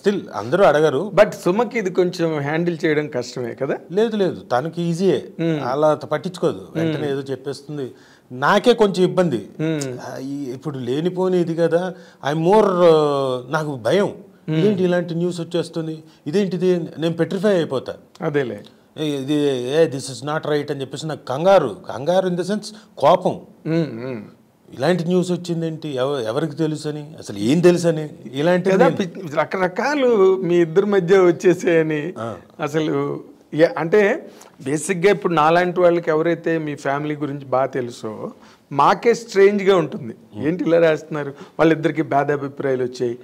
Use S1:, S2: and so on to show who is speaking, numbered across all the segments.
S1: Still అందరూ అడగరు.
S2: But సుమకి ఇది కొంచెం హ్యాండిల్ చేయడం కష్టమే కదా.
S1: లేదు తనకి ఈజీయే, అలా పట్టించుకోదు, వెంటనే ఏదో చెప్పేస్తుంది. నాకే కొంచెం ఇబ్బంది, ఇప్పుడు లేనిపోని ఇది కదా. నాకు భయం, ఇదేంటి ఇలాంటి న్యూస్ వచ్చేస్తుంది, ఇదేంటిది, నేను పెట్రిఫై అయిపోతా.
S2: అదేలే,
S1: ఇది దిస్ ఇస్ నాట్ రైట్ అని చెప్పేసి నాకు కంగారు ఇన్ ద సెన్స్ కోపం. ఇలాంటి న్యూస్ వచ్చిందేంటి, ఎవరికి తెలుసు అని, అసలు ఏం తెలుసు అని, ఇలాంటి
S2: రకరకాలు మీ ఇద్దరి మధ్య వచ్చేసాయని. అసలు అంటే బేసిక్గా ఇప్పుడు నాలాంటి వాళ్ళకి ఎవరైతే మీ ఫ్యామిలీ గురించి బాగా తెలుసో మాకే స్ట్రేంజ్గా ఉంటుంది. ఏంటి ఇలా రాస్తున్నారు, వాళ్ళిద్దరికి భేదాభిప్రాయాలు వచ్చాయి,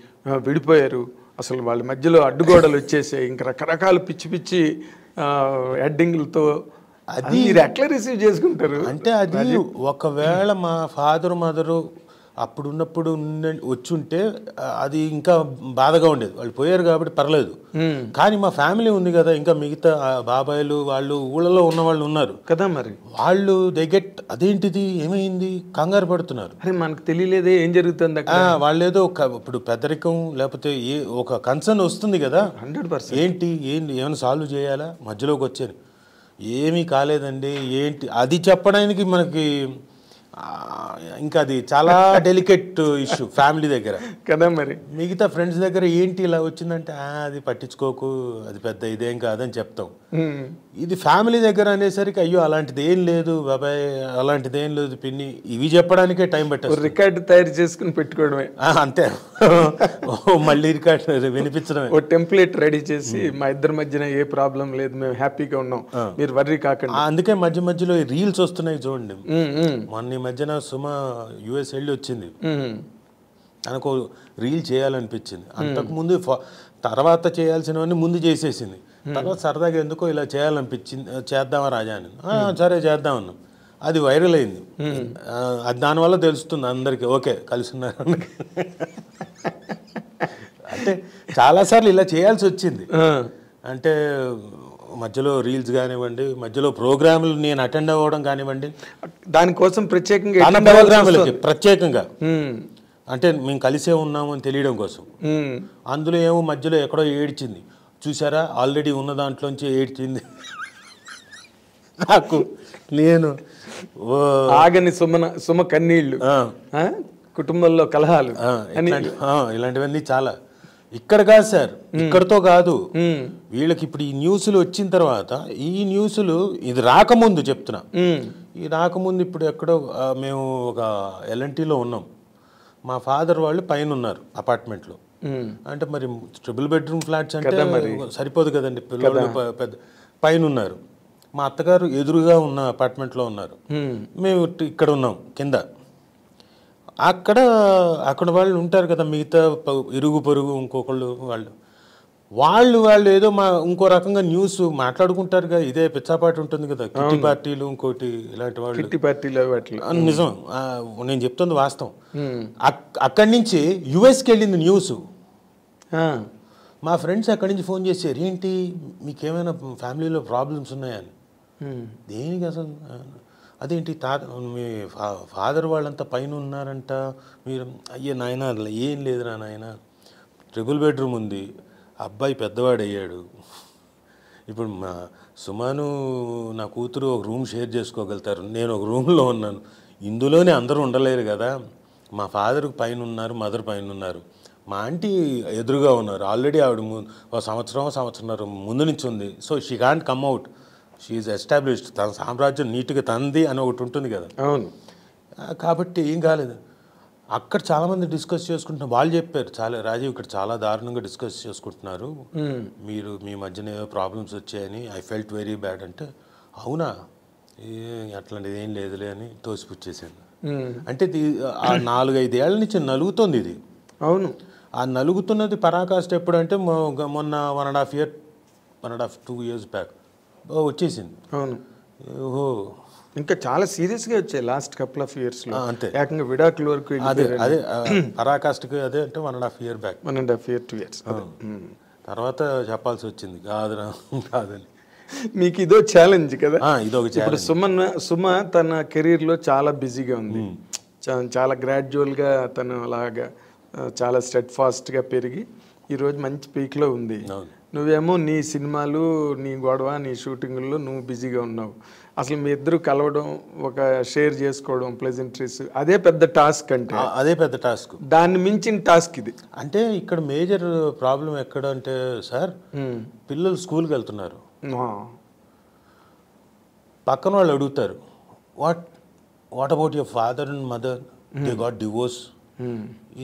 S2: విడిపోయారు, అసలు వాళ్ళ మధ్యలో అడ్డుగోడలు వచ్చేసాయి, ఇంకా రకరకాల పిచ్చి పిచ్చి హెడ్డింగ్లతో. అది మీరు ఎట్లా రిసీవ్ చేసుకుంటారు?
S1: అంటే అది ఒకవేళ మా ఫాదర్ మదరు అప్పుడున్నప్పుడు వచ్చుంటే అది ఇంకా బాధగా ఉండేది. వాళ్ళు పోయారు కాబట్టి పర్లేదు, కానీ మా ఫ్యామిలీ ఉంది కదా, ఇంకా మిగతా బాబాయిలు వాళ్ళు ఊళ్ళలో ఉన్న వాళ్ళు ఉన్నారు
S2: కదా, మరి
S1: వాళ్ళు అదేంటిది ఏమైంది కంగారు పడుతున్నారు.
S2: అరే మనకు తెలియలేదే ఏం జరుగుతుంది.
S1: వాళ్ళేదో ఇప్పుడు పెద్దరికం లేకపోతే ఒక కన్సర్న్ వస్తుంది కదా,
S2: 100%.
S1: ఏంటి ఏమైనా సాల్వ్ చేయాలా, మధ్యలోకి వచ్చారు, ఏమీ కాలేదండి ఏంటి అది చెప్పడానికి మనకి ఇంకా అది చాలా డెలికేట్ ఇష్యూ ఫ్యామిలీ దగ్గర
S2: కదా. మరి
S1: మిగతా ఫ్రెండ్స్ దగ్గర ఏంటి ఇలా వచ్చిందంటే అది పట్టించుకోకు, అది పెద్ద ఇదేం కాదని చెప్తాం. ఇది ఫ్యామిలీ దగ్గర అనేసరికి అయ్యో అలాంటిది ఏం లేదు బాబాయ్, అలాంటిది ఏం లేదు పిన్ని, ఇవి చెప్పడానికే టైం పెట్టారు.
S2: రికార్డు తయారు చేసుకుని పెట్టుకోవడమే
S1: అంతే. మళ్ళీ రికార్డు వినిపించడమే,
S2: ఓ టెంప్లెట్ రెడీ చేసి మా ఇద్దరి మధ్యన ఏ ప్రాబ్లం లేదు, మేము హ్యాపీగా ఉన్నాం, మీరు వర్రీ కాకండి.
S1: అందుకే మధ్యలో ఈ రీల్స్ వస్తున్నాయి చూడండి. మొన్న మధ్యన సుమ యుఎస్ వెళ్ళి వచ్చింది, తనకు రీల్ చేయాలనిపించింది. అంతకుముందు తర్వాత చేయాల్సినవన్నీ ముందు చేసేసింది. తర్వాత సరదాగా ఎందుకో ఇలా చేయాలనిపించింది, చేద్దామా రాజా అని. సరే చేద్దాం అన్నాం. అది వైరల్ అయింది. అది దానివల్ల తెలుస్తుంది అందరికీ, ఓకే కలిసి ఉన్నారు. అంటే చాలాసార్లు ఇలా చేయాల్సి వచ్చింది. అంటే మధ్యలో రీల్స్ కానివ్వండి, మధ్యలో ప్రోగ్రాములు నేను అటెండ్ అవ్వడం కానివ్వండి,
S2: దానికోసం ప్రత్యేకంగా
S1: ప్రత్యేకంగా అంటే మేము కలిసే ఉన్నాము అని తెలియడం కోసం. అందులో ఏమో మధ్యలో ఎక్కడో ఏడ్చింది చూసారా, ఆల్రెడీ ఉన్న దాంట్లోంచి ఏడ్చింది. నాకు నేను
S2: ఆగని సుమ కన్నీళ్ళు, కుటుంబంలో కలహాలు,
S1: ఇలాంటివన్నీ చాలా. ఇక్కడ కాదు సార్, ఇక్కడతో కాదు, వీళ్ళకి ఇప్పుడు ఈ న్యూస్లు వచ్చిన తర్వాత, ఈ న్యూస్లు ఇది రాకముందు చెప్తున్నా, ఈ రాకముందు ఇప్పుడు ఎక్కడో మేము ఒక ఎల్ఎన్టీలో ఉన్నాం. మా ఫాదర్ వాళ్ళు పైన ఉన్నారు అపార్ట్మెంట్లో. అంటే మరి ట్రిపుల్ బెడ్రూమ్ ఫ్లాట్స్ అంటే సరిపోదు కదండి, పిల్లలు పెద్ద పైన ఉన్నారు. మా అత్తగారు ఎదురుగా ఉన్న అపార్ట్మెంట్లో ఉన్నారు, మేము ఇక్కడ ఉన్నాం కింద. అక్కడ వాళ్ళు ఉంటారు కదా, మిగతా ఇరుగు పొరుగు ఇంకొకళ్ళు వాళ్ళు ఏదో ఇంకో రకంగా న్యూస్ మాట్లాడుకుంటారు కదా. ఇదే పిచ్చాపాటి ఉంటుంది కదా, కిట్టి పార్టీలు ఇంకోటి ఇలాంటి వాళ్ళు,
S2: కిట్టి పార్టీలు.
S1: నిజం, నేను చెప్తుంది వాస్తవం. అక్కడి నుంచి యుఎస్కి వెళ్ళింది న్యూస్. మా ఫ్రెండ్స్ అక్కడి నుంచి ఫోన్ చేశారు, ఏంటి మీకేమైనా ఫ్యామిలీలో ప్రాబ్లమ్స్ ఉన్నాయని. దేనికి అసలు, అదేంటి మీ ఫాదర్ వాళ్ళంతా పైన ఉన్నారంట, మీరు అయ్యే నాయన ఏం లేదురా నాయన, ట్రిపుల్ బెడ్రూమ్ ఉంది, అబ్బాయి పెద్దవాడు అయ్యాడు, ఇప్పుడు మా సుమాను నా కూతురు ఒక రూమ్ షేర్ చేసుకోగలుగుతారు, నేను ఒక రూమ్లో ఉన్నాను, ఇందులోనే అందరూ ఉండలేరు కదా, మా ఫాదర్ పైన ఉన్నారు, మదర్ పైన ఉన్నారు, మా ఆంటీ ఎదురుగా ఉన్నారు, ఆల్రెడీ ఆవిడ సంవత్సరం ముందు నుంచి ఉంది, so she can't come out, she established, తన సామ్రాజ్యం నీట్గా తంది అని ఒకటి ఉంటుంది కదా.
S2: అవును,
S1: కాబట్టి ఏం కాలేదు. అక్కడ చాలామంది డిస్కస్ చేసుకుంటున్నారు, వాళ్ళు చెప్పారు చాలా, రాజీవ్ ఇక్కడ చాలా దారుణంగా డిస్కస్ చేసుకుంటున్నారు, మీరు మీ మధ్యన ఏదో ప్రాబ్లమ్స్ వచ్చాయని, ఐ ఫెల్ట్ వెరీ బ్యాడ్ అంటే, అవునా అట్లాంటిది ఏం లేదులే అని తోసిపుచ్చేసాను. అంటే ఆ 4-5 ఏళ్ల నుంచి నలుగుతుంది ఇది.
S2: అవును,
S1: ఆ నలుగుతున్నది పరాకాష్ట ఎప్పుడంటే మొన్న 1.5-2 years బ్యాక్ వచ్చేసింది.
S2: అవును,
S1: ఓహో
S2: ఇంకా చాలా సీరియస్గా వచ్చాయి లాస్ట్ కపుల్ ఆఫ్ ఇయర్స్లో.
S1: అంతే,
S2: ఏకంగా విడాకుల వరకు.
S1: అదే పరాకాష్ఠకి అదే అంటే 1.5 year బ్యాక్,
S2: 1.5 year 2 years
S1: తర్వాత చెప్పాల్సి వచ్చింది కాదని.
S2: మీకు ఇదో ఛాలెంజ్ కదా.
S1: ఇదొక ఛాలెంజ్.
S2: సుమ తన కెరీర్లో చాలా బిజీగా ఉంది, చాలా గ్రాడ్యువల్గా తను అలాగా చాలా స్టెడ్ ఫాస్ట్గా పెరిగి ఈరోజు మంచి పీక్లో ఉంది. నువ్వేమో నీ సినిమాలు, నీ గొడవ, నీ షూటింగుల్లో నువ్వు బిజీగా ఉన్నావు. అసలు మీ ఇద్దరు కలవడం, ఒక షేర్ చేసుకోవడం, ప్లెజెంట్రీస్, అదే పెద్ద టాస్క్. అంటే
S1: అదే పెద్ద టాస్క్,
S2: దాన్ని మించిన టాస్క్ ఇది.
S1: అంటే ఇక్కడ మేజర్ ప్రాబ్లం ఎక్కడ అంటే సార్, పిల్లలు స్కూల్కి వెళ్తున్నారు, పక్కన వాళ్ళు అడుగుతారు, what about your father and mother, they got divorce.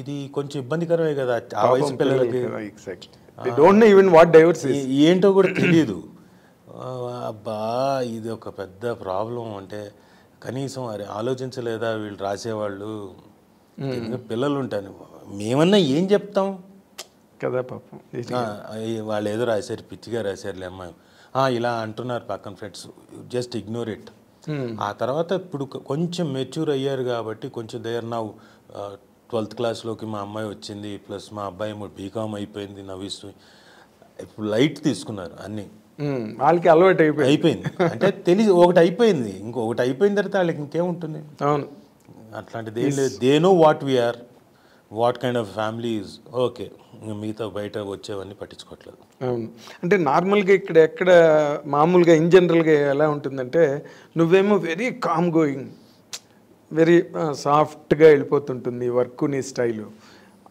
S1: ఇది కొంచెం ఇబ్బందికరమే కదా ఆ వయసు పిల్లలకి. ఏంటో కూడా తెలియదు. అబ్బా ఇది ఒక పెద్ద ప్రాబ్లం. అంటే కనీసం అరే ఆలోచించలేదా వీళ్ళు రాసేవాళ్ళు, పిల్లలు ఉంటాను మేమన్నా ఏం చెప్తాం
S2: కదా పాపం.
S1: వాళ్ళు ఏదో రాశారు, పిచ్చిగా రాశారులే అమ్మాయి, ఇలా అంటున్నారు పక్కన ఫ్రెండ్స్, జస్ట్ ఇగ్నోర్ ఇట్. ఆ తర్వాత ఇప్పుడు కొంచెం మెచ్యూర్ అయ్యారు కాబట్టి కొంచెం దేర్ నౌ 12th క్లాస్లోకి మా అమ్మాయి వచ్చింది, ప్లస్ మా అబ్బాయి బీకామ్ అయిపోయింది, నవ్విస్తూ ఇప్పుడు లైట్ తీసుకున్నారు అన్నీ.
S2: వాళ్ళకి అలవాటు
S1: అయిపోయింది. అంటే తెలిసి ఒకటి అయిపోయింది, ఇంకొకటి అయిపోయిన తర్వాత వాళ్ళకి ఇంకేముంటుంది.
S2: అవును,
S1: అట్లాంటిది ఏం లేదు. They know what we're, what kind of family is. Okay, మిగతా బయట వచ్చేవన్నీ పట్టించుకోవట్లేదు.
S2: అవును, అంటే నార్మల్గా ఇక్కడ ఎక్కడ మామూలుగా ఇన్ జనరల్గా ఎలా ఉంటుందంటే, నువ్వేమో వెరీ కామ్ గోయింగ్, వెరీ సాఫ్ట్గా వెళ్ళిపోతుంటుంది వర్క్, నీ స్టైలు.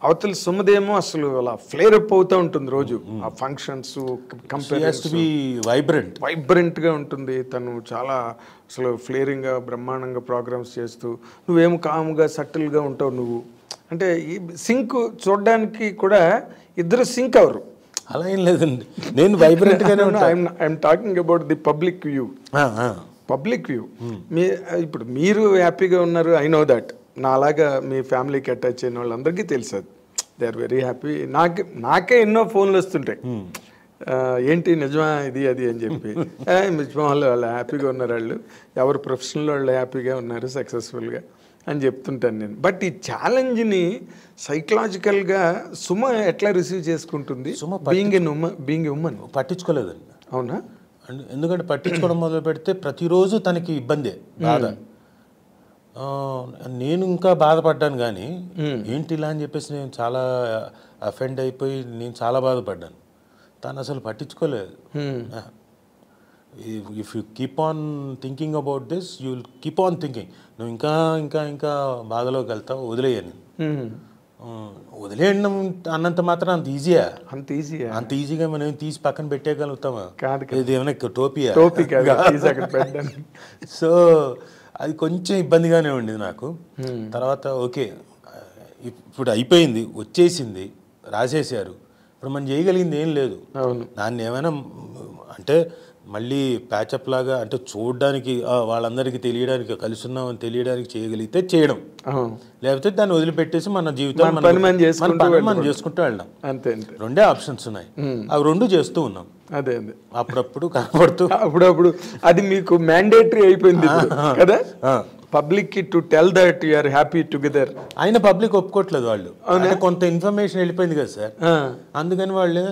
S2: అవతల సుమదేమో అసలు అలా ఫ్లేర్ అప్ అవుతూ ఉంటుంది రోజు. ఆ ఫంక్షన్స్ వైబ్రెంట్గా ఉంటుంది. తను చాలా అసలు ఫ్లేరింగ్గా బ్రహ్మాండంగా ప్రోగ్రామ్స్ చేస్తూ, నువ్వేమో కామ్గా సటిల్గా ఉంటావు నువ్వు. అంటే ఈ సింక్ చూడడానికి కూడా ఇద్దరు సింక్ అవరు.
S1: అలా ఏం లేదండి, నేను వైబ్రెంట్గానే ఉంటాను.
S2: I'm talking about the public view. మీ ఇప్పుడు మీరు హ్యాపీగా ఉన్నారు, ఐ నో దట్. నా అలాగా మీ ఫ్యామిలీకి అటాచ్ అయిన వాళ్ళందరికీ తెలుసు, అది దే ఆర్ వెరీ హ్యాపీ. నాకే ఎన్నో ఫోన్లు వస్తుంటాయి, ఏంటి నిజమా ఇది అది అని చెప్పి. నిజమా, వాళ్ళు హ్యాపీగా ఉన్నారు, వాళ్ళు ఎవరు ప్రొఫెషనల్ వాళ్ళు హ్యాపీగా ఉన్నారు, సక్సెస్ఫుల్గా అని చెప్తుంటాను నేను. బట్ ఈ ఛాలెంజ్ని సైకలాజికల్గా సుమ ఎట్లా రిసీవ్ చేసుకుంటుంది? బీయింగ్ ఉమెన్
S1: పట్టించుకోలేదండి.
S2: అవునా?
S1: ఎందుకంటే పట్టించుకోవడం మొదలు పెడితే ప్రతిరోజు తనకి ఇబ్బందే, బాధ. నేను ఇంకా బాధపడ్డాను, కానీ ఏంటి ఇలా అని చెప్పేసి నేను చాలా అఫెండ్ అయిపోయి నేను చాలా బాధపడ్డాను. తను అసలు పట్టించుకోలేదు. If you keep on thinking about this, you will keep on thinking. నువ్వు ఇంకా ఇంకా ఇంకా బాధలోకి వెళ్తావు, వదిలేయని. వదిలేయడం అన్నంత మాత్రం అంత ఈజీగా మనం తీసి పక్కన పెట్టేయగలుగుతామా? ఇది ఏమైనా టోపీయా? సో అది కొంచెం ఇబ్బందిగానే ఉండేది నాకు. తర్వాత ఓకే, ఇప్పుడు అయిపోయింది, వచ్చేసింది, రాసేసారు, ఇప్పుడు మనం చేయగలిగింది ఏం లేదు. దాన్ని ఏమైనా అంటే మళ్ళీ ప్యాచప్ లాగా, అంటే చూడడానికి వాళ్ళందరికీ తెలియడానికి, కలిసి ఉన్నామని తెలియడానికి చేయగలిగితే చేయడం, లేకపోతే దాన్ని వదిలిపెట్టేసి మన జీవితం మనం చేసుకుంటూ వెళ్ళడం.
S2: అంతే,
S1: రెండే ఆప్షన్స్ ఉన్నాయి, అవి రెండు చేస్తూ ఉన్నాం.
S2: అదే
S1: అప్పుడప్పుడు కనపడుతూ
S2: అప్పుడప్పుడు అది మీకు మ్యాండేటరీ అయిపోయింది కదా, పబ్లిక్ కి to tell that you are happy together.
S1: అయినా పబ్లిక్ ఒప్పుకోవట్లేదు వాళ్ళు, కొంత ఇన్ఫర్మేషన్ వెళ్ళిపోయింది కదా సార్, అందుకని వాళ్ళు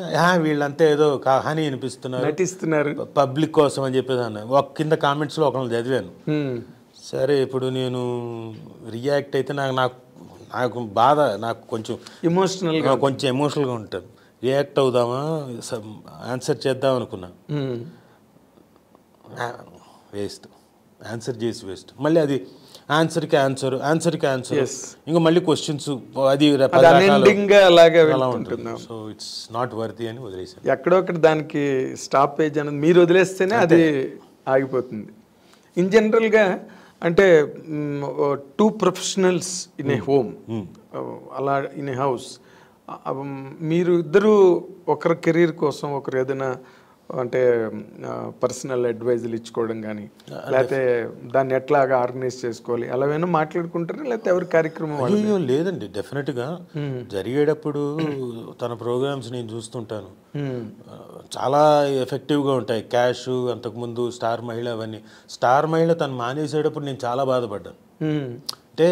S1: వీళ్ళంతా ఏదో హాని అనిపిస్తున్నారు,
S2: నటిస్తున్నారు
S1: పబ్లిక్ కోసం అని చెప్పేసి అన్నారు. ఒక కింద కామెంట్స్ లో ఒకళ్ళు చదివాను. సరే, ఇప్పుడు నేను రియాక్ట్ అయితే నాకు బాధ, నాకు కొంచెం ఎమోషనల్గా ఉంటుంది. రియాక్ట్ అవుదామా, ఆన్సర్ చేద్దాం అనుకున్నా, వేస్ట్, ఆన్సర్ చేసి వేస్ట్. మళ్ళీ అది ఆన్సర్కి ఆన్సర్ ఇంకా మళ్ళీ క్వశ్చన్స్, అది అలా ఉంటుంది. సో ఇట్స్ నాట్ వర్తీ అని వదిలేసాను.
S2: ఎక్కడో ఒకటి దానికి స్టాపేజ్ అనేది మీరు వదిలేస్తేనే అది ఆగిపోతుంది. ఇన్ జనరల్గా అంటే 2 ప్రొఫెషనల్స్ ఇన్ ఏ హోమ్, అలా ఇన్ ఏ హౌస్, మీరు ఇద్దరు ఒకరి కెరీర్ కోసం ఒకరు ఏదైనా అంటే పర్సనల్ అడ్వైజులు ఇచ్చుకోవడం కానీ, లేకపోతే దాన్ని ఎట్లాగా ఆర్గనైజ్ చేసుకోవాలి అలా ఏమైనా మాట్లాడుకుంటారా, లేకపోతే ఎవరి కార్యక్రమం?
S1: అయ్యో లేదండి, డెఫినెట్గా జరిగేటప్పుడు తన ప్రోగ్రామ్స్ నేను చూస్తుంటాను, చాలా ఎఫెక్టివ్గా ఉంటాయి. క్యాష్, అంతకుముందు స్టార్ మహిళ, అవన్నీ. స్టార్ మహిళ తను మానేసేటప్పుడు నేను చాలా బాధపడ్డాను. అంటే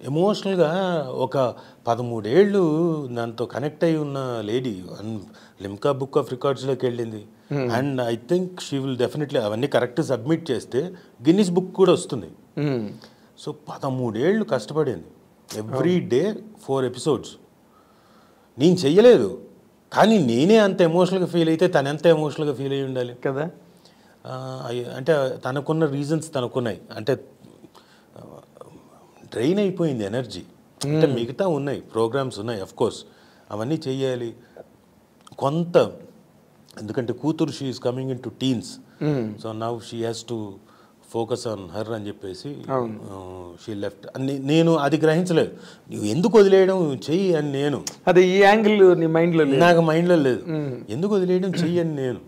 S1: ఎమోషనల్గా ఒక 13 ఏళ్ళు దాంతో కనెక్ట్ అయి ఉన్న లేడీ లిమ్కా బుక్ ఆఫ్ రికార్డ్స్లోకి వెళ్ళింది. And I think she will definitely అవన్నీ కరెక్ట్ సబ్మిట్ చేస్తే గిన్నిస్ బుక్ కూడా వస్తుంది. సో 13 ఏళ్ళు కష్టపడింది, ఎవ్రీ డే 4 ఎపిసోడ్స్. నేను చెయ్యలేదు, కానీ నేనే అంత ఎమోషనల్గా ఫీల్ అయితే తను ఎంత ఎమోషనల్గా ఫీల్ అయ్యి ఉండాలి
S2: కదా.
S1: అంటే తనకున్న రీజన్స్ తనకున్నాయి, అంటే డ్రైన్ అయిపోయింది ఎనర్జీ. అంటే మిగతా ఉన్నాయి, ప్రోగ్రామ్స్ ఉన్నాయి, అఫ్కోర్స్ అవన్నీ చెయ్యాలి కొంత, ఎందుకంటే కూతురు she is coming in to teens, so now she has to focus on her అని చెప్పేసి షీ లెఫ్ట్. నేను అది గ్రహించలేదు, నువ్వు ఎందుకు వదిలేయడం, చెయ్యి అని నేను,
S2: అదే ఈ యాంగిల్ నీ మైండ్లో
S1: నాకు మైండ్లో లేదు, ఎందుకు వదిలేయడం చెయ్యి అని నేను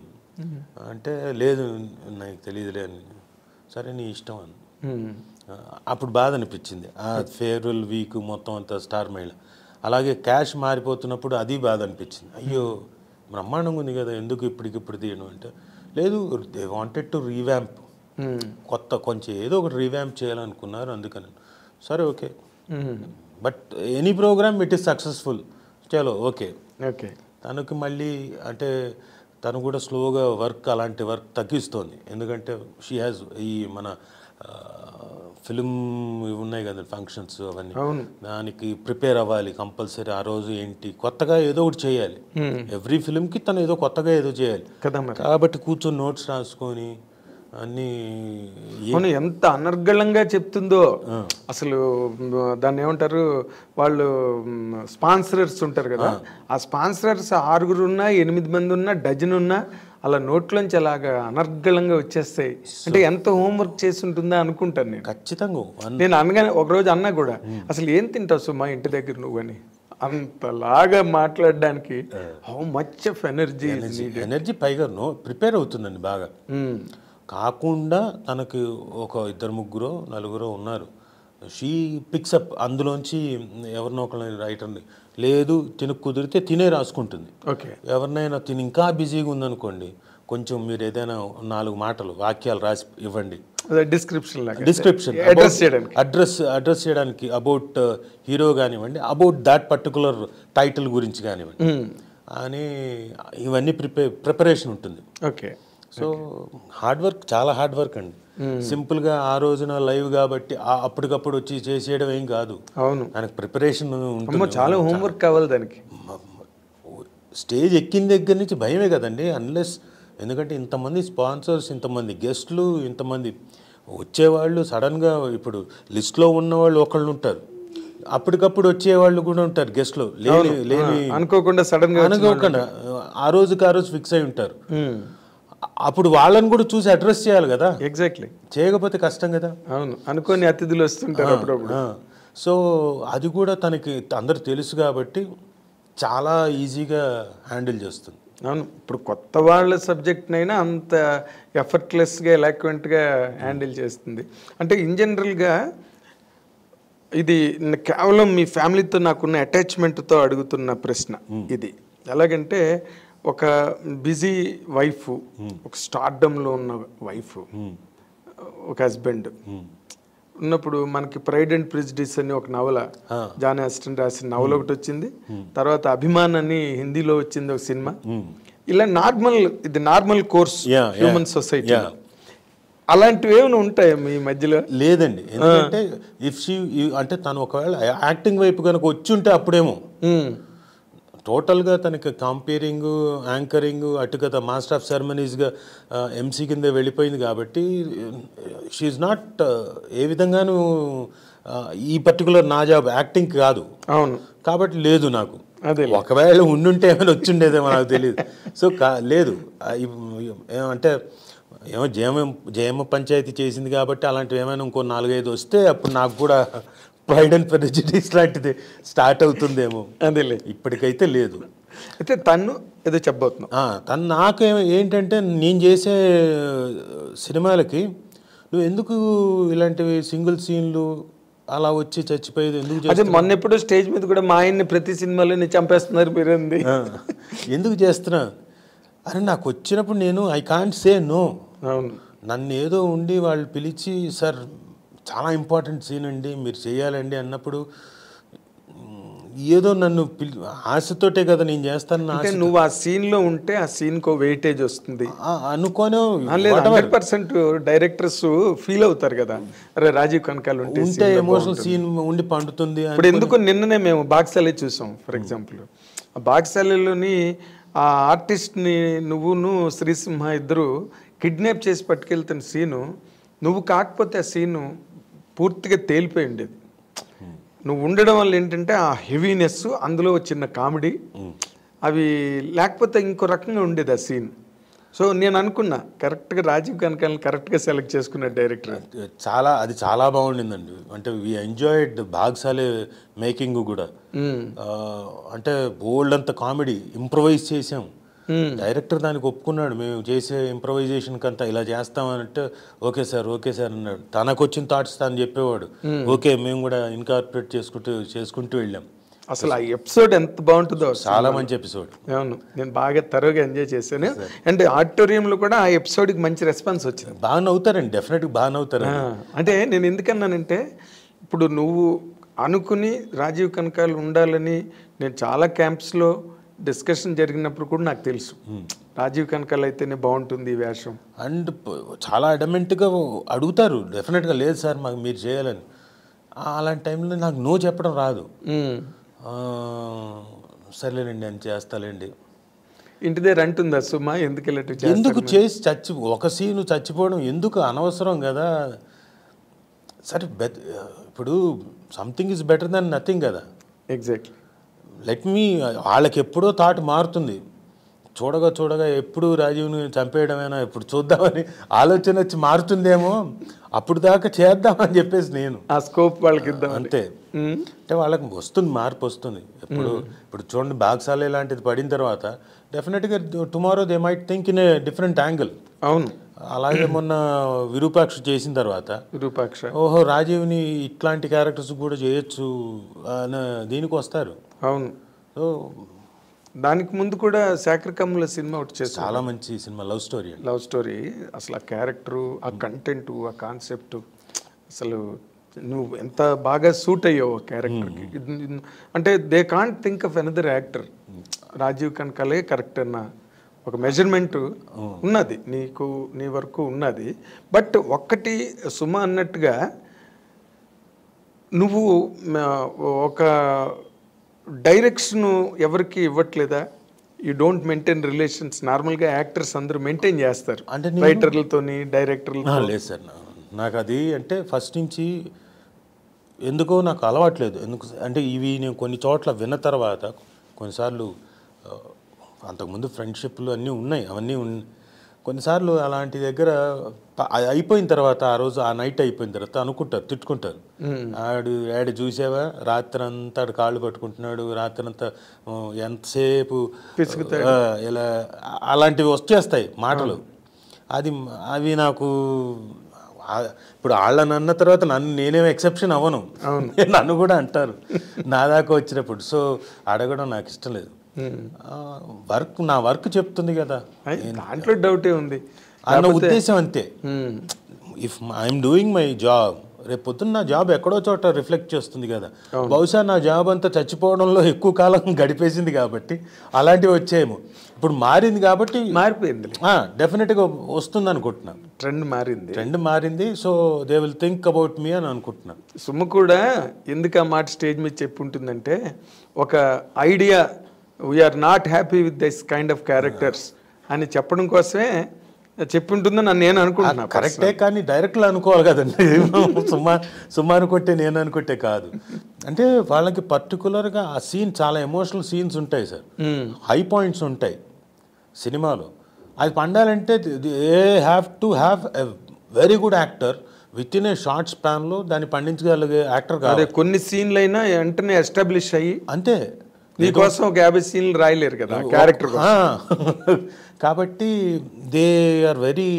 S1: అంటే, లేదు నాకు తెలియదులే అని, సరే నీ ఇష్టం అని. అప్పుడు బాధ అనిపించింది, ఆ ఫేర్వెల్ వీక్ మొత్తం అంతా స్టార్ మహిళ, అలాగే క్యాష్ మారిపోతున్నప్పుడు అది బాధ అనిపించింది, అయ్యో బ్రహ్మాండంగా ఉంది కదా ఎందుకు ఇప్పటికిప్పుడు తీయడం అంటే, లేదు దే వాంటెడ్ టు రీవ్యాంప్, కొత్త కొంచెం ఏదో ఒకటి రీవ్యాంప్ చేయాలనుకున్నారు, అందుకని సరే okay. But any program it is successful, చలో ఓకే.
S2: ఓకే,
S1: తనకి మళ్ళీ అంటే తను కూడా స్లోగా వర్క్, అలాంటి వర్క్ తగ్గిస్తోంది, ఎందుకంటే షీ హ్యాస్ ఈ మన ఫిలిం ఉన్నాయి కదా ఫంక్షన్స్ అవన్నీ, దానికి ప్రిపేర్ అవ్వాలి కంపల్సరీ. ఆ రోజు ఏంటి కొత్తగా ఏదో ఒకటి చేయాలి, ఎవ్రీ ఫిలింకి తను ఏదో కొత్తగా ఏదో చేయాలి
S2: కదా,
S1: కాబట్టి కూర్చొని నోట్స్ రాసుకొని అన్నీ
S2: ఎంత అనర్గళంగా చెప్తుందో. అసలు దాన్ని ఏమంటారు, వాళ్ళు స్పాన్సరర్స్ ఉంటారు కదా, ఆ స్పాన్సరర్స్ 6 ఉన్నా 8 మంది ఉన్నా డజన్ ఉన్నా అలా నోట్లోంచి అలాగా అనర్గళంగా వచ్చేస్తాయి. అంటే ఎంత హోంవర్క్ చేసి ఉంటుందా అనుకుంటాను నేను.
S1: ఖచ్చితంగా
S2: నేను అనగానే ఒకరోజు అన్నా కూడా, అసలు ఏం తింటావు సుమా ఇంటి దగ్గర నువ్వు అని, అంతలాగా మాట్లాడడానికి హౌ మచ్ ఆఫ్
S1: ఎనర్జీ పైగా ప్రిపేర్ అవుతుందండి బాగా. కాకుండా తనకి ఒక 2 4 ఉన్నారు, షీ పిక్సప్ అందులోంచి ఎవరినో ఒకరిని రైటర్ని, లేదు తినకు కుదిరితే తినే రాసుకుంటుంది.
S2: ఓకే,
S1: ఎవరినైనా తిని ఇంకా బిజీగా ఉందనుకోండి, కొంచెం మీరు ఏదైనా 4 మాటలు వాక్యాలు రాసి ఇవ్వండి, డిస్క్రిప్షన్ అడ్రస్ చేయడానికి, అబౌట్ హీరో కానివ్వండి, అబౌట్ దాట్ పర్టికులర్ టైటిల్ గురించి కానివ్వండి అని, ఇవన్నీ ప్రిపరేషన్ ఉంటుంది.
S2: ఓకే,
S1: సో హార్డ్ వర్క్, చాలా హార్డ్ వర్క్ అండి. సింపుల్గా ఆ రోజున లైవ్ కాబట్టి అప్పటికప్పుడు వచ్చి చేసేయడం ఏం కాదు.
S2: అవును,
S1: దానికి ప్రిపరేషన్ ఉంటుంది,
S2: చాలా హోంవర్క్ కావాలి దానికి.
S1: స్టేజ్ ఎక్కిన దగ్గర నుంచి భయమే కదండి, అన్లెస్, ఎందుకంటే ఇంతమంది స్పాన్సర్స్, ఇంతమంది గెస్ట్లు, ఇంతమంది వచ్చేవాళ్ళు, సడన్గా ఇప్పుడు లిస్ట్లో ఉన్నవాళ్ళు ఒకళ్ళు ఉంటారు, అప్పటికప్పుడు వచ్చేవాళ్ళు కూడా ఉంటారు గెస్ట్లు, లేని
S2: అనుకోకుండా సడన్గా
S1: అనుకోకుండా ఆ రోజుకి ఆ రోజు ఫిక్స్ అయి ఉంటారు. అప్పుడు వాళ్ళని కూడా చూసి అడ్రస్ చేయాలి కదా.
S2: ఎగ్జాక్ట్లీ,
S1: చేయకపోతే కష్టం కదా.
S2: అవును, అనుకోని అతిథులు వస్తుంటారు అప్పుడప్పుడు.
S1: సో అది కూడా తనకి అందరు తెలుసు కాబట్టి చాలా ఈజీగా హ్యాండిల్ చేస్తుంది.
S2: అవును, ఇప్పుడు కొత్త వాళ్ళ సబ్జెక్ట్నైనా అంత ఎఫర్ట్లెస్గా ఎలాక్వెంట్గా హ్యాండిల్ చేస్తుంది. అంటే ఇన్ జనరల్గా ఇది కేవలం మీ ఫ్యామిలీతో నాకున్న అటాచ్మెంట్తో అడుగుతున్న ప్రశ్న ఇది. ఎలాగంటే ఒక బిజీ వైఫ్, ఒక స్టార్డమ్లో ఉన్న వైఫ్, ఒక హస్బెండ్ ఉన్నప్పుడు మనకి ప్రైడ్ అండ్ ప్రెజుడిస్ అని ఒక నవల, జాన్ ఆస్టన్ రాసిన నవల ఒకటి వచ్చింది, తర్వాత అభిమాన్ అని హిందీలో వచ్చింది ఒక సినిమా. ఇలా ఇది నార్మల్ కోర్స్ హ్యూమన్ సొసైటీ. అలాంటివి ఏమైనా ఉంటాయా మీ మధ్యలో?
S1: లేదండి, ఎందుకంటే అంటే తను ఒకవేళ యాక్టింగ్ వైపు కనుక వచ్చి ఉంటే అప్పుడేమో టోటల్గా తనకి కంపేరింగ్, యాంకరింగ్, అటు కదా మాస్టర్ ఆఫ్ సెరమనీస్గా ఎంసీ కింద వెళ్ళిపోయింది కాబట్టి షీఈ్ నాట్ ఏ విధంగానూ ఈ పర్టికులర్ నా జాబ్ యాక్టింగ్ కాదు.
S2: అవును,
S1: కాబట్టి లేదు నాకు. ఒకవేళ ఉండుంటే ఏమైనా వచ్చిండేదేమో నాకు తెలియదు. సో లేదు, అంటే ఏమో జేఎం పంచాయతీ చేసింది కాబట్టి అలాంటివి ఏమైనా ఇంకో 4-5 వస్తే అప్పుడు నాకు కూడా ప్రైడ్ అండ్ ప్రెజుడిస్ లాంటిది స్టార్ట్ అవుతుందేమో.
S2: అదేలే,
S1: ఇప్పటికైతే లేదు.
S2: అయితే తను ఏదో చెప్పబోతున్నా,
S1: తను నాకు ఏంటంటే నేను చేసే సినిమాలకి నువ్వు ఎందుకు ఇలాంటివి సింగిల్ సీన్లు అలా వచ్చి చచ్చిపోయేది ఎందుకు?
S2: అదే మొన్న ఎప్పుడు స్టేజ్ మీద కూడా మా ఆయన్ని ప్రతి సినిమాలో చంపేస్తున్నారు మీరంది,
S1: ఎందుకు చేస్తున్నా? అరే నాకు వచ్చినప్పుడు నేను ఐ కాంట్ సే నో.
S2: అవును,
S1: నన్ను ఏదో ఉండి వాళ్ళు పిలిచి సార్ చాలా ఇంపార్టెంట్ సీన్ అండి మీరు చేయాలండి అన్నప్పుడు ఏదో నన్ను ఆశతోటే కదా నేను చేస్తాను.
S2: నువ్వు ఆ సీన్లో ఉంటే ఆ సీన్కో వెయిటేజ్ వస్తుంది
S1: అనుకోను.
S2: 100% డైరెక్టర్స్ ఫీల్ అవుతారు కదా, అరే రాజీవ్ కనకాల ఉంటే
S1: ఎమోషనల్ సీన్ ఉండి పండుతుంది.
S2: ఇప్పుడు ఎందుకు నిన్ననే మేము బాక్సాలే చూసాం ఫర్ ఎగ్జాంపుల్, బాక్సాలలోని ఆ ఆర్టిస్ట్ని నువ్వును శ్రీసింహ ఇద్దరు కిడ్నాప్ చేసి పట్టుకెళ్తున్న సీను, నువ్వు కాకపోతే ఆ సీను పూర్తిగా తేలిపోయి ఉండేది. నువ్వు ఉండడం వల్ల ఏంటంటే ఆ హెవీనెస్, అందులో చిన్న కామెడీ, అవి లేకపోతే ఇంకో రకంగా ఉండేది ఆ సీన్. సో నేను అనుకున్నా కరెక్ట్గా రాజీవ్ కనకాలని కరెక్ట్గా సెలెక్ట్ చేసుకున్న డైరెక్టర్.
S1: అది చాలా బాగుండిందండి. అంటే వి ఎంజాయిడ్ బాగ్సాలే మేకింగ్ కూడా. అంటే బోల్డ్ అంత కామెడీ ఇంప్రొవైజ్ చేసాం. డైరెక్టర్ దానికి ఒప్పుకున్నాడు, మేము చేసే ఇంప్రొవైజేషన్కి అంతా ఇలా చేస్తామనంటే ఓకే సార్ అన్నాడు. తనకు వచ్చిన థాట్స్ తను చెప్పేవాడు, ఓకే మేము కూడా ఇన్కార్పొరేట్ చేసుకుంటూ వెళ్ళాం.
S2: అసలు ఆ ఎపిసోడ్ ఎంత బాగుంటుందో,
S1: చాలా మంచి ఎపిసోడ్.
S2: అవును, నేను బాగా తరోగా ఎంజాయ్ చేశాను. అంటే ఆడిటోరియంలో కూడా ఆ ఎపిసోడ్కి మంచి రెస్పాన్స్ వచ్చింది.
S1: బాగా నవ్వుతారండి, డెఫినెట్గా బాగా నవ్వుతారు.
S2: అంటే నేను ఎందుకన్నానంటే, ఇప్పుడు నువ్వు అనుకుని రాజీవ్ కనకాల ఉండాలని నేను చాలా క్యాంప్స్లో డిస్కషన్ జరిగినప్పుడు కూడా నాకు తెలుసు రాజీవ్ కనకాల అయితేనే బాగుంటుంది ఈ వేషం.
S1: అండ్ చాలా అడమెంట్గా అడుగుతారు డెఫినెట్గా, లేదు సార్ మాకు మీరు చేయాలని. అలాంటి టైంలో నాకు నో చెప్పడం రాదు. సర్లేనండి అని చేస్తాలేండి.
S2: ఇంటి దగ్గర అంటుందా సుమా
S1: ఎందుకు చేసి ఒక సీను చచ్చిపోవడం ఎందుకు, అనవసరం కదా. సరే ఇప్పుడు something is better than nothing కదా.
S2: ఎగ్జాక్ట్లీ.
S1: వాళ్ళకి ఎప్పుడో థాట్ మారుతుంది, చూడగా ఎప్పుడు రాజీవ్ని చంపేయడమేనా, ఇప్పుడు చూద్దామని ఆలోచన వచ్చి మారుతుందేమో, అప్పుడు దాకా చేద్దామని చెప్పేసి నేను
S2: ఆ స్కోప్ వాళ్ళకి ఇద్దాం
S1: అంతే. అంటే వాళ్ళకి వస్తుంది, మార్పు వస్తుంది. ఇప్పుడు చూడండి బాగ్సాలే లాంటిది పడిన తర్వాత డెఫినెట్గా tomorrow they might think in a different angle.
S2: అవును,
S1: అలాగే మొన్న విరూపాక్ష చేసిన తర్వాత ఓహో రాజీవ్ని ఇట్లాంటి క్యారెక్టర్స్ కూడా చేయొచ్చు అని దీనికి వస్తారు.
S2: అవును. సో దానికి ముందు కూడా శాఖరకమ్ముల సినిమా ఒకటి చేసి,
S1: చాలా మంచి సినిమా, లవ్ స్టోరీ.
S2: అసలు ఆ క్యారెక్టరు, ఆ కంటెంట్, ఆ కాన్సెప్ట్, అసలు నువ్వు ఎంత బాగా సూట్ అయ్యావు ఆ క్యారెక్టర్కి. అంటే they can't think of another actor. Rajeev కనకాలే కరెక్ట్ అన్న ఒక మెజర్మెంట్ ఉన్నది నీకు, నీ వరకు ఉన్నది. బట్ ఒక్కటి సుమ అన్నట్టుగా నువ్వు ఒక డైరెక్షన్ ఎవరికి ఇవ్వట్లేదా? You don't maintain relations. నార్మల్గా యాక్టర్స్ అందరూ మెయింటైన్ చేస్తారు, అంటే రైటర్లతోని డైరెక్టర్లతో.
S1: లేదు సార్, నాకు అది అంటే ఫస్ట్ నుంచి ఎందుకో నాకు అలవాట్లేదు. అంటే ఇవి నేను కొన్ని చోట్ల విన్న తర్వాత, కొన్నిసార్లు అంతకుముందు ఫ్రెండ్షిప్లు అన్నీ ఉన్నాయి, కొన్నిసార్లు అలాంటి దగ్గర అయిపోయిన తర్వాత, ఆ నైట్ అయిపోయిన తర్వాత అనుకుంటారు, తిట్టుకుంటారు. ఆడు చూసావా రాత్రి అంతా ఆడు కాళ్ళు పట్టుకుంటున్నాడు, రాత్రి అంతా ఎంతసేపు ఇలా, అలాంటివి వచ్చేస్తాయి మాటలు. అవి నాకు ఇప్పుడు వాళ్ళని అన్న తర్వాత నేనేం ఎక్సెప్షన్ అవ్వను, నన్ను కూడా అంటారు నా దాకా వచ్చినప్పుడు. సో అడగడం నాకు ఇష్టం లేదు. నా వర్క్ చెప్తుంది కదా,
S2: దాంట్లో డౌటే ఉంది
S1: అన్న ఉద్దేశం అంతే. If I'm doing my job, రేపు పొద్దున్న నా జాబ్ ఎక్కడో చోట రిఫ్లెక్ట్ చేస్తుంది కదా. బహుశా నా జాబ్ అంతా చచ్చిపోవడంలో ఎక్కువ కాలం గడిపేసింది కాబట్టి అలాంటివి వచ్చాయేమో. ఇప్పుడు మారింది కాబట్టి
S2: మారిపోయింది,
S1: డెఫినెట్గా వస్తుంది అనుకుంటున్నా.
S2: ట్రెండ్
S1: మారింది. So they will think about me అని అనుకుంటున్నా.
S2: సుమ్ము కూడా ఎందుకు ఆ మాట స్టేజ్ మీద చెప్పి ఉంటుందంటే, ఒక idea, we're not happy with this kind of characters అని చెప్పడం కోసమే చెప్పుంటుందని నేను అనుకుంటున్నా.
S1: కరెక్టే, కానీ డైరెక్ట్లో అనుకోవాలి కదండి. సుమా అనుకుంటే నేను అనుకుంటే కాదు. అంటే వాళ్ళకి పర్టికులర్గా ఆ సీన్, చాలా ఎమోషనల్ సీన్స్ ఉంటాయి సార్, హై పాయింట్స్ ఉంటాయి సినిమాలో. అది పండాలంటే they have to have a very good actor with in a short స్పాన్లో దాన్ని పండించగలిగే యాక్టర్ కాదు.
S2: కొన్ని సీన్లు అయినా వెంటనే ఎస్టాబ్లిష్ అయ్యి,
S1: అంతే.
S2: నీకోసం ఒక 50 సీన్లు రాయలేరు కదా క్యారెక్టర్.
S1: కాబట్టి దే ఆర్ వెరీ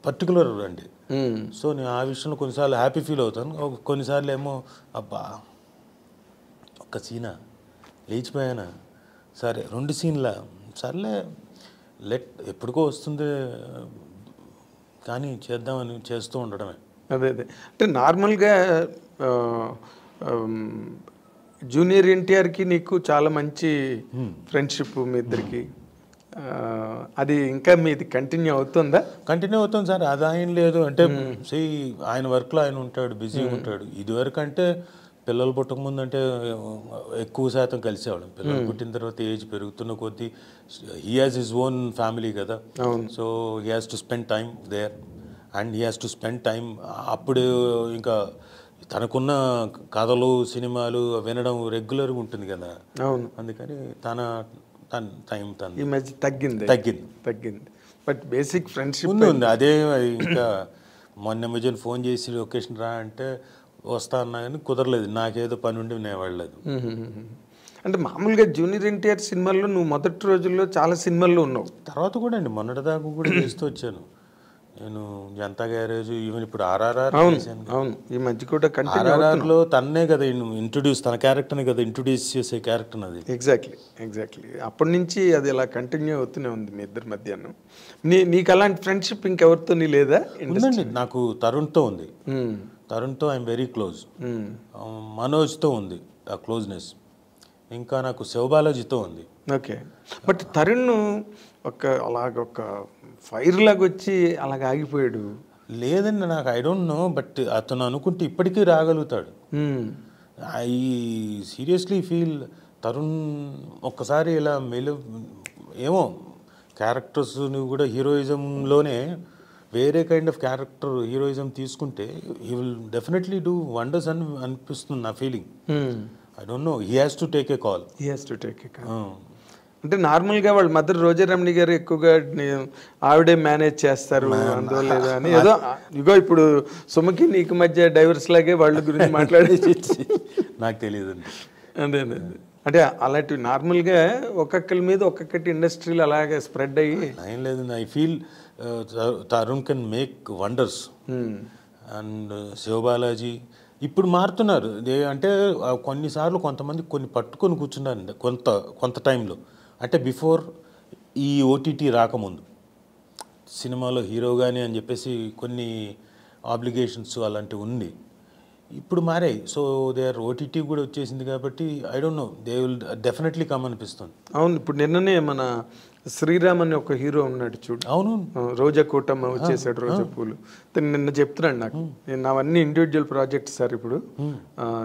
S1: పర్టికులర్ అండి. సో నేను ఆ విషయంలో కొన్నిసార్లు హ్యాపీ ఫీల్ అవుతాను, కొన్నిసార్లు ఏమో అబ్బా ఒక్క సీనా లేచిపోయానా, సరే 2 సీన్ల సర్లే ఎప్పటికో వస్తుంది కానీ చేద్దామని చేస్తూ ఉండడమే.
S2: అదే అంటే నార్మల్గా జూనియర్ ఎన్టీఆర్కి నీకు చాలా మంచి ఫ్రెండ్షిప్ మీ ఇద్దరికి. అది ఇంకా మీది కంటిన్యూ అవుతుందా?
S1: కంటిన్యూ అవుతుంది సార్, అది ఆయన లేదు అంటే ఆయన వర్క్లో ఆయన ఉంటాడు, బిజీగా ఉంటాడు. ఇదివరకు అంటే పిల్లలు పుట్టక ముందు అంటే ఎక్కువ శాతం కలిసేవాళ్ళం. పిల్లలు పుట్టిన తర్వాత ఏజ్ పెరుగుతున్న కొద్దీ he has his own family కదా, so he has to spend time there and he has to spend time. అప్పుడు ఇంకా తనకున్న కథలు సినిమాలు వినడం రెగ్యులర్గా ఉంటుంది కదా, అందుకని తన టైం
S2: ఈ మధ్య తగ్గింది. బట్ బేసిక్ ఫ్రెండ్షిప్
S1: ఉంది. అదే ఇంకా మొన్న మధ్యన ఫోన్ చేసి లొకేషన్ రా అంటే వస్తా అన్నా కానీ కుదరలేదు, నాకేదో పని ఉండి నేను వెళ్ళలేదు.
S2: అంటే మామూలుగా జూనియర్ ఎన్టీఆర్ సినిమాల్లో నువ్వు మొదటి రోజుల్లో చాలా సినిమాల్లో ఉన్నావు,
S1: తర్వాత కూడా అండి మొన్నటిదాకా కూడా చేస్తూ వచ్చాను నేను. జనతా గ్యారేజ్, ఈవెన్ ఇప్పుడు ఆర్ఆర్ఆర్.
S2: అవును ఈ మధ్య కూడా
S1: ఆర్ఆర్ఆర్లో తన్నే కదా ఇంట్రొడ్యూస్, తన క్యారెక్టర్ని కదా ఇంట్రొడ్యూస్ చేసే క్యారెక్టర్ అది.
S2: ఎగ్జాక్ట్లీ అప్పటి నుంచి అది ఇలా కంటిన్యూ అవుతూనే ఉంది మీ ఇద్దరి మధ్యాహ్నం. నీకు అలాంటి ఫ్రెండ్షిప్ ఇంకెవరితో లేదా?
S1: ఉందండి, నాకు తరుణ్తో ఉంది. తరుణ్తో ఐఎమ్ వెరీ క్లోజ్. మనోజ్తో ఉంది ఆ క్లోజ్నెస్. ఇంకా నాకు శివబాలాజీతో ఉంది.
S2: ఓకే, బట్ తరుణ్ ఒక ఫైర్ లాగా వచ్చి అలాగ ఆగిపోయాడు.
S1: లేదండి, నాకు ఐ డోంట్ నో, బట్ అతను అనుకుంటే ఇప్పటికీ రాగలుగుతాడు. ఐ సీరియస్లీ ఫీల్ తరుణ్ ఒక్కసారి ఇలా ఏమో క్యారెక్టర్స్ని కూడా హీరోయిజంలోనే వేరే కైండ్ ఆఫ్ క్యారెక్టర్ హీరోయిజం తీసుకుంటే he will definitely do wonders అని అనిపిస్తుంది నా feeling. I don't know, he has to take a call.
S2: అంటే నార్మల్గా వాళ్ళ మదర్ రోజారమణి గారు ఎక్కువగా ఆవిడే మేనేజ్ చేస్తారు అందువల్ల లేదా అని ఏదో ఇగో ఇప్పుడు సుమకి నీకు మధ్య డైవర్స్ లాగే వాళ్ళ గురించి మాట్లాడేసి
S1: నాకు తెలియదు.
S2: అదే అంటే అలాంటివి నార్మల్గా ఒక్కొక్కరి మీద ఒక్కొక్కటి ఇండస్ట్రీలో అలాగే స్ప్రెడ్ అయ్యి
S1: ఏం లేదండి. I feel Tarun can make wonders. And Sivabalaji ఇప్పుడు మారుతున్నారు. అంటే కొన్నిసార్లు కొంతమంది కొన్ని పట్టుకొని కూర్చున్నారు కొంత టైంలో, అంటే బిఫోర్ ఈ ఓటీటీ రాకముందు సినిమాలో హీరోగానే అని చెప్పేసి కొన్ని ఆబ్లిగేషన్స్ అలాంటివి ఉంది. ఇప్పుడు మారాయి. సో దే ఆర్ ఓటీటీ కూడా వచ్చేసింది కాబట్టి I don't know, they will definitely come అనిపిస్తుంది.
S2: అవును, ఇప్పుడు నిన్ననే మన శ్రీరామ్ అని ఒక హీరో ఉన్నాడు చూడు.
S1: అవును,
S2: రోజా కోటమ్మ వచ్చేసాడు, రోజా పూలు. నిన్న చెప్తున్నాడు నాకు, నేను అవన్నీ ఇండివిజువల్ ప్రాజెక్ట్స్ సార్, ఇప్పుడు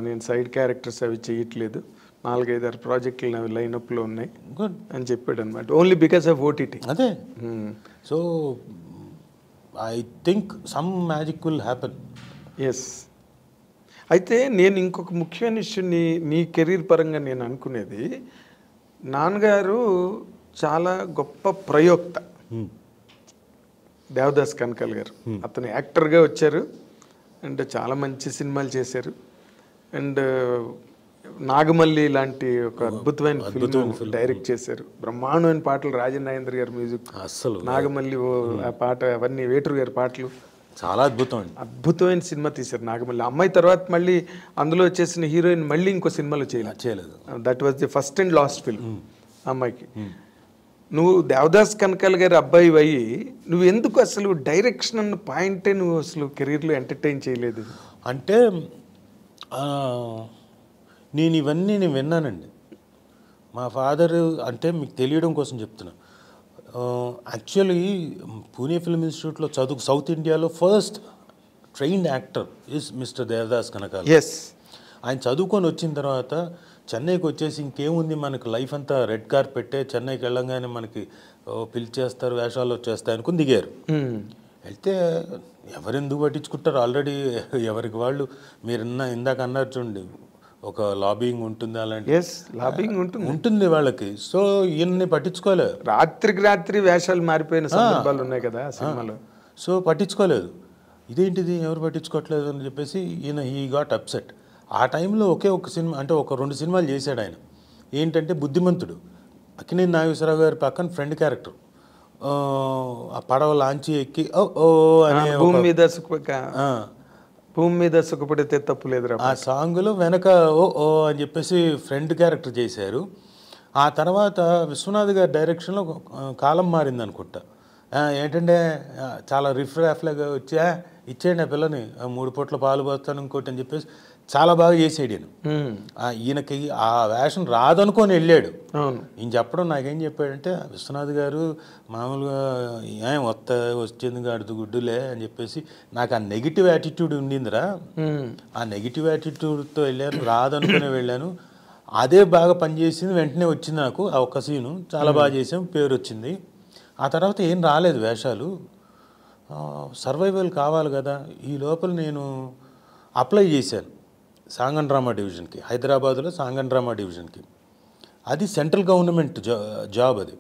S2: నేను సైడ్ క్యారెక్టర్స్ అవి చేయట్లేదు, 4-5 ప్రాజెక్టులు అవి లైనప్లో ఉన్నాయి అని చెప్పాడు అనమాట. Only because of OTT.
S1: అదే, so I think some magic will happen.
S2: Yes. అయితే నేను ఇంకొక ముఖ్యమైన విషయం నీ కెరీర్ పరంగా నేను అనుకునేది, నాన్నగారు చాలా గొప్ప ప్రయోక్త దేవదాస్ కనకాల గారు. అతను యాక్టర్గా వచ్చారు అండ్ చాలా మంచి సినిమాలు చేశారు. అండ్ నాగమల్లి లాంటి ఒక అద్భుతమైన ఫిల్మ్ డైరెక్ట్ చేశారు. బ్రహ్మాండమైన పాటలు, రాజన్ నాగేంద్ర గారి మ్యూజిక్,
S1: అసలు
S2: నాగమల్లి ఆ పాట, అవన్నీ వేటూరు గారి పాటలు,
S1: చాలా
S2: అద్భుతమైన సినిమా తీశారు నాగమల్లి. అమ్మాయి తర్వాత మళ్ళీ అందులో వచ్చేసిన హీరోయిన్ మళ్ళీ ఇంకో సినిమాలో చేయలేదు. That was the first and last film అమ్మాయికి. నువ్వు దేవదాస్ కనకాల గారి అబ్బాయి అయ్యి నువ్వు ఎందుకు అసలు డైరెక్షన్ అన్న పాయింటే నువ్వు అసలు కెరీర్లో ఎంటర్టైన్ చేయలేదు?
S1: అంటే నేను విన్నానండి. మా ఫాదర్, అంటే మీకు తెలియడం కోసం చెప్తున్నా, యాక్చువల్లీ పూణే ఫిల్మ్ ఇన్స్టిట్యూట్లో సౌత్ ఇండియాలో first trained actor is mister Devdas Kanakala. ఆయన చదువుకొని వచ్చిన తర్వాత చెన్నైకి వచ్చేసి ఇంకేముంది మనకు లైఫ్ అంతా రెడ్ కార్పెట్టే, చెన్నైకి వెళ్ళంగానే మనకి పిలిచేస్తారు, వేషాలు వచ్చేస్తాయి అనుకుని దిగారు. వెళ్తే ఎవరెందుకు పట్టించుకుంటారు, ఆల్రెడీ ఎవరికి వాళ్ళు, మీరు ఇందాక అన్నారు చూడండి, ఒక లాబింగ్ ఉంటుంది, అలాంటి
S2: లాబింగ్
S1: ఉంటుంది వాళ్ళకి. సో ఈయన్ని పట్టించుకోలేదు.
S2: రాత్రికి రాత్రి వేషాలు మారిపోయిన సందర్భాలు ఉన్నాయి కదా సినిమాలో.
S1: సో పట్టించుకోలేదు. ఇదేంటిది ఎవరు పట్టించుకోవట్లేదు అని చెప్పేసి ఈయన హీ గాట్ అప్సెట్. ఆ టైంలో ఒకే ఒక సినిమా, అంటే ఒక 2 సినిమాలు చేశాడు ఆయన. ఏంటంటే బుద్ధిమంతుడు, అక్కినేని నాగేశ్వరరావు గారి పక్కన ఫ్రెండ్ క్యారెక్టర్, ఆ పడవ లాంచి ఎక్కి ఓ అనే
S2: భూమి మీద సుఖపడితే తప్పు లేదురా,
S1: ఆ సాంగ్లో వెనక ఓ అని చెప్పేసి ఫ్రెండ్ క్యారెక్టర్ చేశారు. ఆ తర్వాత విశ్వనాథ్ గారి డైరెక్షన్లో కాలం మారింది అనుకుంటా. ఏంటంటే చాలా రిఫ్రాఫ్లాగా వచ్చా, ఇచ్చేయండి ఆ పిల్లని, 3 పూట్ల పాలు పోస్తాను ఇంకోటి అని చెప్పేసి చాలా బాగా చేసాడు ఈయన. ఈయనకి ఆ వేషం రాదనుకొని వెళ్ళాడు. ఈయన చెప్పడం నాకేం చెప్పాడంటే, విశ్వనాథ్ గారు మామూలుగా ఏం వచ్చింది గాడుదు గుడ్డులే అని చెప్పేసి, నాకు ఆ నెగిటివ్ యాటిట్యూడ్ ఉండిందిరా, ఆ నెగిటివ్ యాటిట్యూడ్తో వెళ్ళాను, రాదనుకునే వెళ్ళాను, అదే బాగా పనిచేసింది, వెంటనే వచ్చింది నాకు ఆ ఒక్క సీను, చాలా బాగా చేసాం, పేరు వచ్చింది. ఆ తర్వాత ఏం రాలేదు వేషాలు, సర్వైవల్ కావాలి కదా. ఈ లోపల నేను అప్లై చేశాను సాంగ్ అండ్ డ్రామా డివిజన్కి, హైదరాబాద్లో సాంగ్ అండ్ డ్రామా డివిజన్కి. అది సెంట్రల్ గవర్నమెంట్ జాబ్, అది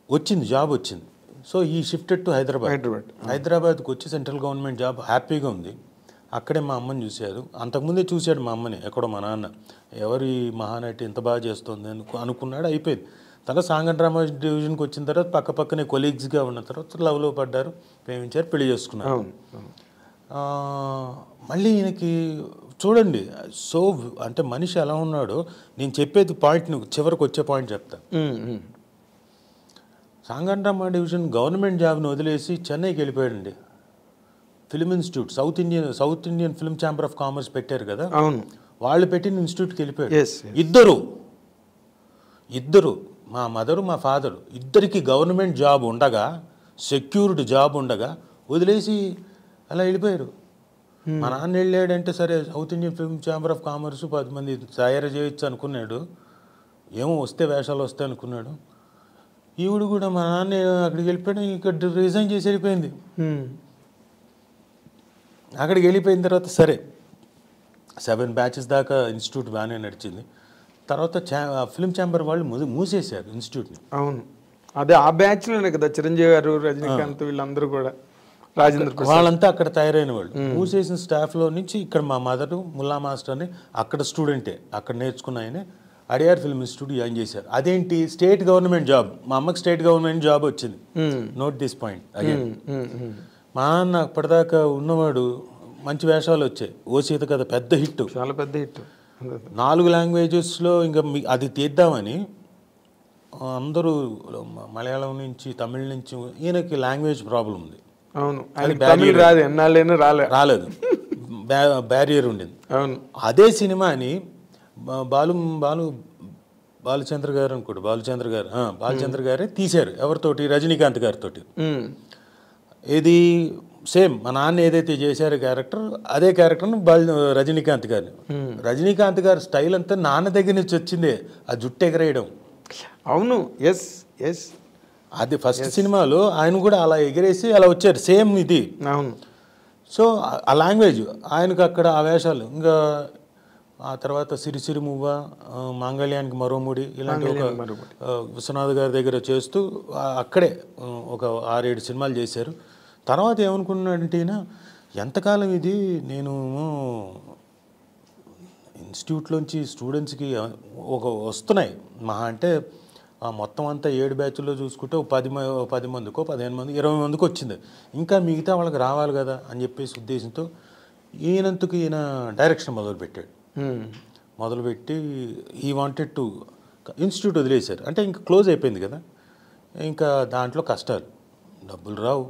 S1: వచ్చింది, జాబ్ వచ్చింది. సో ఈ షిఫ్టెడ్ టు హైదరాబాద్కి వచ్చి సెంట్రల్ గవర్నమెంట్ జాబ్, హ్యాపీగా ఉంది. అక్కడే మా అమ్మని చూశారు, అంతకుముందే చూశాడు మా అమ్మని ఎక్కడో, మా నాన్న ఎవరు ఈ మహానటి ఇంత బాగా చేస్తుంది అనుకున్నాడు, అయిపోయింది. తర్వాత సాంగ్ అండ్ డ్రామా డివిజన్కి వచ్చిన తర్వాత పక్కనే కొలీగ్స్గా ఉన్న తర్వాత లవ్లో పడ్డారు, ప్రేమించారు, పెళ్లి చేసుకున్నారు. మళ్ళీ ఈయనకి చూడండి, సో అంటే మనిషి ఎలా ఉన్నాడో, నేను చెప్పేది పాయింట్, చివరికి వచ్చే పాయింట్ చెప్తా. Song and drama division government జాబ్ని వదిలేసి చెన్నైకి వెళ్ళిపోయాడండి. Film institute, south Indian film chamber of commerce పెట్టారు కదా, వాళ్ళు పెట్టిన ఇన్స్టిట్యూట్కి వెళ్ళిపోయాడు. ఇద్దరు మా మదరు మా ఫాదరు ఇద్దరికి గవర్నమెంట్ జాబ్ ఉండగా, సెక్యూర్డ్ జాబ్ ఉండగా వదిలేసి అలా వెళ్ళిపోయారు. మా నాన్న వెళ్ళాడంటే సరే south Indian film chamber of commerce 10 మంది తయారు చేయొచ్చు అనుకున్నాడు, ఏమో వస్తే వేషాలు వస్తాయి అనుకున్నాడు. ఈవిడు కూడా మా నాన్న అక్కడికి వెళ్ళిపోయాడు, ఇక్కడ రిజైన్ చేసి వెళ్ళిపోయింది. అక్కడికి వెళ్ళిపోయిన తర్వాత సరే 7 బ్యాచెస్ దాకా ఇన్స్టిట్యూట్ బాగానే నడిచింది. తర్వాత ఫిల్మ్ ఛాంబర్ వాళ్ళు మూసేశారు ఇన్స్టిట్యూట్ని.
S2: అవును, అదే ఆ బ్యాచ్లోనే కదా చిరంజీవి గారు, రజనీకాంత్, వీళ్ళందరూ కూడా, రాజేంద్ర ప్రసాద్,
S1: వాళ్ళంతా అక్కడ తయారైన వాళ్ళు. మూసేసిన స్టాఫ్లో నుంచి ఇక్కడ మా మదరు ముల్లా మాస్టర్ అని అక్కడ స్టూడెంటే, అక్కడ నేర్చుకున్న ఆయనే అడియార్ ఫిల్మ్ ఇన్స్టిట్యూట్ జాయిన్ చేశారు. అదేంటి, స్టేట్ గవర్నమెంట్ జాబ్, మా అమ్మకి స్టేట్ గవర్నమెంట్ జాబ్ వచ్చింది. Note this point again. మా నాన్న అప్పటిదాకా ఉన్నవాడు, మంచి వేషాలు వచ్చాయి, ఓ సీత కథ పెద్ద హిట్,
S2: చాలా పెద్ద హిట్,
S1: 4 లాంగ్వేజెస్లో. ఇంకా అది తీద్దామని అందరూ మలయాళం నుంచి, తమిళ నుంచి, ఈయనకి లాంగ్వేజ్ ప్రాబ్లం ఉంది.
S2: అవును, రాలేదు,
S1: బ్యారియర్ ఉండింది.
S2: అవును,
S1: అదే సినిమాని బాలచంద్ర గారు అనుకోండి, బాలచంద్ర గారే తీశారు. ఎవరితోటి, రజనీకాంత్ గారితో. ఇది సేమ్ మా నాన్న ఏదైతే చేశారో క్యారెక్టర్, అదే క్యారెక్టర్ను రజనీకాంత్ గారిని. రజనీకాంత్ గారి స్టైల్ అంతా నాన్న దగ్గర నుంచి వచ్చిందే, ఆ జుట్టు ఎగరేయడం.
S2: అవును, ఎస్ ఎస్,
S1: అది ఫస్ట్ సినిమాలో ఆయన కూడా అలా ఎగిరేసి అలా వచ్చారు, సేమ్ ఇది.
S2: అవును.
S1: సో ఆ లాంగ్వేజ్ ఆయనకు అక్కడ ఆ వేషాలు. ఇంకా ఆ తర్వాత సిరిసిరి మువ్వ, మాంగళ్యానికి మరోముడి, ఇలాంటి ఒక విశ్వనాథ్ గారి దగ్గర చేస్తూ అక్కడే ఒక 6-7 సినిమాలు చేశారు. తర్వాత ఏమనుకున్నాడంటే ఈయన, ఎంతకాలం ఇది నేను ఇన్స్టిట్యూట్లోంచి స్టూడెంట్స్కి వస్తున్నాయి మహా అంటే మొత్తం అంతా 7 బ్యాచ్ల్లో చూసుకుంటే 10 మందికో 15 మంది 20 మందికి వచ్చింది, ఇంకా మిగతా వాళ్ళకి రావాలి కదా అని చెప్పేసి ఉద్దేశంతో ఈయనంతకు ఈయన డైరెక్షన్ మొదలుపెట్టి ఈ వాంటెడ్ టు ఇన్స్టిట్యూట్ వదిలేశారు. అంటే ఇంకా క్లోజ్ అయిపోయింది కదా, ఇంకా దాంట్లో కష్టాలు, డబ్బులు రావు,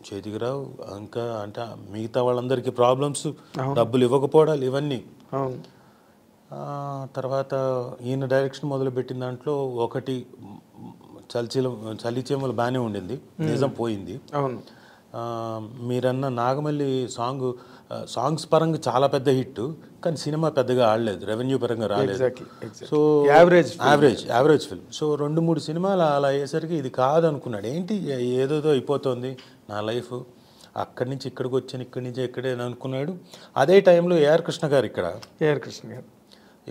S1: చేతికి రావు, ఇంకా అంటే మిగతా వాళ్ళందరికీ ప్రాబ్లమ్స్, డబ్బులు ఇవ్వకపోవడాలు, ఇవన్నీ. తర్వాత ఈయన డైరెక్షన్ మొదలుపెట్టిన దాంట్లో ఒకటి చలిచీమలు బాగానే ఉండింది, నిజం పోయింది. మీరన్న నాగమల్లి సాంగ్స్ పరంగా చాలా పెద్ద హిట్, కానీ సినిమా పెద్దగా ఆడలేదు, రెవెన్యూ పరంగా రాలేదు. So average film. సో 2-3 సినిమాలు అలా అయ్యేసరికి ఇది కాదనుకున్నాడు. ఏంటి ఏదోదో అయిపోతుంది నా లైఫ్, అక్కడి నుంచి ఇక్కడికి వచ్చాను, ఇక్కడి నుంచి ఇక్కడే అనుకున్నాడు. అదే టైంలో ఏఆర్ కృష్ణ గారు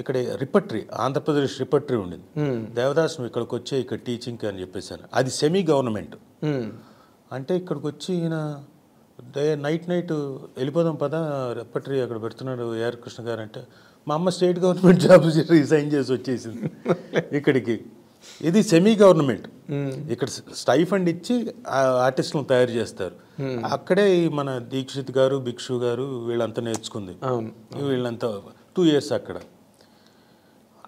S1: ఇక్కడ రిపట్రీ, ఆంధ్రప్రదేశ్ రిపట్రీ ఉండింది. దేవదాస్ ఇక్కడికి వచ్చే ఇక్కడ టీచింగ్ అని చెప్పేసాను. అది సెమీ గవర్నమెంట్. అంటే ఇక్కడికి వచ్చి ఈయన నైట్ వెళ్ళిపోదాం పదా, రిపట్రీ అక్కడ పెడుతున్నాడు ఏఆర్ కృష్ణ గారు అంటే, మా అమ్మ స్టేట్ గవర్నమెంట్ జాబ్ రిజైన్ చేసి వచ్చేసింది ఇక్కడికి. ఇది సెమీ గవర్నమెంట్. ఇక్కడ స్టైఫండ్ ఇచ్చి ఆర్టిస్టులను తయారు చేస్తారు. అక్కడే మన దీక్షిత్ గారు, భిక్షు గారు వీళ్ళంతా నేర్చుకుంది. వీళ్ళంతా 2 years అక్కడ.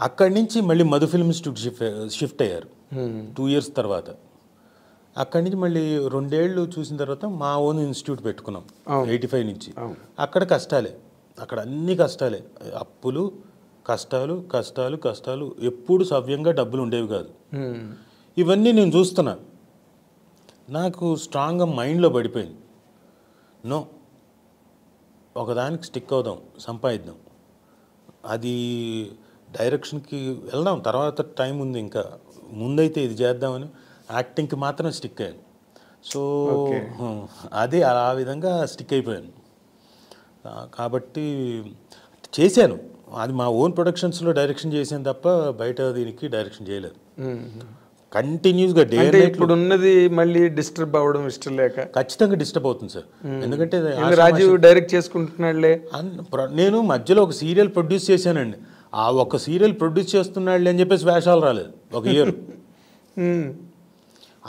S1: అక్కడి నుంచి మళ్ళీ మధు ఫిల్మ్ ఇన్స్టిట్యూట్ షిఫ్ట్ అయ్యారు 2 years తర్వాత. అక్కడి నుంచి మళ్ళీ 2 ఏళ్ళు చూసిన తర్వాత మా ఓన్ ఇన్స్టిట్యూట్ పెట్టుకున్నాం 85 నుంచి. అక్కడ కష్టాలే, అక్కడ అన్ని కష్టాలే, అప్పులు, కష్టాలు కష్టాలు కష్టాలు, ఎప్పుడు సవ్యంగా డబ్బులు ఉండేవి కాదు. ఇవన్నీ నేను చూస్తున్నా, నాకు స్ట్రాంగ్గా మైండ్లో పడిపోయింది, నో ఒకదానికి స్టిక్ అవుదాం, సంపాదిద్దాం, అది డైరెక్షన్కి వెళ్దాం, తర్వాత టైం ఉంది, ఇంకా ముందైతే ఇది చేద్దామని యాక్టింగ్కి మాత్రం స్టిక్ అయ్యాను. సో అది ఆ విధంగా స్టిక్ అయిపోయాను. కాబట్టి చేశాను, అది మా ఓన్ ప్రొడక్షన్స్లో డైరెక్షన్ చేశాను తప్ప బయట దీనికి డైరెక్షన్ చేయలేదు. కంటిన్యూస్గా డే అండ్ నైట్.
S2: ఇప్పుడు ఉన్నది మళ్ళీ డిస్టర్బ్ అవ్వడం ఇష్టం లేక?
S1: ఖచ్చితంగా డిస్టర్బ్ అవుతుంది సార్, ఎందుకంటే
S2: రాజీవ్ డైరెక్ట్ చేసుకుంటున్నాడులే.
S1: నేను మధ్యలో ఒక సీరియల్ ప్రొడ్యూస్ చేశానండి, ఆ ఒక సీరియల్ ప్రొడ్యూస్ చేస్తున్నాడులే అని చెప్పేసి వేషాలు రాలేదు ఒక ఇయర్.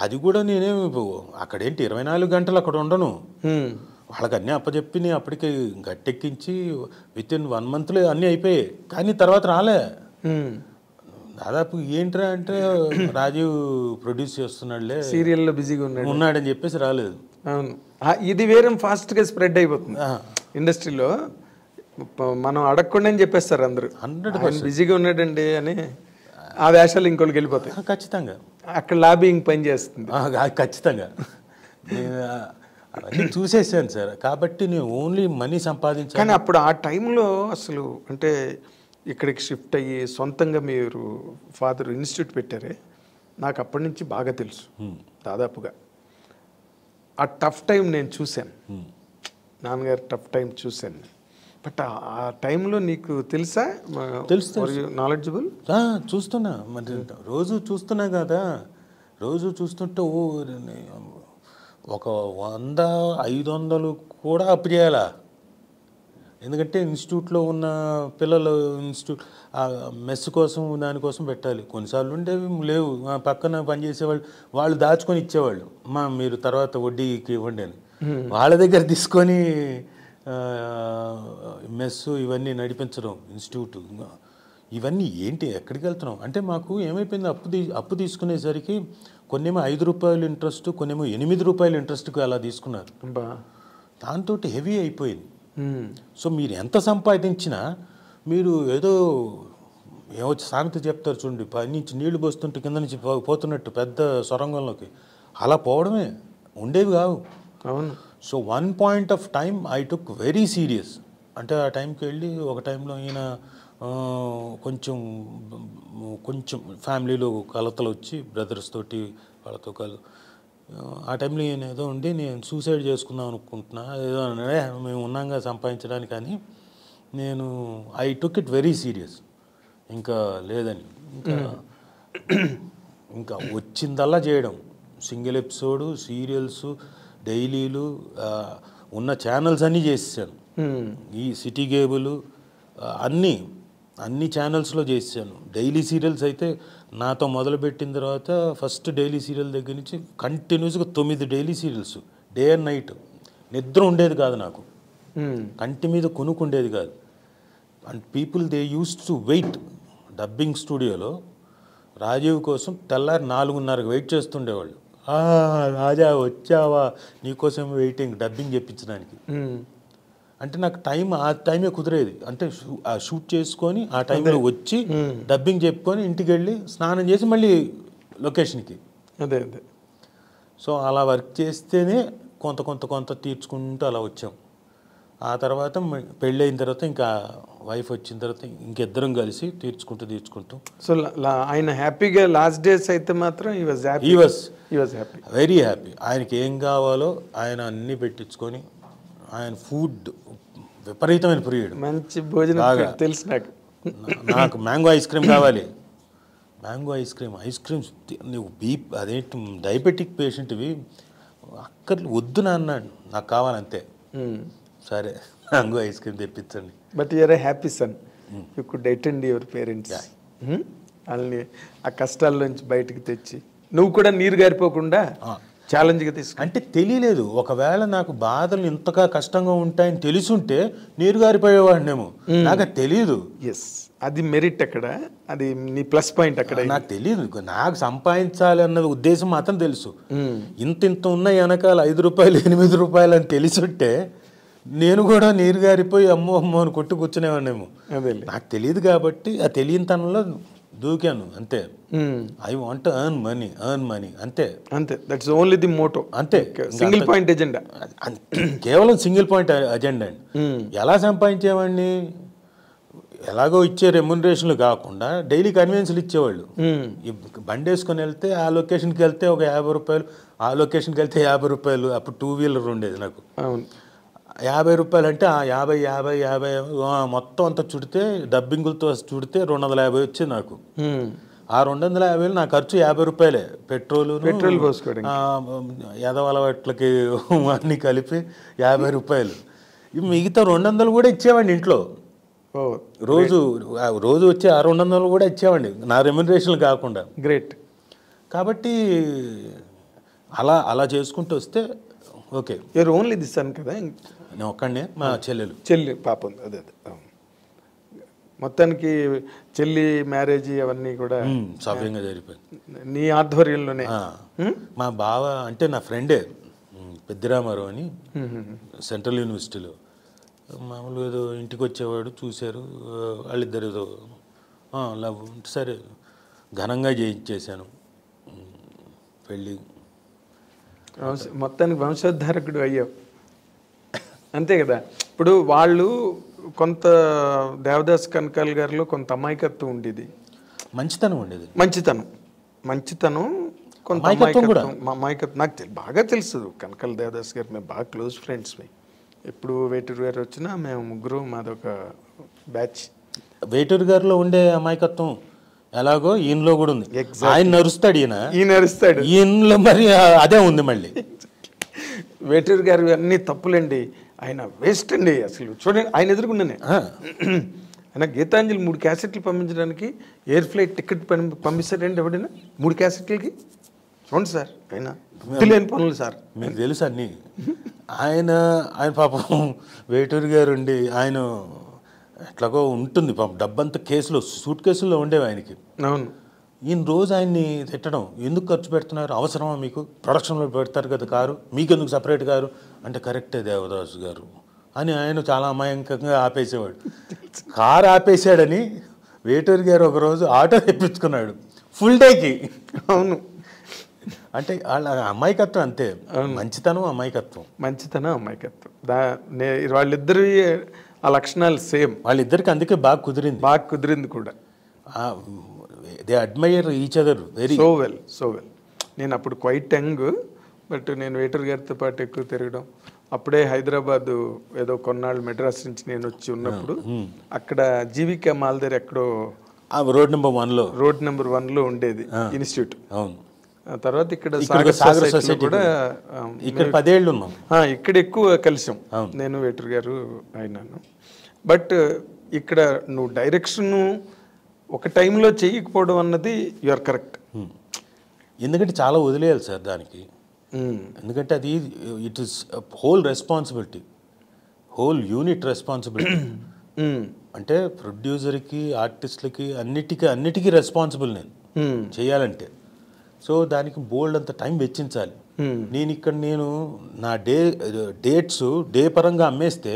S1: అది కూడా నేనేం అక్కడేంటి 24 గంటలు అక్కడ ఉండను, వాళ్ళకి అన్నీ అప్పచెప్పి నేను అప్పటికి గట్టెక్కించి విత్ ఇన్ 1 monthలో అన్నీ అయిపోయాయి. కానీ తర్వాత రాలే, దాదాపు ఏంట్రా అంటే రాజీవ్ ప్రొడ్యూస్ చేస్తున్నాడులే,
S2: సీరియల్లో బిజీగా
S1: ఉన్నాడని చెప్పేసి రాలేదు.
S2: అవును, ఇది వేరే ఫాస్ట్గా స్ప్రెడ్ అయిపోతుంది ఇండస్ట్రీలో, మనం అడగకుండా చెప్పేస్తారు అందరూ
S1: 100%
S2: బిజీగా ఉన్నాడండి అని. ఆ వేషాలు ఇంకోళ్ళకి వెళ్ళిపోతాయి.
S1: ఖచ్చితంగా
S2: అక్కడ లాబింగ్ పని చేస్తుంది.
S1: ఖచ్చితంగా నేను అవన్నీ చూసేసాను సార్, కాబట్టి నేను ఓన్లీ మనీ సంపాదించాను.
S2: కానీ అప్పుడు ఆ టైంలో అసలు అంటే ఇక్కడికి షిఫ్ట్ అయ్యి సొంతంగా మీరు ఫాదర్ ఇన్స్టిట్యూట్ పెట్టారే, నాకు అప్పటి నుంచి బాగా తెలుసు దాదాపుగా. ఆ టఫ్ టైం నేను చూశాను, నాన్నగారు టఫ్ టైం చూశాను. బట్ ఆ టైంలో నీకు తెలుసా?
S1: తెలుసు,
S2: నాలెడ్జబుల్.
S1: చూస్తున్నా, మరి రోజు చూస్తున్నా కదా, రోజు చూస్తుంటే ఓ ఒక 100-500 కూడా అప్పు చేయాలా, ఎందుకంటే ఇన్స్టిట్యూట్లో ఉన్న పిల్లలు ఇన్స్టిట్యూట్ మెస్ కోసం దానికోసం పెట్టాలి. కొన్నిసార్లు ఉండేవి లేవు, పక్కన పనిచేసేవాళ్ళు వాళ్ళు దాచుకొని ఇచ్చేవాళ్ళు, మీరు తర్వాత వడ్డీకి ఇవ్వండి అని, వాళ్ళ దగ్గర తీసుకొని మెస్సు ఇవన్నీ నడిపించడం, ఇన్స్టిట్యూట్, ఇవన్నీ ఏంటి, ఎక్కడికి వెళ్తున్నాం అంటే మాకు ఏమైపోయింది, అప్పు తీసుకునేసరికి కొన్నేమో ₹5 ఇంట్రెస్ట్, కొన్నేమో ₹8 ఇంట్రెస్ట్కి అలా తీసుకున్నారు. దాంతో హెవీ అయిపోయింది. సో మీరు ఎంత సంపాదించినా మీరు ఏదో సామెత చెప్తారు చూడండి, పై నుంచి నీళ్లు పోస్తుంటే కింద నుంచి పోతున్నట్టు పెద్ద సొరంగంలోకి, అలా పోవడమే, ఉండేవి కావు.
S2: అవును.
S1: So one point of time I took very serious. అంటే ఆ టైంకి వెళ్ళి ఒక టైంలో ఈయన కొంచెం ఫ్యామిలీలో కలతలు వచ్చి బ్రదర్స్ తోటి వాళ్ళతో ఆ టైంలో ఈయన ఏదో ఉండి నేను సూసైడ్ చేసుకుందాం అనుకుంటున్నా, ఏదో అన్నాడే, మేము ఉన్నాగా సంపాదించడానికి, కానీ నేను I took it very serious. ఇంకా లేదని ఇంకా వచ్చిందల్లా చేయడం, సింగిల్ ఎపిసోడు, సీరియల్స్, డైలీలు, ఉన్న ఛానల్స్ అన్నీ చేసేసాను, ఈ సిటీ కేబుల్ అన్ని ఛానల్స్లో చేసాను. డైలీ సీరియల్స్ అయితే నాతో మొదలుపెట్టిన తర్వాత ఫస్ట్ డైలీ సీరియల్ దగ్గర నుంచి కంటిన్యూస్గా 9 daily serials, day and night, నిద్ర ఉండేది కాదు నాకు, కంటి మీద కొనుక్కు ఉండేది కాదు. And people they use to wait dubbing స్టూడియోలో రాజీవ్ కోసం తెల్లారి 4:30కి వెయిట్ చేస్తుండేవాళ్ళు, రాజా వచ్చావా, నీకోసం వెయిటింగ్ డబ్బింగ్ చెప్పించడానికి. అంటే నాకు ఆ టైమే కుదిరేది, అంటే షూట్ చేసుకొని ఆ టైంలో వచ్చి డబ్బింగ్ చెప్పుకొని ఇంటికి వెళ్ళి స్నానం చేసి మళ్ళీ లొకేషన్కి.
S2: అదే.
S1: సో అలా వర్క్ చేస్తేనే కొంత తీర్చుకుంటూ అలా వచ్చాం. ఆ తర్వాత పెళ్ళి అయిన తర్వాత ఇంకా వైఫ్ వచ్చిన తర్వాత ఇంకిద్దరం కలిసి తీర్చుకుంటూ. సో
S2: ఆయన హ్యాపీగా లాస్ట్ డేస్ అయితే మాత్రం
S1: హీ వాజ్ వెరీ హ్యాపీ. ఆయనకి ఏం కావాలో ఆయన అన్నీ పెట్టించుకొని, ఆయన ఫుడ్ విపరీతమైన ప్రియుడు,
S2: మంచి భోజనం తెలుసు
S1: నాకు మ్యాంగో ఐస్ క్రీమ్ కావాలి, మ్యాంగో ఐస్ క్రీమ్స్ నువ్వు అదేంటి డయాబెటిక్ పేషెంట్వి అక్కర్లు వద్దు అన్నాడు, నాకు కావాలంతే, సరే మ్యాంగో ఐస్ క్రీమ్ తెప్పించండి.
S2: But you're a happy son, you could attend your parents, వాళ్ళని ఆ కష్టాల నుంచి బయటకు తెచ్చి నువ్వు కూడా నీరు గారిపోకుండా ఛాలెంజ్గా తీసుకు.
S1: అంటే తెలియలేదు, ఒకవేళ నాకు బాధలు ఇంతగా కష్టంగా ఉంటాయని తెలుసుంటే నీరు గారిపోయేవాడినేమో, నాకు తెలియదు.
S2: ఎస్, అది మెరిట్ అక్కడ, అది నీ ప్లస్ పాయింట్ అక్కడ.
S1: నాకు తెలియదు, నాకు సంపాదించాలి అన్నది ఉద్దేశం మాత్రం తెలుసు. ఇంత ఉన్న వెనకాల ₹5 ₹8 అని తెలుసుంటే నేను కూడా నీరు గారిపోయి అమ్మో అమ్మో అని కొట్టు కూర్చునేవాడినేమో.
S2: అదే
S1: నాకు తెలియదు కాబట్టి ఆ తెలియని తనంలో దూకాను అంతే. ఐ వాంట్ ఎర్న్ మనీ అంతే
S2: అంతే. That's only the motto.
S1: అంతే,
S2: సింగిల్ పాయింట్ ఎజెండా,
S1: కేవలం సింగిల్ పాయింట్ అజెండా అండి. ఎలా సంపాదించేవాడిని, ఎలాగో ఇచ్చే రెమ్యునరేషన్లు కాకుండా డైలీ కన్వీనియన్స్లు ఇచ్చేవాళ్ళు. బండి వేసుకొని వెళ్తే ఆ లొకేషన్కి వెళ్తే ఒక 50 రూపాయలు, ఆ లొకేషన్కి వెళ్తే 50 రూపాయలు. అప్పుడు 2 వీలర్ ఉండేది నాకు. 50 రూపాయలు అంటే ఆ 50 మొత్తం అంతా చుడితే డబ్బింగులతో చుడితే 250 వచ్చింది నాకు. ఆ 250 నా ఖర్చు 50 రూపాయలే. పెట్రోల్
S2: పోసుకోవడం,
S1: ఎదవలవాట్లకి అన్నీ కలిపి 50 రూపాయలు. మిగతా 200 కూడా ఇచ్చేవాడిని ఇంట్లో. రోజు వచ్చే ఆ 200 కూడా ఇచ్చేవాడిని నా రెమ్యునరేషన్లు కాకుండా.
S2: గ్రేట్.
S1: కాబట్టి అలా చేసుకుంటూ వస్తే okay.
S2: You're only the son కదా?
S1: నేను ఒక్కడే, మా చెల్లి
S2: పాప ఉంది. అదే మొత్తానికి చెల్లి మ్యారేజ్ అవన్నీ కూడా
S1: సవ్యంగా జరిగిపోయింది
S2: నీ ఆధ్వర్యంలోనే.
S1: మా బావ అంటే నా ఫ్రెండే, పెద్దిరామారావు అని, సెంట్రల్ యూనివర్సిటీలో మామూలుగా ఏదో ఇంటికి వచ్చేవాడు, చూశారు వాళ్ళిద్దరు ఏదో లవ్. సరే ఘనంగా చేయించేశాను పెళ్ళి.
S2: మొత్తానికి వంశోద్ధారకుడు అయ్యావు అంతే కదా. ఇప్పుడు వాళ్ళు కొంత దేవదాస్ కనకాల్ గారిలో కొంత అమాయకత్వం ఉండేది,
S1: మంచితనం ఉండేది.
S2: మంచితనం కొంత అమాయకత్వం నాకు బాగా తెలుసు. కనకాల్ దేవదాస్ గారు మేము బాగా క్లోజ్ ఫ్రెండ్స్. ఎప్పుడు వేటూరు గారు వచ్చినా మేము ముగ్గురు, మాదొక బ్యాచ్.
S1: వేటూరు గారిలో ఉండే అమాయకత్వం ఎలాగో ఈయనలో కూడా ఉంది. ఆయన నరుస్తాడు, ఈయనలో మరి అదే ఉంది. మళ్ళీ
S2: వేటూరు గారు అన్ని తప్పులండి, ఆయన వేస్ట్ అండి. అసలు చూడండి, ఆయన ఎదుర్కొన్నానే. ఆయన గీతాంజలి 3 క్యాసెట్లు పంపించడానికి ఎయిర్ ఫ్లైట్ టికెట్ పంపిస్తాడండి ఎవడైనా 3 క్యాసెట్లకి? చూడండి సార్, ఆయన తెలియని పనులు సార్,
S1: మీకు తెలుసు అన్నీ. ఆయన పాపం వేటూరు గారు ఉండి ఆయన ఎట్లాగో ఉంటుంది పాపం. డబ్బంతా కేసులో, సూట్ కేసుల్లో ఉండేవి ఆయనకి.
S2: అవును.
S1: ఈయన రోజు ఆయన్ని తిట్టడం, ఎందుకు ఖర్చు పెడుతున్నారు, అవసరమా మీకు, ప్రొడక్షన్లో పెడతారు కదా కారు, మీకెందుకు సపరేట్ కారు అంటే, కరెక్టే దేవదాసు గారు అని ఆయన చాలా అమాయకంగా ఆపేసేవాడు. కారు ఆపేసాడని వేటూరు గారు ఒకరోజు ఆటో తెప్పించుకున్నాడు ఫుల్ డేకి.
S2: అవును.
S1: అంటే వాళ్ళ అమాయకత్వం అంతే. మంచితనం అమాయకత్వం.
S2: వాళ్ళిద్దరి ఆ లక్షణాలు సేమ్.
S1: వాళ్ళిద్దరికి అందుకే బాగా కుదిరింది
S2: కూడా.
S1: They admire each other very
S2: so well. నేను అప్పుడు క్వైట్ యంగ్, బట్ నేను వేటూరు గారితో పాటు ఎక్కువ తిరగడం. అప్పుడే హైదరాబాద్ ఏదో కొన్నాళ్ళు మెడ్రాస్ నుంచి నేను వచ్చి ఉన్నప్పుడు అక్కడ జీవికా మాల్ దగ్గర ఎక్కడో రోడ్ నెంబర్ 1లో ఉండేది ఇన్స్టిట్యూట్.
S1: అవును.
S2: తర్వాత ఇక్కడ కూడా
S1: ఇక్కడ 10 ఏళ్ళు ఉన్నాం.
S2: ఇక్కడ ఎక్కువ కలిసాం నేను, వేటూరు గారు, అయినాను. బట్ ఇక్కడ నువ్వు డైరెక్షన్ ఒక టైంలో చేయకపోవడం అన్నది యూఆర్ కరెక్ట్.
S1: ఎందుకంటే చాలా వదిలేయాలి సార్ దానికి. ఎందుకంటే అది it is whole responsibility, whole unit responsibility. అంటే ప్రొడ్యూసర్కి, ఆర్టిస్ట్లకి, అన్నిటికీ రెస్పాన్సిబుల్ నేను చేయాలంటే. సో దానికి బోల్డ్ అంత టైం వెచ్చించాలి. నేను నా డేట్స్ డే పరంగా అమ్మేస్తే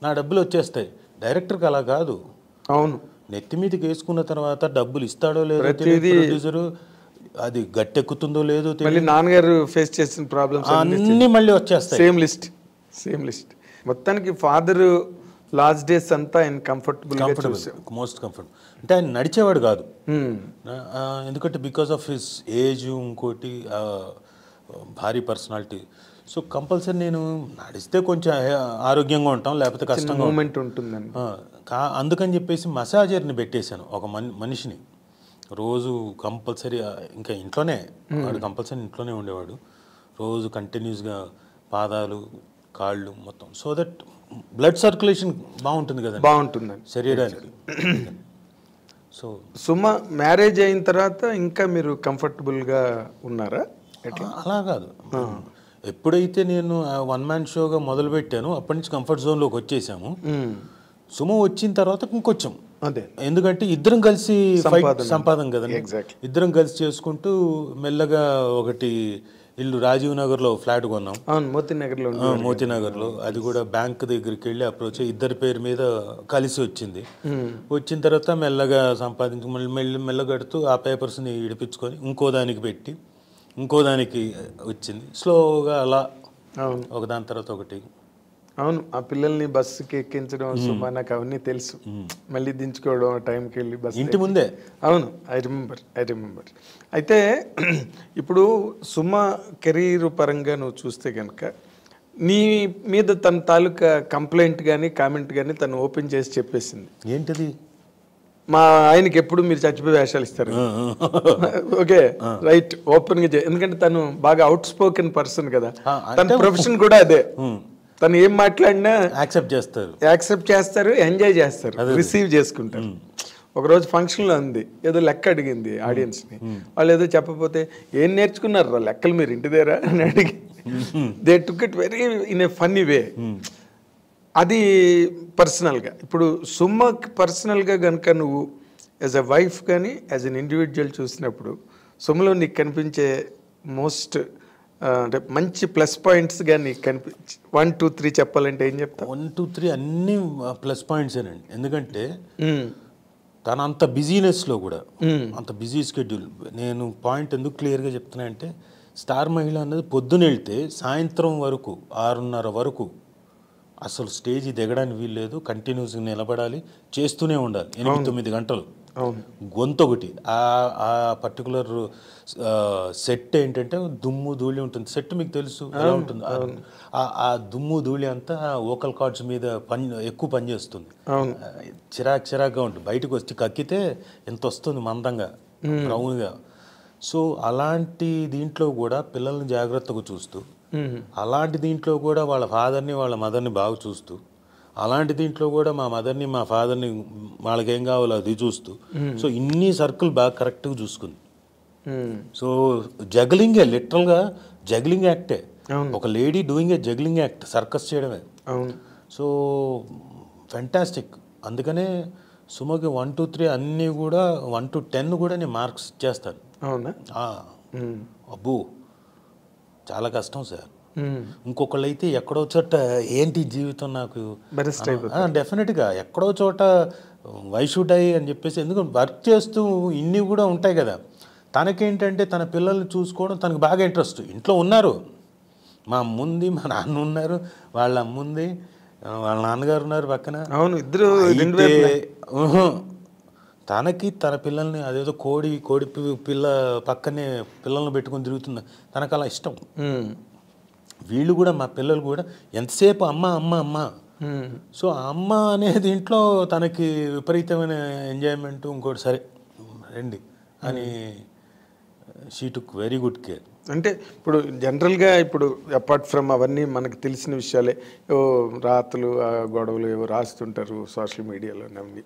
S1: నా డబ్బులు వచ్చేస్తాయి. డైరెక్టర్కి అలా కాదు.
S2: అవును.
S1: నెత్తి మీదకి వేసుకున్న తర్వాత డబ్బులు ఇస్తాడో లేదో ప్రొడ్యూసరు, అది గట్టెక్కుతుందో లేదో తెలియదు.
S2: నాన్నగారు ఫేస్ చేసిన ప్రాబ్లమ్స్
S1: అన్నీ మళ్ళీ వచ్చేస్తాయి.
S2: Same list. మొత్తానికి ఫాదర్ లాస్ట్ డేస్ అంతా ఆయన కంఫర్టబుల్,
S1: మోస్ట్ కంఫర్టబుల్. అంటే ఆయన నడిచేవాడు కాదు, ఎందుకంటే బికాస్ ఆఫ్ హిస్ ఏజ్, ఇంకోటి భారీ పర్సనాలిటీ. సో కంపల్సరీ నేను నడిస్తే కొంచెం ఆరోగ్యంగా ఉంటాం, లేకపోతే కష్టంగా
S2: మూమెంట్ ఉంటుందని.
S1: అందుకని చెప్పేసి మసాజర్ని పెట్టేశాను, ఒక మనిషిని. రోజు కంపల్సరీ, ఇంకా ఇంట్లోనే వాడు కంపల్సరీ ఇంట్లోనే ఉండేవాడు. రోజు కంటిన్యూస్గా పాదాలు, కాళ్ళు మొత్తం, సో దట్ బ్లడ్ సర్క్యులేషన్ బాగుంటుంది కదా,
S2: బాగుంటుందండి
S1: శరీరానికి. సో
S2: సుమ మ్యారేజ్ అయిన తర్వాత ఇంకా మీరు కంఫర్టబుల్గా ఉన్నారా?
S1: అలా కాదు, ఎప్పుడైతే నేను 1 మ్యాన్ షోగా మొదలుపెట్టాను అప్పటి నుంచి కంఫర్ట్ జోన్లోకి వచ్చేసాము. సుమ వచ్చిన తర్వాత ఇంకొచ్చాం.
S2: అదే,
S1: ఎందుకంటే ఇద్దరం కలిసి సంపాదన కదండి, ఇద్దరం కలిసి చేసుకుంటూ మెల్లగా ఒకటి ఇల్లు రాజీవ్ నగర్లో ఫ్లాట్ కొన్నాం.
S2: అవును, మోతీనగర్లో.
S1: మోతీనగర్లో అది కూడా బ్యాంక్ దగ్గరికి వెళ్ళి అప్రోచ్ ఇద్దరి పేరు మీద కలిసి వచ్చింది. వచ్చిన తర్వాత మెల్లగా సంపాదించి మెల్లగా కడుతూ ఆ పేపర్స్ని ఇడిపించుకొని ఇంకో దానికి పెట్టి ఇంకో దానికి వచ్చింది. స్లోగా అలా ఒకదాని తర్వాత ఒకటి.
S2: అవును, ఆ పిల్లల్ని బస్సుకి ఎక్కించడం సుమా నాకు అవన్నీ తెలుసు. మళ్ళీ దించుకోవడం టైంకి వెళ్ళి బస్సు
S1: ఇంటి ముందే.
S2: అవును, ఐ రిమెంబర్. అయితే ఇప్పుడు సుమ కెరీర్ పరంగా నువ్వు చూస్తే కనుక నీ మీద తన తాలూకా కంప్లైంట్ కానీ కామెంట్ కానీ తను ఓపెన్ చేసి చెప్పేసింది.
S1: ఏంటిది?
S2: మా ఆయనకి ఎప్పుడు మీరు చచ్చిపోయి వేషాలు ఇస్తారు. ఓకే, రైట్, ఓపెన్గా. ఎందుకంటే తను బాగా అవుట్ స్పోకెన్ పర్సన్ కదా, తన ప్రొఫెషన్ కూడా అదే. తను ఏం మాట్లాడినా యాక్సెప్ట్ చేస్తారు, ఎంజాయ్ చేస్తారు, రిసీవ్ చేసుకుంటారు. ఒకరోజు ఫంక్షన్లో ఉంది, ఏదో లెక్క అడిగింది ఆడియన్స్ని. వాళ్ళు ఏదో చెప్పకపోతే ఏం నేర్చుకున్నారు లెక్కలు మీరు ఇంటి దగ్గర అని అడిగి they took it very in a funny వే. అది పర్సనల్గా. ఇప్పుడు సుమకి పర్సనల్గా కనుక నువ్వు యాజ్ ఎ వైఫ్ కానీ యాజ్ ఎన్ ఇండివిజువల్ చూసినప్పుడు సుమలో నీకు కనిపించే మోస్ట్ అంటే మంచి ప్లస్ పాయింట్స్ కానీ నీకు కనిపించి 1, 2, 3 చెప్పాలంటే ఏం చెప్తా?
S1: 1, 2, 3 అన్ని ప్లస్ పాయింట్సేనండి. ఎందుకంటే తన అంత బిజీనెస్లో కూడా అంత బిజీ స్కెడ్యూల్. నేను పాయింట్ ఎందుకు క్లియర్గా చెప్తున్నా అంటే స్టార్ మహిళ అన్నది పొద్దున వెళ్తే సాయంత్రం వరకు 6:30 వరకు అసలు స్టేజ్ దిగడానికి వీల్లేదు. కంటిన్యూస్గా నిలబడాలి, చేస్తూనే ఉండాలి 8-9 గంటలు. గొంతు ఒకటి. ఆ పర్టికులర్ సెట్ ఏంటంటే దుమ్ము ధూళి ఉంటుంది. సెట్ మీకు తెలుసు ఎలా ఉంటుంది. ఆ దుమ్ము ధూళి అంతా వోకల్ కార్డ్స్ మీద ఎక్కువ పనిచేస్తుంది. చిరాకుగా ఉంటుంది. బయటకు వచ్చి కక్కితే ఎంత వస్తుంది మందంగా, బ్రౌన్గా. సో అలాంటి దీంట్లో కూడా పిల్లల్ని జాగ్రత్తగా చూస్తూ, అలాంటి దీంట్లో కూడా వాళ్ళ ఫాదర్ని వాళ్ళ మదర్ని బాగా చూస్తూ, అలాంటి దీంట్లో కూడా మా మదర్ని మా ఫాదర్ని వాళ్ళకేం కావాలో అది చూస్తూ, సో ఇన్ని సర్కిల్ బాగా కరెక్ట్గా చూసుకుంది. సో జగ్లింగే, లిటరల్గా జగ్లింగ్ యాక్టే. ఒక lady doing a juggling act, circus చేయడమే. So fantastic. అందుకనే సుమకి 1, 2, 3 అన్నీ కూడా 1 to 10 కూడా నేను మార్క్స్ ఇచ్చేస్తాను.
S2: అవునా?
S1: అబ్బో చాలా కష్టం సార్. ఇంకొకళ్ళు అయితే ఎక్కడో చోట ఏంటి జీవితం నాకు డెఫినెట్గా ఎక్కడో చోట వై షుడ్ ఐ అని చెప్పేసి, ఎందుకంటే వర్క్ చేస్తూ ఇన్ని కూడా ఉంటాయి కదా. తనకేంటంటే తన పిల్లల్ని చూసుకోవడం తనకు బాగా ఇంట్రెస్ట్. ఇంట్లో ఉన్నారు, మా అమ్ముంది, మా నాన్న ఉన్నారు, వాళ్ళ అమ్ముంది, వాళ్ళ నాన్నగారు ఉన్నారు పక్కన.
S2: అవును, ఇద్దరు.
S1: తనకి తన పిల్లల్ని అదేదో కోడి పిల్ల పక్కనే పిల్లల్ని పెట్టుకొని తిరుగుతుంది, తనకు అలా ఇష్టం. వీళ్ళు కూడా, మా పిల్లలు కూడా ఎంతసేపు అమ్మ అమ్మ అమ్మ. సో అమ్మ అనే దీంట్లో తనకి విపరీతమైన ఎంజాయ్మెంట్. ఇంకోటి సరే రండి అని she took very good care.
S2: అంటే ఇప్పుడు జనరల్గా ఇప్పుడు అపార్ట్ ఫ్రమ్ అవన్నీ మనకు తెలిసిన విషయాలే, రాతలు గొడవలు ఏవో రాస్తుంటారు సోషల్ మీడియాలో. నమ్మి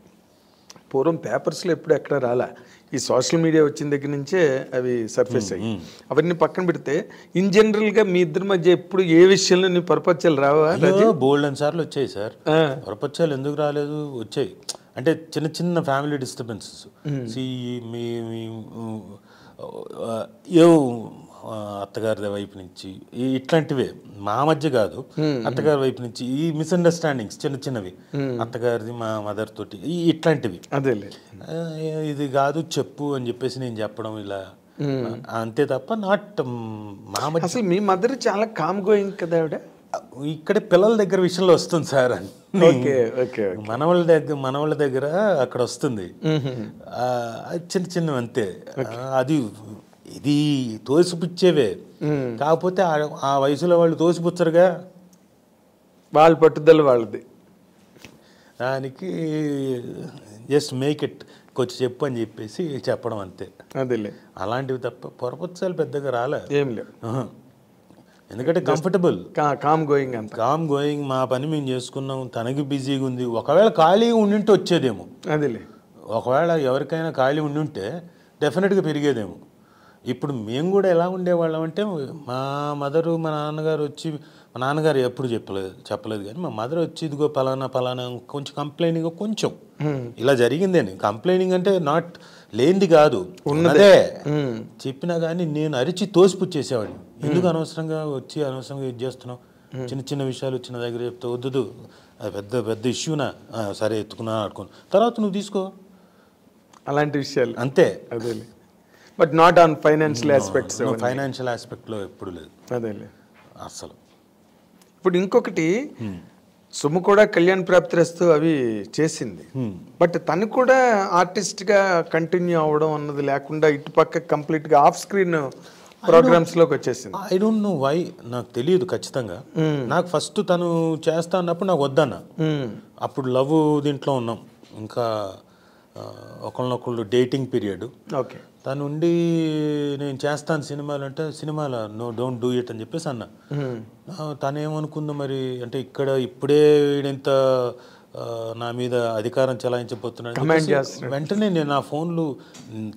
S2: పూర్వం పేపర్స్లో ఎప్పుడు ఎక్కడ రాలా, ఈ సోషల్ మీడియా వచ్చిన దగ్గర నుంచే అవి సర్ఫేస్ అయ్యి. అవన్నీ పక్కన పెడితే ఇన్ జనరల్గా మీ ఇద్దరి మధ్య ఎప్పుడు ఏ విషయంలో నీ పరపత్యాలు రావా?
S1: బోల్డ్ అని సార్లు వచ్చాయి సార్. పరపత్యాలు ఎందుకు రాలేదు, వచ్చాయి. అంటే చిన్న చిన్న ఫ్యామిలీ డిస్టర్బెన్సెస్. అత్తగారి వైపు నుంచి ఇట్లాంటివే, మా మధ్య కాదు, అత్తగారి వైపు నుంచి ఈ మిస్అండర్స్టాండింగ్స్ చిన్న చిన్నవి, అత్తగారిది మా మదర్ తోటి ఇట్లాంటివి.
S2: అదే
S1: ఇది కాదు చెప్పు అని చెప్పేసి నేను చెప్పడం ఇలా, అంతే తప్ప నాట్ మా మధ్య.
S2: అసలు మీ మదర్ చాలా కామ్ గోయింగ్ కదా ఆవిడ.
S1: ఇక్కడ పిల్లల దగ్గర విషయంలో వస్తుంది సార్ అని, మనవాళ్ళ దగ్గర అక్కడ వస్తుంది చిన్న చిన్నవి అంతే. అది ఇది తోసిపుచ్చేవే, కాకపోతే ఆ వయసులో వాళ్ళు తోసిపుచ్చరుగా,
S2: వాళ్ళ పట్టుదల వాళ్ళది.
S1: దానికి జస్ట్ మేక్ ఇట్ కొంచెం చెప్పు అని చెప్పేసి చెప్పడం అంతే.
S2: అదేలే,
S1: అలాంటివి తప్ప పొరపచ్చాలు పెద్దగా రాలే,
S2: ఏం లేవు.
S1: ఎందుకంటే కంఫర్టబుల్,
S2: కామ్ గోయింగ్
S1: మా పని మేము చేసుకున్నాం, తనకి బిజీగా ఉంది. ఒకవేళ ఖాళీగా ఉండింటే వచ్చేదేమో.
S2: అదేలే,
S1: ఒకవేళ ఎవరికైనా ఖాళీ ఉండుంటే డెఫినెట్గా పెరిగేదేమో. ఇప్పుడు మేము కూడా ఎలా ఉండేవాళ్ళం అంటే, మా మదరు మా నాన్నగారు వచ్చి, మా నాన్నగారు ఎప్పుడు చెప్పలేదు కానీ మా మదర్ వచ్చి ఇదిగో పలానా కొంచెం కంప్లైనింగ్, కొంచెం ఇలా జరిగిందేని. కంప్లైనింగ్ అంటే నాట్ లేనిది కాదు ఉన్నదే చెప్పినా కానీ నేను అరిచి తోసిపుచ్చేసేవాడిని. ఎందుకు అనవసరంగా వచ్చి అనవసరంగా ఇది చేస్తున్నావు, చిన్న చిన్న విషయాలు వచ్చిన దగ్గర చెప్తే వద్దు అది పెద్ద పెద్ద ఇష్యూనా, సరే ఎత్తుకున్నా ఆడుకోను, తర్వాత నువ్వు తీసుకో,
S2: అలాంటి విషయాలు
S1: అంతే.
S2: అదే, but not on financial aspects.
S1: Financial ఆస్పెక్ట్లో ఎప్పుడు లేదు
S2: అదేలే
S1: అసలు.
S2: ఇప్పుడు ఇంకొకటి, సుమ కూడా కళ్యాణ్ ప్రాప్తిరస్తు అవి చేసింది, బట్ తను కూడా ఆర్టిస్ట్గా కంటిన్యూ అవ్వడం అన్నది లేకుండా ఇటుపక్క కంప్లీట్గా ఆఫ్ స్క్రీన్ ప్రోగ్రామ్స్లోకి వచ్చేసింది.
S1: ఐ డోంట్ నో వై, నాకు తెలియదు ఖచ్చితంగా. నాకు ఫస్ట్ తను చేస్తా అన్నప్పుడు నాకు వద్దన్న, అప్పుడు లవ్ దీంట్లో ఉన్నాం, ఇంకా ఒకళ్ళనొకళ్ళు డేటింగ్ పీరియడ్.
S2: ఓకే,
S1: తను ఉండి నేను చేస్తాను సినిమాలు అంటే, సినిమాలో నో డోంట్ డూ ఇట్ అని చెప్పేసి అన్న. తనేమనుకుందో మరి, అంటే ఇక్కడ ఇప్పుడే వీడింత నా మీద అధికారం చెలాయించబోతున్నాడు. వెంటనే నేను నా ఫోన్లు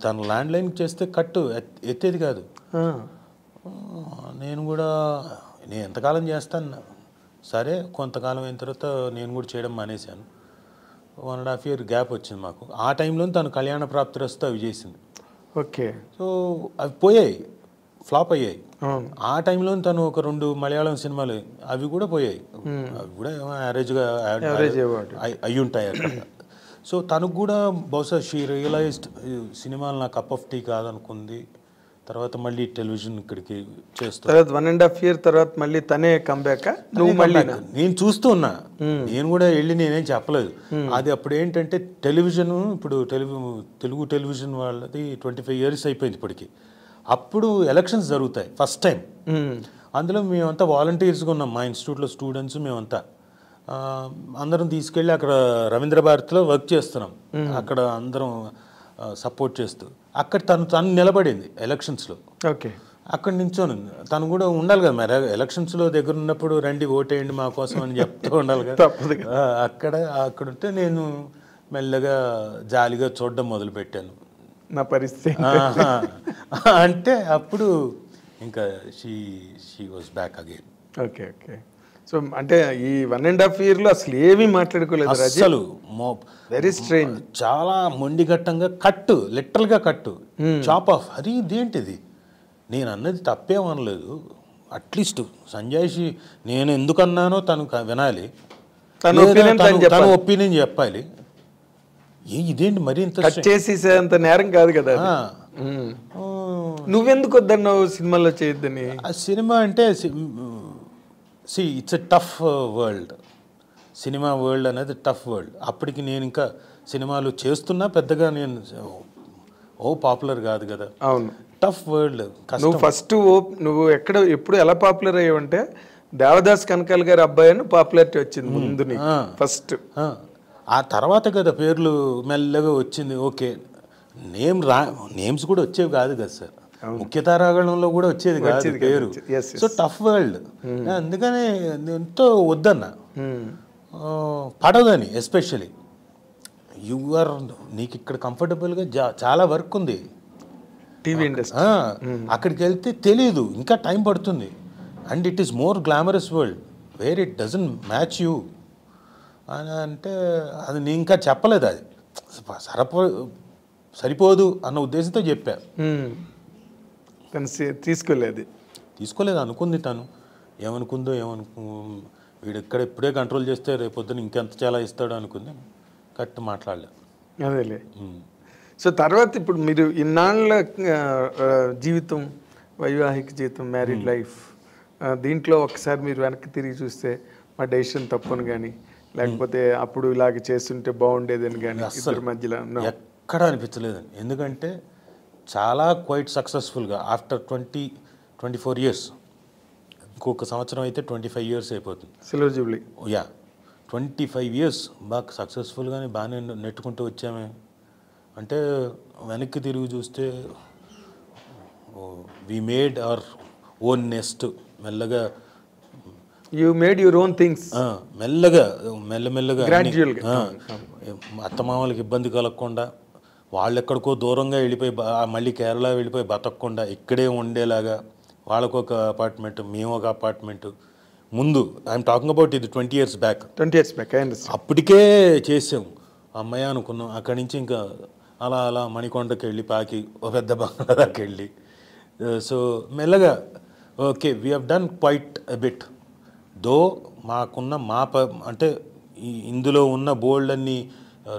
S1: తన ల్యాండ్ లైన్ చేస్తే కట్టు ఎత్తేది కాదు. నేను కూడా నేను ఎంతకాలం చేస్తాను, సరే కొంతకాలం అయిన తర్వాత నేను కూడా చేయడం మానేశాను. 1.5 year గ్యాప్ వచ్చింది మాకు. ఆ టైంలో తను కళ్యాణ ప్రాప్తిరస్తు అవి చేసింది.
S2: ఓకే,
S1: సో అవి పోయాయి, ఫ్లాప్ అయ్యాయి. ఆ టైంలో తను ఒక 2 మలయాళం సినిమాలు అవి కూడా పోయాయి, అవి కూడా యావరేజ్గా అయ్యి ఉంటాయి అక్కడ. సో తనకు కూడా బహుశా షీ రియలైజ్డ్ సినిమాలు నా కప్ ఆఫ్ టీ కాదనుకుంది. తర్వాత మళ్ళీ టెలివిజన్ ఇక్కడికి చేస్తా.
S2: 1.5 year తర్వాత మళ్ళీ తనే కంబ్యాక్. నువ్వు మళ్ళీ
S1: నేను చూస్తూ ఉన్నా, నేను కూడా వెళ్ళి నేనేం చెప్పలేదు. అది అప్పుడు ఏంటంటే టెలివిజన్, ఇప్పుడు తెలుగు టెలివిజన్ వాళ్ళది 25 years అయిపోయింది ఇప్పటికి. అప్పుడు ఎలక్షన్స్ జరుగుతాయి ఫస్ట్ టైం. అందులో మేమంతా వాలంటీర్స్గా ఉన్నాం, మా ఇన్స్టిట్యూట్లో స్టూడెంట్స్ మేమంతా. అందరం తీసుకెళ్ళి అక్కడ రవీంద్ర భారతిలో వర్క్ చేస్తున్నాం, అక్కడ అందరం సపోర్ట్ చేస్తూ. అక్కడ తను నిలబడింది ఎలక్షన్స్లో.
S2: ఓకే,
S1: అక్కడ నించోను, తను కూడా ఉండాలి కదా మరి, ఎలక్షన్స్లో దగ్గర ఉన్నప్పుడు రండి ఓటేయండి మా కోసం అని చెప్తూ ఉండాలి కదా. అక్కడ ఉంటే నేను మెల్లగా జాలిగా చూడడం మొదలుపెట్టాను
S2: నా పరిస్థితి.
S1: అంటే అప్పుడు ఇంకా she was back again.
S2: Okay okay. So అంటే ఈ 1.5 yearలో అసలు ఏమీ మాట్లాడుకోలేదు
S1: అసలు.
S2: వెరీ స్ట్రేంజ్,
S1: చాలా మొండిఘట్టంగా కట్టు, లిటరల్గా కట్టు, చాప్ ఆఫ్. అది ఇదేంటిది, నేను అన్నది తప్పేమనలేదు. అట్లీస్ట్ సంజయ్షి నేను ఎందుకు అన్నానో తను వినాలి, తన ఒపీనియన్ చెప్పాలి. ఇదేంటి మరి ఇంత
S2: చేసేంత నేరం కాదు కదా. నువ్వెందుకు వద్దన్నావు సినిమాలో చేయొద్దని?
S1: ఆ సినిమా అంటే it's a tough world, cinema world అనేది టఫ్ వరల్డ్. అప్పటికి నేను ఇంకా సినిమాలు చేస్తున్నా, పెద్దగా నేను పాపులర్ కాదు కదా.
S2: అవును,
S1: టఫ్ వరల్డ్.
S2: నువ్వు ఫస్ట్ నువ్వు ఎప్పుడు ఎలా పాపులర్ అయ్యావంటే దేవదాస్ కనకాల గారి అబ్బాయి అని పాపులారిటీ వచ్చింది ముందు ఫస్ట్.
S1: ఆ తర్వాత కదా పేర్లు మెల్లగా వచ్చింది. ఓకే, నేమ్స్ కూడా వచ్చేవి కాదు కదా సార్, ముఖ్యతారాగణంలో కూడా వచ్చేది కాదు పేరు. సో టఫ్ వరల్డ్, అందుకనే ఎంతో వద్దన్నా, పడదని. ఎస్పెషలీ నీకు ఇక్కడ కంఫర్టబుల్గా చాలా వర్క్ ఉంది
S2: టీవీ ఇండస్ట్రీ,
S1: అక్కడికి వెళ్తే తెలీదు, ఇంకా టైం పడుతుంది. And it is more glamorous world where it doesn't match you అని అంటే, అది నేను ఇంకా చెప్పలేదు, అది సరిపోదు అన్న ఉద్దేశంతో చెప్పా. తీసుకోలేదు అనుకుంది తను. ఏమనుకుందో వీడు ఇక్కడ ఇప్పుడే కంట్రోల్ చేస్తే రేపొద్దున ఇంకెంత చాలా ఇస్తాడు అనుకుంది. కరెక్ట్ మాట్లాడలే.
S2: అదేలే. సో తర్వాత ఇప్పుడు మీరు ఇన్నాళ్ళ జీవితం, వైవాహిక జీవితం, మ్యారీడ్ లైఫ్, దీంట్లో ఒకసారి మీరు వెనక్కి తిరిగి చూస్తే మా డెసిషన్ తప్పని కానీ, లేకపోతే అప్పుడు ఇలాగ చేస్తుంటే బాగుండేదని కానీ ఇద్దరి మధ్యలో
S1: ఎక్కడ అనిపించలేదండి. ఎందుకంటే చాలా క్వైట్ సక్సెస్ఫుల్గా ఆఫ్టర్ 24 years, ఇంకొక సంవత్సరం అయితే 25 years అయిపోతుంది
S2: సిల్వర్ జూబ్లీ.
S1: 25 years బాగా సక్సెస్ఫుల్గానే బాగానే నెట్టుకుంటూ వచ్చామే. అంటే వెనక్కి తిరిగి చూస్తే we made our own nest. మెల్లగా
S2: you made your own things.
S1: మెల్లమెల్లగా అత్తమామలకి ఇబ్బంది కలగకుండా, వాళ్ళు ఎక్కడికో దూరంగా వెళ్ళిపోయి మళ్ళీ కేరళ వెళ్ళిపోయి బతకకుండా ఇక్కడే ఉండేలాగా వాళ్ళకొక అపార్ట్మెంట్, మేము ఒక అపార్ట్మెంట్. ముందు ఐఎమ్ టాకింగ్ అబౌట్ ఇది 20 years బ్యాక్.
S2: అప్పటికే
S1: చేసాం. అమ్మాయి అనుకున్నాం. అక్కడి నుంచి ఇంకా అలా అలా మణికొండకి వెళ్ళి పాకి ఒక పెద్ద బంగ్లా దాకా వెళ్ళి సో మెల్లగా okay we have done quite a bit though మాకున్న అంటే ఇందులో ఉన్న బోల్డ్ అన్ని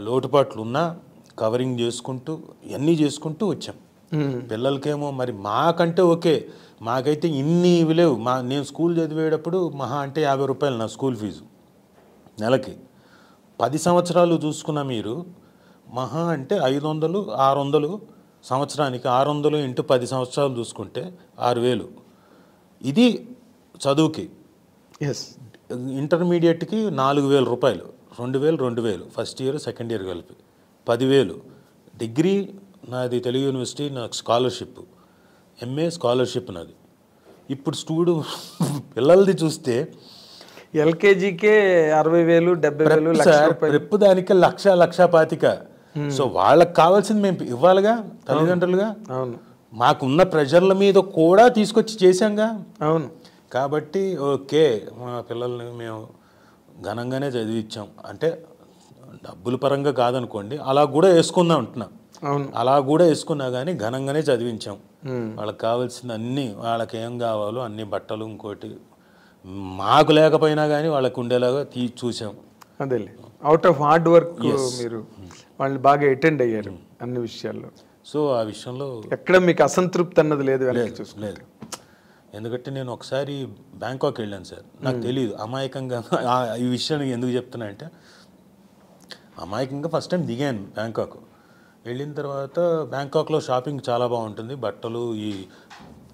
S1: లోటుపాట్లు ఉన్నా కవరింగ్ చేసుకుంటూ ఇవన్నీ చేసుకుంటూ వచ్చాం. పిల్లలకేమో మరి మాకంటే ఓకే, మాకైతే ఇన్ని ఇవి లేవు. నేను స్కూల్ చదివేటప్పుడు మహా అంటే 50 రూపాయలు నా స్కూల్ ఫీజు నెలకి. 10 సంవత్సరాలు చూసుకున్న మీరు మహా అంటే 500 600 సంవత్సరానికి 600 ఇంటూ 10 సంవత్సరాలు చూసుకుంటే 6000. ఇది చదువుకి.
S2: ఎస్.
S1: ఇంటర్మీడియట్కి 4000 రూపాయలు, 2000 ఫస్ట్ ఇయర్ సెకండ్ ఇయర్ కలిపి 10,000. డిగ్రీ నాది తెలుగు యూనివర్సిటీ, నాకు స్కాలర్షిప్, ఎంఏ స్కాలర్షిప్ నాది. ఇప్పుడు పిల్లలది చూస్తే
S2: ఎల్కేజీకే 60,000 70,000
S1: రెప్పు దానికి 1,25,000. సో వాళ్ళకి కావాల్సింది మేము ఇవ్వాలిగా తల్లిదండ్రులుగా.
S2: అవును.
S1: మాకున్న ప్రెషర్ల మీద కూడా తీసుకొచ్చి చేశాంగా.
S2: అవును.
S1: కాబట్టి ఓకే మా పిల్లల్ని మేము ఘనంగానే చదివించాం. అంటే డబ్బుల పరంగా కాదనుకోండి, అలా కూడా వేసుకుందాం అంటున్నా.
S2: అవును.
S1: అలా కూడా వేసుకున్నా కానీ ఘనంగానే చదివించాం. వాళ్ళకి కావాల్సిన అన్నీ, వాళ్ళకి ఏం కావాలో అన్ని బట్టలు, ఇంకోటి మాకు లేకపోయినా కానీ వాళ్ళకు ఉండేలాగా చూసాం.
S2: అదేలే, అవుట్ ఆఫ్ హార్డ్ వర్క్ మీరు వాళ్ళు బాగా అటెండ్ అయ్యారు అన్ని విషయాల్లో.
S1: సో ఆ విషయంలో
S2: ఎక్కడ మీకు అసంతృప్తి అన్నది లేదు?
S1: లేదు. ఎందుకంటే నేను ఒకసారి బ్యాంకాక్ వెళ్ళాను సార్. నాకు తెలియదు అమాయకంగా ఈ విషయాన్ని ఎందుకు చెప్తున్నా అంటే, అమాయకంగా ఫస్ట్ టైం దిగాను బ్యాంకాక్. వెళ్ళిన తర్వాత బ్యాంకాక్లో షాపింగ్ చాలా బాగుంటుంది, బట్టలు ఈ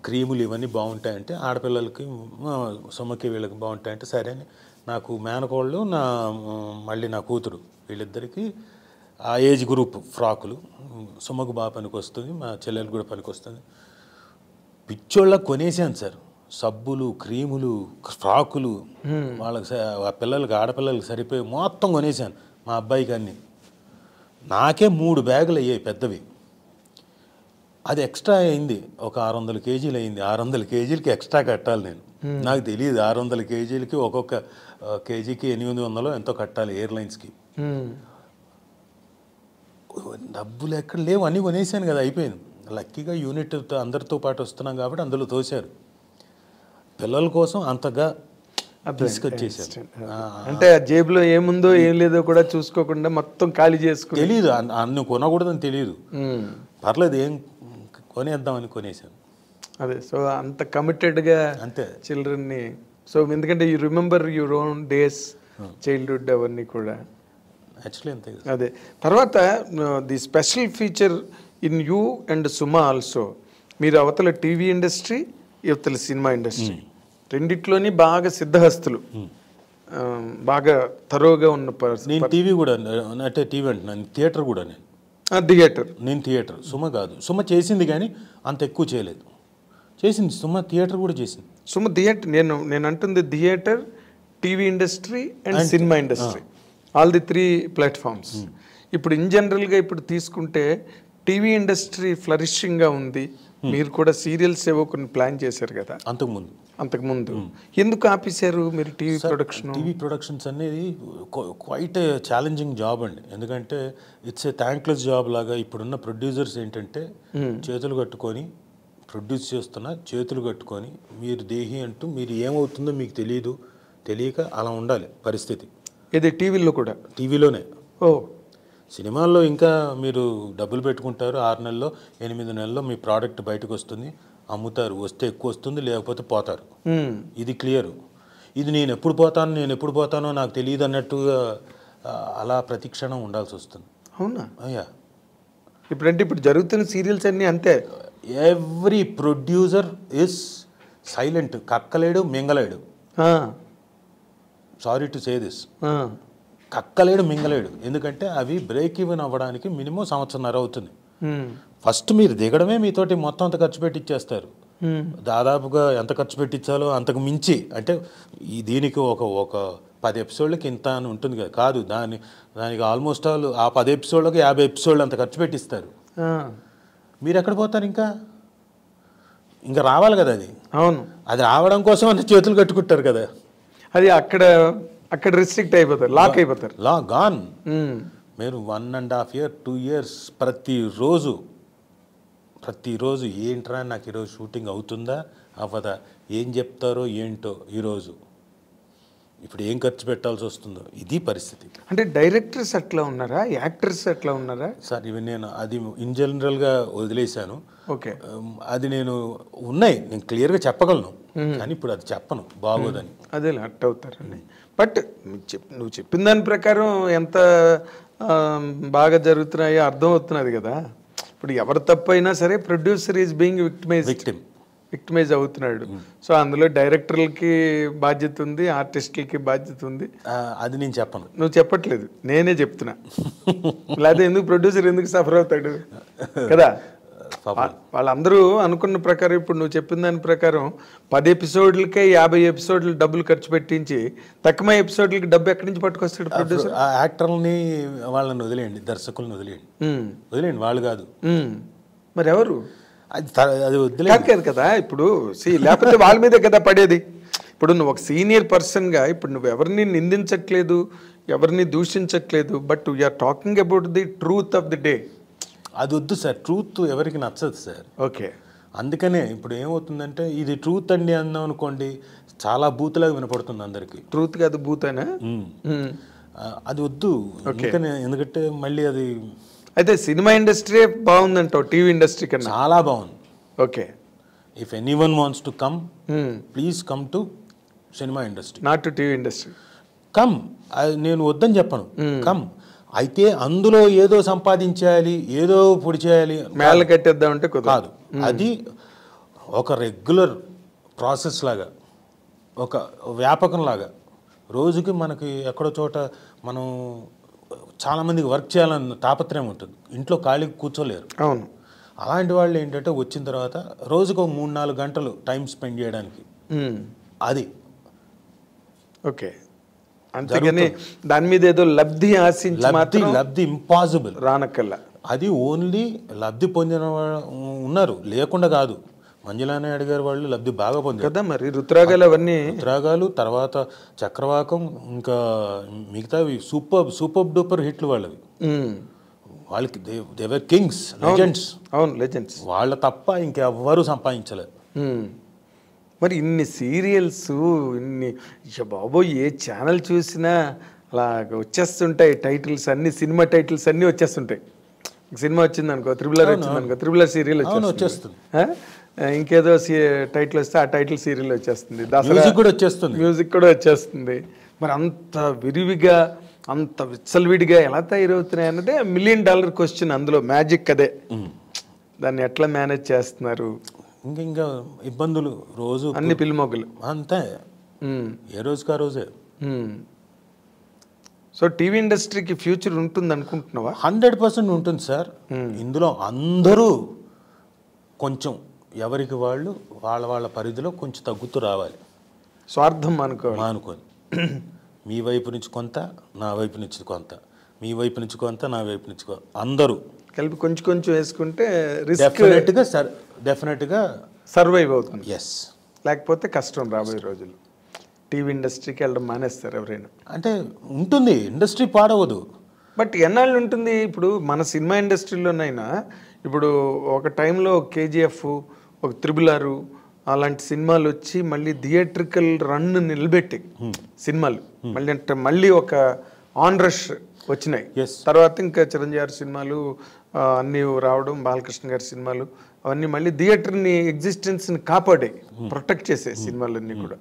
S1: క్రీములు ఇవన్నీ బాగుంటాయంటే, ఆడపిల్లలకి సుమకి వీళ్ళకి బాగుంటాయంటే సరే అని నాకు మేనకోళ్ళు మళ్ళీ నా కూతురు వీళ్ళిద్దరికీ ఆ ఏజ్ గ్రూప్ ఫ్రాకులు, సుమకు బాగా పనికి వస్తుంది, మా చెల్లెలకు కూడా పనికి వస్తుంది. పిచ్చోళ్ళకి కొనేసాను సార్. సబ్బులు, క్రీములు, ఫ్రాకులు, వాళ్ళకి ఆ పిల్లలకి ఆడపిల్లలకి సరిపోయి మొత్తం కొనేసాను. మా అబ్బాయికి అన్నీ. నాకే 3 బ్యాగులు అయ్యాయి పెద్దవి. అది ఎక్స్ట్రా అయింది, ఒక 600 కేజీలు అయింది. 600 కేజీలకి ఎక్స్ట్రా కట్టాలి నేను. నాకు తెలియదు 600 కేజీలకి ఒక్కొక్క కేజీకి 800 ఎంతో కట్టాలి ఎయిర్లైన్స్కి. డబ్బులు ఎక్కడ లేవు, అన్నీ కొనేసాను కదా, అయిపోయింది. లక్కీగా యూనిట్ అందరితో పాటు వస్తున్నాం కాబట్టి అందులో తోశారు. పిల్లల కోసం అంతగా తీసుకొచ్చేసారు.
S2: అంటే జేబులో ఏముందో ఏం లేదో కూడా చూసుకోకుండా మొత్తం ఖాళీ చేసుకుని,
S1: తెలియదు అన్ని కొనకూడదని తెలియదు, పర్లేదు ఏం కొనేద్దామని కొనేసాను.
S2: అదే. సో అంత కమిటెడ్గా
S1: అంతే
S2: చిల్డ్రన్ని. సో ఎందుకంటే you remember your own days, childhood అవన్నీ కూడా.
S1: యాక్చువల్లీ అంతే.
S2: అదే. తర్వాత the special feature in you and Suma also, మీరు అవతల టీవీ ఇండస్ట్రీ, యువతల సినిమా ఇండస్ట్రీ రెండిట్లోని బాగా సిద్ధహస్తులు, బాగా తరోగా ఉన్న పర్సన్.
S1: నేను టీవీ కూడా, అంటే టీవీ అంటున్నాను, థియేటర్ కూడా.
S2: థియేటర్
S1: నేను థియేటర్, సుమ కాదు. సుమ చేసింది కానీ అంత ఎక్కువ చేయలేదు. చేసింది సుమ, థియేటర్ కూడా చేసింది.
S2: సుమ థియేటర్, నేను అంటుంది theatre, TV industry and cinema industry, all the 3 platforms. ఇప్పుడు ఇన్ జనరల్గా ఇప్పుడు తీసుకుంటే టీవీ ఇండస్ట్రీ ఫ్లరిషింగ్గా ఉంది. మీరు కూడా సీరియల్స్ ఏవో కొన్ని ప్లాన్ చేశారు కదా అంతకుముందు, ఎందుకు ఆపేశారు మీరు టీవీ ప్రొడక్షన్?
S1: టీవీ ప్రొడక్షన్స్ అనేది క్వైట్ ఛాలెంజింగ్ జాబ్ అండి. ఎందుకంటే ఇట్స్ ఏ థ్యాంక్లెస్ జాబ్ లాగా. ఇప్పుడున్న ప్రొడ్యూసర్స్ ఏంటంటే చేతులు కట్టుకొని ప్రొడ్యూస్ చేస్తున్నా, చేతులు కట్టుకొని మీరు దేహి అంటూ మీరు ఏమవుతుందో మీకు తెలియక అలా ఉండాలి పరిస్థితి.
S2: ఇది టీవీలో కూడా?
S1: టీవీలోనే.
S2: ఓ,
S1: సినిమాల్లో ఇంకా మీరు డబ్బులు పెట్టుకుంటారు, 6 నెలల్లో 8 నెలల్లో మీ ప్రోడక్ట్ బయటకు వస్తుంది, అమ్ముతారు, వస్తే ఎక్కువ వస్తుంది, లేకపోతే పోతారు. ఇది క్లియర్. ఇది నేను ఎప్పుడు పోతానో నాకు తెలియదు అన్నట్టుగా అలా ప్రతిక్షణం ఉండాల్సి వస్తుంది.
S2: అవునా?
S1: అయ్యా,
S2: ఇప్పుడు జరుగుతున్న సీరియల్స్ అన్నీ అంతే.
S1: ఎవ్రీ ప్రొడ్యూసర్ ఇస్ సైలెంట్, కక్కలేడు మింగలేడు. సారీ టు సే దిస్, కక్కలేడు మింగలేడు. ఎందుకంటే అవి బ్రేక్ ఈవెన్ అవ్వడానికి మినిమం 1.5 సంవత్సరం అవుతుంది. ఫస్ట్ మీరు దిగడమే మీతోటి మొత్తం అంత ఖర్చు పెట్టిచ్చేస్తారు. దాదాపుగా ఎంత ఖర్చు పెట్టించాలో అంతకు మించి. అంటే దీనికి ఒక 10 ఎపిసోడ్లకి ఇంత అని ఉంటుంది కదా, కాదు, దానికి ఆల్మోస్ట్ ఆల్ ఆ 10 ఎపిసోడ్లకి 50 ఎపిసోడ్లు అంత ఖర్చు పెట్టిస్తారు. మీరు ఎక్కడ పోతారు? ఇంకా రావాలి కదా అది.
S2: అవును,
S1: అది రావడం కోసం అంత చేతులు కట్టుకుంటారు కదా.
S2: అది అక్కడ రిస్ట్రిక్ట్ అయిపోతారు, లాక్ అయిపోతారు.
S1: గాన్. మీరు 1.5 year 2 years ప్రతిరోజు ఏంట్రా నాకు ఈరోజు షూటింగ్ అవుతుందా అవ్వదా, ఏం చెప్తారో ఏంటో ఈరోజు, ఇప్పుడు ఏం ఖర్చు పెట్టాల్సి వస్తుందో, ఇది పరిస్థితి.
S2: అంటే డైరెక్టర్స్ అట్లా ఉన్నారా, యాక్టర్స్ అట్లా ఉన్నారా
S1: సార్? ఇవి నేను అది ఇన్ జనరల్గా వదిలేశాను.
S2: ఓకే,
S1: అది నేను ఉన్నాయి, నేను క్లియర్గా చెప్పగలను, కానీ ఇప్పుడు అది చెప్పను, బాగోదని.
S2: అదే అట్ అవుతారండి. బట్ నువ్వు చెప్పిన దాని ప్రకారం ఎంత బాగా జరుగుతున్నాయో అర్థమవుతున్నది కదా. ఇప్పుడు ఎవరు తప్పైనా సరే ప్రొడ్యూసర్ ఈజ్ బీయింగ్ విక్టిమైజ్ అవుతున్నాడు. సో అందులో డైరెక్టర్లకి బాధ్యత ఉంది, ఆర్టిస్టులకి బాధ్యత ఉంది.
S1: అది నేను చెప్పను.
S2: నువ్వు చెప్పట్లేదు, నేనే చెప్తున్నా. లేకపోతే ఎందుకు ప్రొడ్యూసర్ ఎందుకు సఫర్ అవుతాడు కదా. వాళ్ళందరూ అనుకున్న ప్రకారం ఇప్పుడు నువ్వు చెప్పిన దాని ప్రకారం 10 ఎపిసోడ్లకే 50 ఎపిసోడ్లు డబ్బులు ఖర్చు పెట్టించి తక్కువ ఎపిసోడ్లకి డబ్బు ఎక్కడి నుంచి పట్టుకొస్తాడు ప్రొడ్యూసర్?
S1: యాక్టర్లని వాళ్ళని వదిలేయండి, దర్శకులను వదిలేయండి, వాళ్ళు కాదు
S2: మరి ఎవరు?
S1: అది వదిలేదు
S2: కదా. ఇప్పుడు లేకపోతే వాళ్ళ మీదే కదా పడేది. ఇప్పుడు నువ్వు ఒక సీనియర్ పర్సన్గా ఇప్పుడు నువ్వు ఎవరిని నిందించట్లేదు, ఎవరిని దూషించట్లేదు, but we're talking about the truth of the day.
S1: అది వద్దు సార్, ట్రూత్ ఎవరికి నచ్చదు సార్.
S2: ఓకే,
S1: అందుకనే ఇప్పుడు ఏమవుతుందంటే ఇది ట్రూత్ అండి అన్నాం అనుకోండి, చాలా బూత్లాగా వినపడుతుంది అందరికి.
S2: ట్రూత్ కాదు బూతేనా?
S1: అది వద్దు. ఎందుకంటే మళ్ళీ అది.
S2: అయితే సినిమా ఇండస్ట్రీ బాగుందంటావు టీవీ ఇండస్ట్రీ కన్నా?
S1: చాలా బాగుంది.
S2: Okay,
S1: if anyone wants to come, please come to cinema industry,
S2: not to TV industry.
S1: Come, నేను వద్దని చెప్పను, కమ్. అయితే అందులో ఏదో సంపాదించాలి, ఏదో పొడి చేయాలి,
S2: మేళ కట్టేద్దామంటే కాదు.
S1: అది ఒక రెగ్యులర్ ప్రాసెస్ లాగా, ఒక వ్యాపకం లాగా, రోజుకి మనకి ఎక్కడో చోట మనం చాలామందికి వర్క్ చేయాలన్న తాపత్రయం ఉంటుంది, ఇంట్లో ఖాళీకి కూర్చోలేరు.
S2: అవును.
S1: అలాంటి వాళ్ళు ఏంటంటే వచ్చిన తర్వాత రోజుకు 3-4 గంటలు టైం స్పెండ్ చేయడానికి, అది.
S2: ఓకే, అంతేగాని దాని మీద ఏదో లబ్ధి ఆశించి
S1: లబ్ధి ఇంపాసిబుల్
S2: రానక్కల్లా.
S1: అది ఓన్లీ లబ్ధి పొందిన ఉన్నారు, లేకుండా కాదు. మంజులా నాయుడు గారు వాళ్ళు లబ్ధి బాగా పొందారు
S2: కదా. మరి రుతురాగాలు అవన్నీ,
S1: రుతురాగాలు తర్వాత చక్రవాకం, ఇంకా మిగతావి సూపర్ డూపర్ హిట్లు వాళ్ళవి. వాళ్ళకి దేవర్ కింగ్స్, లెజెండ్స్.
S2: అవును, లెజెండ్స్.
S1: వాళ్ళ తప్ప ఇంకెవ్వరూ సంపాదించలేదు.
S2: మరి ఇన్ని సీరియల్స్, ఇన్ని బాబోయ్, ఏ ఛానల్ చూసినా అలా వచ్చేస్తుంటాయి టైటిల్స్ అన్ని, సినిమా టైటిల్స్ అన్నీ వచ్చేస్తుంటాయి. సినిమా వచ్చింది అనుకో, త్రిబులర్ వచ్చింది అనుకో, త్రిబులర్ సీరియల్ వచ్చేస్తుంది. ఇంకేదో టైటిల్ వస్తే ఆ టైటిల్ సీరియల్ వచ్చేస్తుంది, మ్యూజిక్ కూడా వచ్చేస్తుంది. మరి అంత విరివిగా, అంత విచ్చలవిడిగా ఎలా తయారవుతున్నాయి అన్నదే $1 million క్వశ్చన్. అందులో మ్యాజిక్ అదే. దాన్ని ఎట్లా మేనేజ్ చేస్తున్నారు?
S1: ఇంకా ఇబ్బందులు రోజు,
S2: అన్ని పిల్లిమొగ్గలు
S1: అంతే, ఏ రోజుకి ఆ రోజే.
S2: సో టీవీ ఇండస్ట్రీకి ఫ్యూచర్ ఉంటుంది అనుకుంటున్నావా?
S1: 100% ఉంటుంది సార్. ఇందులో అందరూ కొంచెం ఎవరికి వాళ్ళు వాళ్ళ పరిధిలో కొంచెం తగ్గుతూ రావాలి.
S2: స్వార్థం అనుకోని
S1: మీ వైపు నుంచి కొంత, నా వైపు నుంచి కొంత, మీ వైపు నుంచి కొంత, నా వైపు నుంచి కొంత, అందరూ
S2: కలిపి కొంచెం కొంచెం వేసుకుంటే
S1: డెఫినెట్గా
S2: సర్వైవ్ అవుతుంది.
S1: ఎస్,
S2: లేకపోతే కష్టం. రాబోయే రోజులు టీవీ ఇండస్ట్రీకి వెళ్ళడం మానేస్తారు ఎవరైనా.
S1: అంటే ఉంటుంది, ఇండస్ట్రీ పాడవదు,
S2: బట్ ఎన్నాళ్ళు ఉంటుంది? ఇప్పుడు మన సినిమా ఇండస్ట్రీలోనైనా ఇప్పుడు ఒక టైంలో KGF, ఒక RRR అలాంటి సినిమాలు వచ్చి మళ్ళీ థియేట్రికల్ రన్ నిలబెట్టి సినిమాలు మళ్ళీ అంటే మళ్ళీ ఒక ఆన్ రష్ వచ్చినాయి. తర్వాత ఇంకా చిరంజీవి గారి సినిమాలు అన్నీ రావడం, బాలకృష్ణ గారి సినిమాలు అవన్నీ మళ్ళీ థియేటర్ని ఎగ్జిస్టెన్స్ని కాపాడాయి, ప్రొటెక్ట్ చేసే సినిమాలన్నీ కూడా.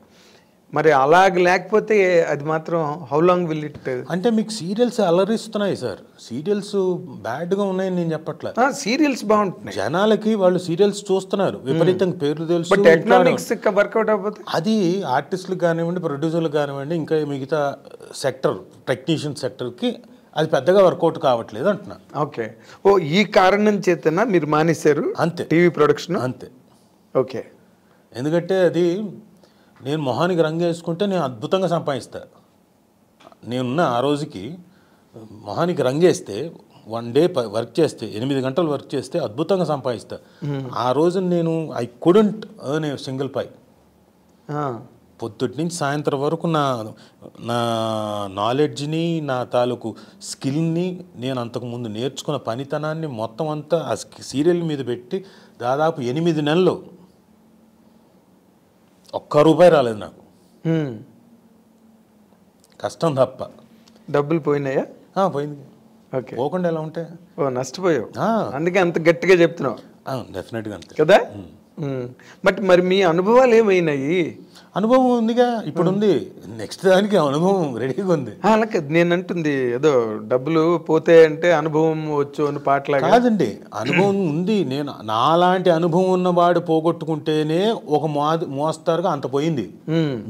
S2: మరి అలాగ లేకపోతే అది మాత్రం హౌ లాంగ్ విల్ ఇట్?
S1: అంటే మీకు సీరియల్స్ అలరిస్తున్నాయి సార్. సీరియల్స్ బ్యాడ్గా ఉన్నాయని నేను చెప్పట్లే,
S2: సీరియల్స్ బాగుంటున్నాయి.
S1: జనాలకి వాళ్ళు సీరియల్స్ చూస్తున్నారు, విపరీతంగా పేర్లు తెలుసు.
S2: బట్ ఎకనామిక్స్ వర్కౌట్ అవ్వకపోతే
S1: అది ఆర్టిస్టులకు కానివ్వండి, ప్రొడ్యూసర్లకు కానివ్వండి, ఇంకా మిగతా సెక్టర్, టెక్నీషియన్ సెక్టర్కి అది పెద్దగా వర్కౌట్ కావట్లేదు అంటున్నా.
S2: ఓకే, ఈ కారణం చేతనా మీరు మానేశారు?
S1: అంతే,
S2: టీవీ ప్రొడక్షన్ అంతే. ఓకే,
S1: ఎందుకంటే అది నేను మొహానికి రంగు వేసుకుంటే నేను అద్భుతంగా సంపాదిస్తా. నేనున్న ఆ రోజుకి మొహానికి రంగు వేస్తే 1 day వర్క్ చేస్తే 8 గంటలు వర్క్ చేస్తే అద్భుతంగా సంపాదిస్తా. ఆ రోజు నేను I couldn't earn a single pie. పొద్దుటి నుంచి సాయంత్రం వరకు నా నా నాలెడ్జ్ని, నా తాలూకు స్కిల్ని, నేను అంతకుముందు నేర్చుకున్న పనితనాన్ని మొత్తం అంతా ఆ సీరియల్ మీద పెట్టి దాదాపు 8 నెలలు ₹1 రాలేదు నాకు, కష్టం తప్ప.
S2: డబ్బులు పోయినాయా?
S1: పోయింది.
S2: ఓకే.
S1: పోకుండా ఎలా ఉంటాయి?
S2: నష్టపోయావు, అందుకే అంత గట్టిగా చెప్తున్నావు.
S1: డెఫినెట్గా అంతే
S2: కదా. బట్ మరి మీ అనుభవాలు ఏమైనాయి?
S1: అనుభవం ఉందిగా, ఇప్పుడు ఉంది, నెక్స్ట్ దానికి అనుభవం రెడీగా ఉంది.
S2: అలాగే నేను అంటుంది, ఏదో డబ్బులు పోతే అంటే అనుభవం వచ్చు అని పాటలాగా
S1: కాదండి, అనుభవం ఉంది. నేను నాలాంటి అనుభవం ఉన్నవాడు పోగొట్టుకుంటేనే ఒక మోస్తారుగా అంత పోయింది.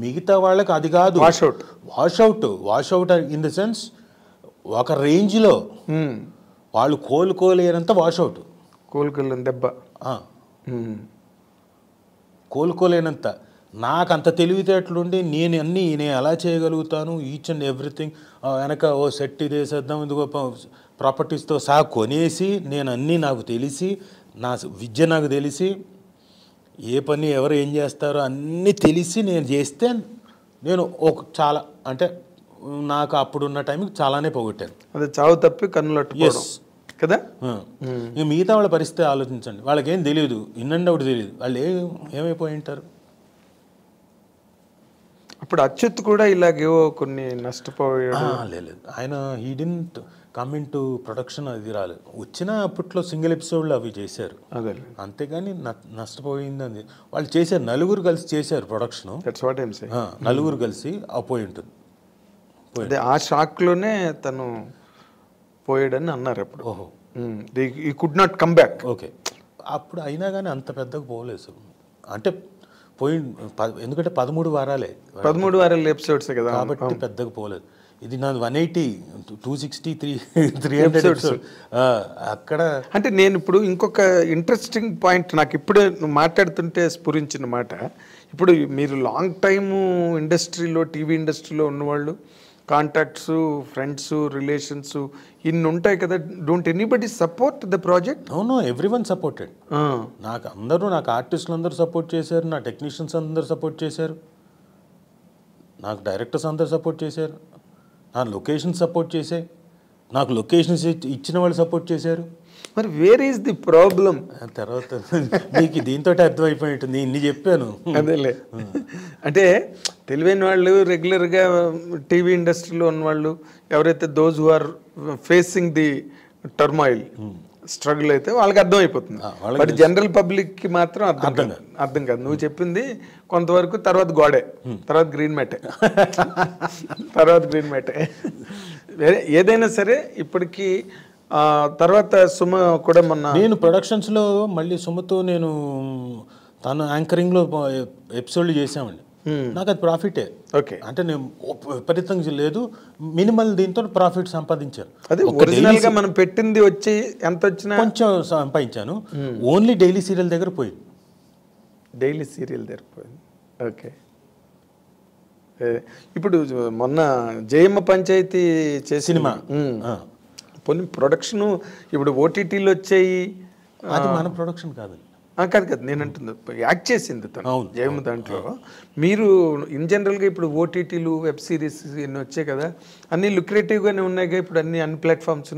S1: మిగతా వాళ్ళకి అది కాదు. వాషౌట్ ఇన్ ద సెన్స్ ఒక రేంజ్లో వాళ్ళు కోలుకోలేనంత వాషౌట్.
S2: కోలుకోలేని దెబ్బ,
S1: కోలుకోలేనంత. నాకు అంత తెలివితేటలుండి నేను ఎలా చేయగలుగుతాను, ఈచ్ అండ్ ఎవ్రీథింగ్ వెనక సెట్ ఇదేసేద్దాం, ఇదిగో ప్రాపర్టీస్తో సహా కొనేసి, నేను అన్నీ నాకు తెలిసి, నా విద్య నాకు తెలిసి, ఏ పని ఎవరు ఏం చేస్తారో అన్నీ తెలిసి నేను చేస్తే నేను చాలా అంటే నాకు అప్పుడున్న టైంకి చాలానే పోగొట్టాను.
S2: అదే చావు తప్పి కన్నులట్టు కదా.
S1: ఇక మిగతా వాళ్ళ పరిస్థితి ఆలోచించండి. వాళ్ళకేం తెలియదు, ఇన్ అవుట్ తెలియదు, వాళ్ళు ఏమైపోయి ఉంటారు.
S2: అప్పుడు అచ్యుత్ కూడా ఇలాగేవో కొన్ని నష్టపోయాడు.
S1: లేదు, ఆయన he didn't come in to production, అది రాలేదు. వచ్చిన అప్పట్లో సింగిల్ ఎపిసోడ్లు అవి చేశారు,
S2: అదే.
S1: అంతేగాని నష్టపోయింది వాళ్ళు చేశారు. నలుగురు కలిసి చేశారు ప్రొడక్షన్. నలుగురు కలిసి పోయి ఉంటుంది.
S2: అదే ఆ షాక్లోనే తను పోయాడని అన్నారు అప్పుడు.
S1: ఓహో,
S2: ఈ could not come back.
S1: Okay. అప్పుడు అయినా కానీ అంత పెద్దగా పోలేదు, అంటే పోయి, ఎందుకంటే 13 వారాలే,
S2: 13 వారాల ఎపిసోడ్స్ కదా,
S1: కాబట్టి పెద్దగా పోలేదు. ఇది నాది 180, 260, 300 అక్కడ.
S2: అంటే నేను ఇప్పుడు ఇంకొక ఇంట్రెస్టింగ్ పాయింట్ నాకు ఇప్పుడే నువ్వు మాట్లాడుతుంటే స్ఫురించిన మాట, ఇప్పుడు మీరు లాంగ్ టైము ఇండస్ట్రీలో, టీవీ ఇండస్ట్రీలో ఉన్నవాళ్ళు, కాంటాక్ట్స్, ఫ్రెండ్స్, రిలేషన్స్ ఇన్ని ఉంటాయి కదా. Don't anybody support the project?
S1: అవును, ఎవ్రీవన్ సపోర్టెడ్. నాకు ఆర్టిస్టులు అందరూ సపోర్ట్ చేశారు, నా టెక్నీషియన్స్ అందరూ సపోర్ట్ చేశారు, నాకు డైరెక్టర్స్ అందరూ సపోర్ట్ చేశారు, నా లొకేషన్స్ సపోర్ట్ చేశాయి, నాకు లొకేషన్స్ ఇచ్చిన వాళ్ళు సపోర్ట్ చేశారు.
S2: మరి వేర్ ఈస్ ది ప్రాబ్లం?
S1: తర్వాత మీకు దీంతో అర్థమైపోయి ఉంటుంది, ఇన్ని చెప్పాను.
S2: అదేలే, అంటే తెలివైన వాళ్ళు, రెగ్యులర్గా టీవీ ఇండస్ట్రీలో ఉన్నవాళ్ళు ఎవరైతే those who are facing the turmoil, struggle అయితే వాళ్ళకి అర్థమైపోతుంది. బట్ జనరల్ పబ్లిక్కి మాత్రం అర్థం కాదు. నువ్వు చెప్పింది కొంతవరకు, తర్వాత గోడే, తర్వాత గ్రీన్ మ్యాటే, వేరే ఏదైనా సరే. ఇప్పటికీ తర్వాత సుమ కూడా మొన్న
S1: నేను ప్రొడక్షన్స్లో మళ్ళీ సుమతో నేను తను యాంకరింగ్లో ఎపిసోడ్లు చేసామండి. నాకు అది ప్రాఫిటే.
S2: ఓకే,
S1: అంటే నేను విపరీతంగా లేదు, మినిమల్ దీంతో ప్రాఫిట్ సంపాదించాను.
S2: అదే ఒరిజినల్గా మనం పెట్టింది వచ్చి ఎంత వచ్చినా
S1: కొంచెం సంపాదించాను. ఓన్లీ డైలీ సీరియల్ దగ్గర పోయింది.
S2: ఓకే. ఇప్పుడు మొన్న జయమ్మ పంచాయతీ చేసి
S1: సినిమా
S2: కొన్ని ప్రొడక్షను ఇప్పుడు ఓటీటీలు వచ్చాయి,
S1: అది మన ప్రొడక్షన్ కాదు.
S2: కాదు నేను అంటుంది, యాక్ట్ చేసింది తను జయమ్మ దాంట్లో. మీరు ఇన్ జనరల్గా ఇప్పుడు ఓటీటీలు, వెబ్ సిరీస్ ఇన్ని వచ్చాయి కదా, అన్ని లుక్రేటివ్గానే ఉన్నాయి ఇప్పుడు అన్ని ప్లాట్ఫామ్స్.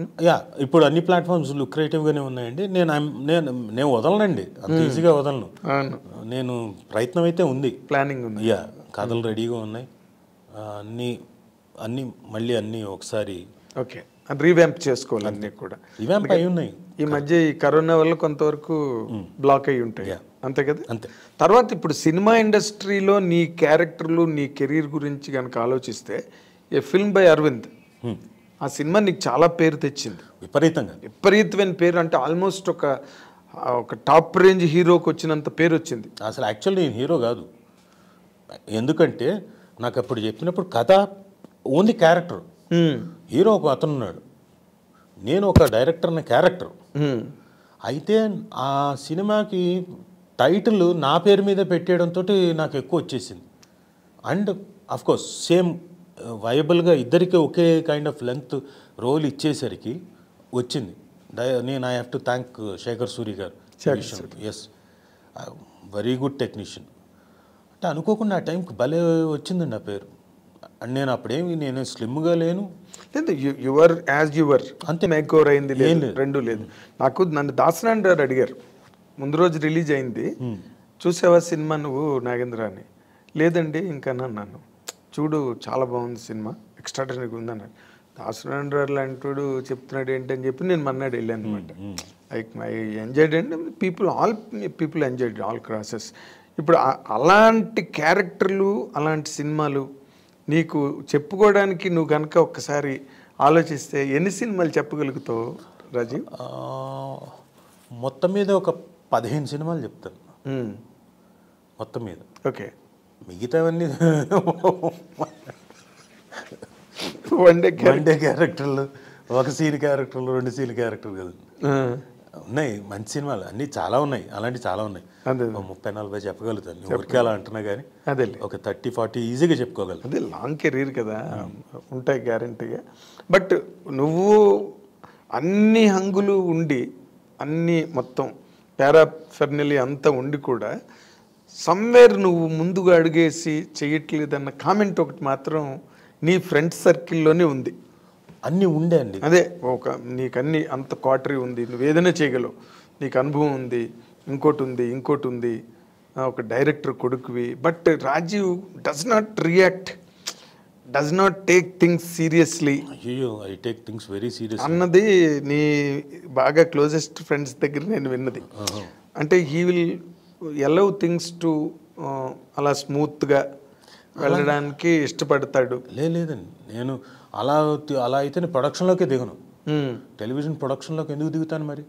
S1: ఇప్పుడు అన్ని ప్లాట్ఫామ్స్ లుక్రేటివ్గానే ఉన్నాయండి. నేను వదలనండి, అంత ఈజీగా వదలను. నేను ప్రయత్నం అయితే ఉంది,
S2: ప్లానింగ్ ఉంది,
S1: కథలు రెడీగా ఉన్నాయి, అన్నీ మళ్ళీ అన్నీ ఒకసారి
S2: ఓకే రీవ్యాంప్ చేసుకోవాలి. అన్నీ కూడా
S1: రీవ్యాంప్ అయి ఉన్నాయి.
S2: ఈ మధ్య ఈ కరోనా వల్ల కొంతవరకు బ్లాక్ అయి ఉంటాయి, అంతే కదా.
S1: అంతే.
S2: తర్వాత ఇప్పుడు సినిమా ఇండస్ట్రీలో నీ క్యారెక్టర్లు, నీ కెరీర్ గురించి కనుక ఆలోచిస్తే, ఏ ఫిల్మ్ బై అరవింద్, ఆ సినిమా నీకు చాలా పేరు తెచ్చింది, విపరీతమైన పేరు. అంటే ఆల్మోస్ట్ ఒక టాప్ రేంజ్ హీరోకి వచ్చినంత పేరు వచ్చింది.
S1: అసలు యాక్చువల్లీ నేను హీరో కాదు, ఎందుకంటే నాకు అప్పుడు చెప్పినప్పుడు కథ ఓన్లీ క్యారెక్టర్, హీరో ఒక అతను ఉన్నాడు, నేను ఒక డైరెక్టర్ అనే క్యారెక్టర్. అయితే ఆ సినిమాకి టైటిల్ నా పేరు మీద పెట్టేయడంతో నాకు ఎక్కువ వచ్చేసింది. అండ్ అఫ్కోర్స్ సేమ్ వైబుల్గా ఇద్దరికి ఒకే కైండ్ ఆఫ్ లెంత్ రోల్ ఇచ్చేసరికి వచ్చింది. నేను I have to thank Shekhar Suri garu. Yes, very good technician. అంటే అనుకోకుండా ఆ టైంకి భలే వచ్చిందండి ఆ పేరు. అండ్ నేను అప్పుడేమి నేను స్లిమ్గా లేను.
S2: లేదు, యువర్ యాజ్ యువర్ అంతే. మేక్ ఓవర్ అయింది లేదు, రెండు లేదు. నన్ను దాసనాండ్ గారు అడిగారు ముందు రోజు రిలీజ్ అయింది, చూసావా సినిమా నువ్వు నాగేంద్ర అని. లేదండి ఇంకా అన్నాను. చూడు చాలా బాగుంది సినిమా, ఎక్స్ట్రాడనరీగా ఉందన్నాడు. దాసనాండ్ గారు లాంటి చెప్తున్నాడు ఏంటని చెప్పి నేను మన్నాడు వెళ్ళాను అనమాట. I enjoyed and all people enjoyed all crosses. ఇప్పుడు అలాంటి క్యారెక్టర్లు అలాంటి సినిమాలు నీకు చెప్పుకోవడానికి నువ్వు కనుక ఒక్కసారి ఆలోచిస్తే ఎన్ని సినిమాలు చెప్పగలుగుతావు రాజీవ్?
S1: మొత్తం మీద ఒక 15 సినిమాలు చెప్తాను మొత్తం మీద.
S2: ఓకే,
S1: మిగతావన్నీ
S2: వన్ డే
S1: క్యారెక్టర్లు, ఒక సీన్ క్యారెక్టర్లు, 2 సీన్ క్యారెక్టర్లు కదా ఉన్నాయి. మంచి సినిమాలు అన్నీ చాలా ఉన్నాయి, అలాంటివి చాలా ఉన్నాయి. 30-40 చెప్పగలుగుతాను. ఊరికే అలా అంటున్నా కానీ
S2: అదే
S1: ఒక 30-40 ఈజీగా చెప్పుకోగలను.
S2: అదే లాంగ్ కెరీర్ కదా, ఉంటాయి గ్యారంటీగా. బట్ నువ్వు అన్ని హంగులు ఉండి అన్ని మొత్తం పారాఫెర్నలీ అంతా ఉండి కూడా సమ్వేర్ నువ్వు ముందుగా అడిగేసి చేయట్లేదన్న కామెంట్ ఒకటి మాత్రం నీ ఫ్రెండ్స్ సర్కిల్లోనే ఉంది.
S1: అన్నీ ఉండే అండి.
S2: అదే నీకు అన్ని అంత క్వాటరీ ఉంది, నువ్వు ఏదైనా చేయగలవు, నీకు అనుభవం ఉంది, ఇంకోటి ఉంది, ఒక డైరెక్టర్ కొడుకువి. But Rajeev does not take things seriously.
S1: అయ్యో, I take things very serious
S2: అన్నది నీ బాగా క్లోజెస్ట్ ఫ్రెండ్స్ దగ్గర నేను విన్నది. అంటే he will allow things to అలా స్మూత్గా వెళ్ళడానికి ఇష్టపడతాడు.
S1: లేదండి, నేను అలా అయితేనే ప్రొడక్షన్లోకే దిగను. టెలివిజన్ ప్రొడక్షన్లోకి ఎందుకు దిగుతాను మరి?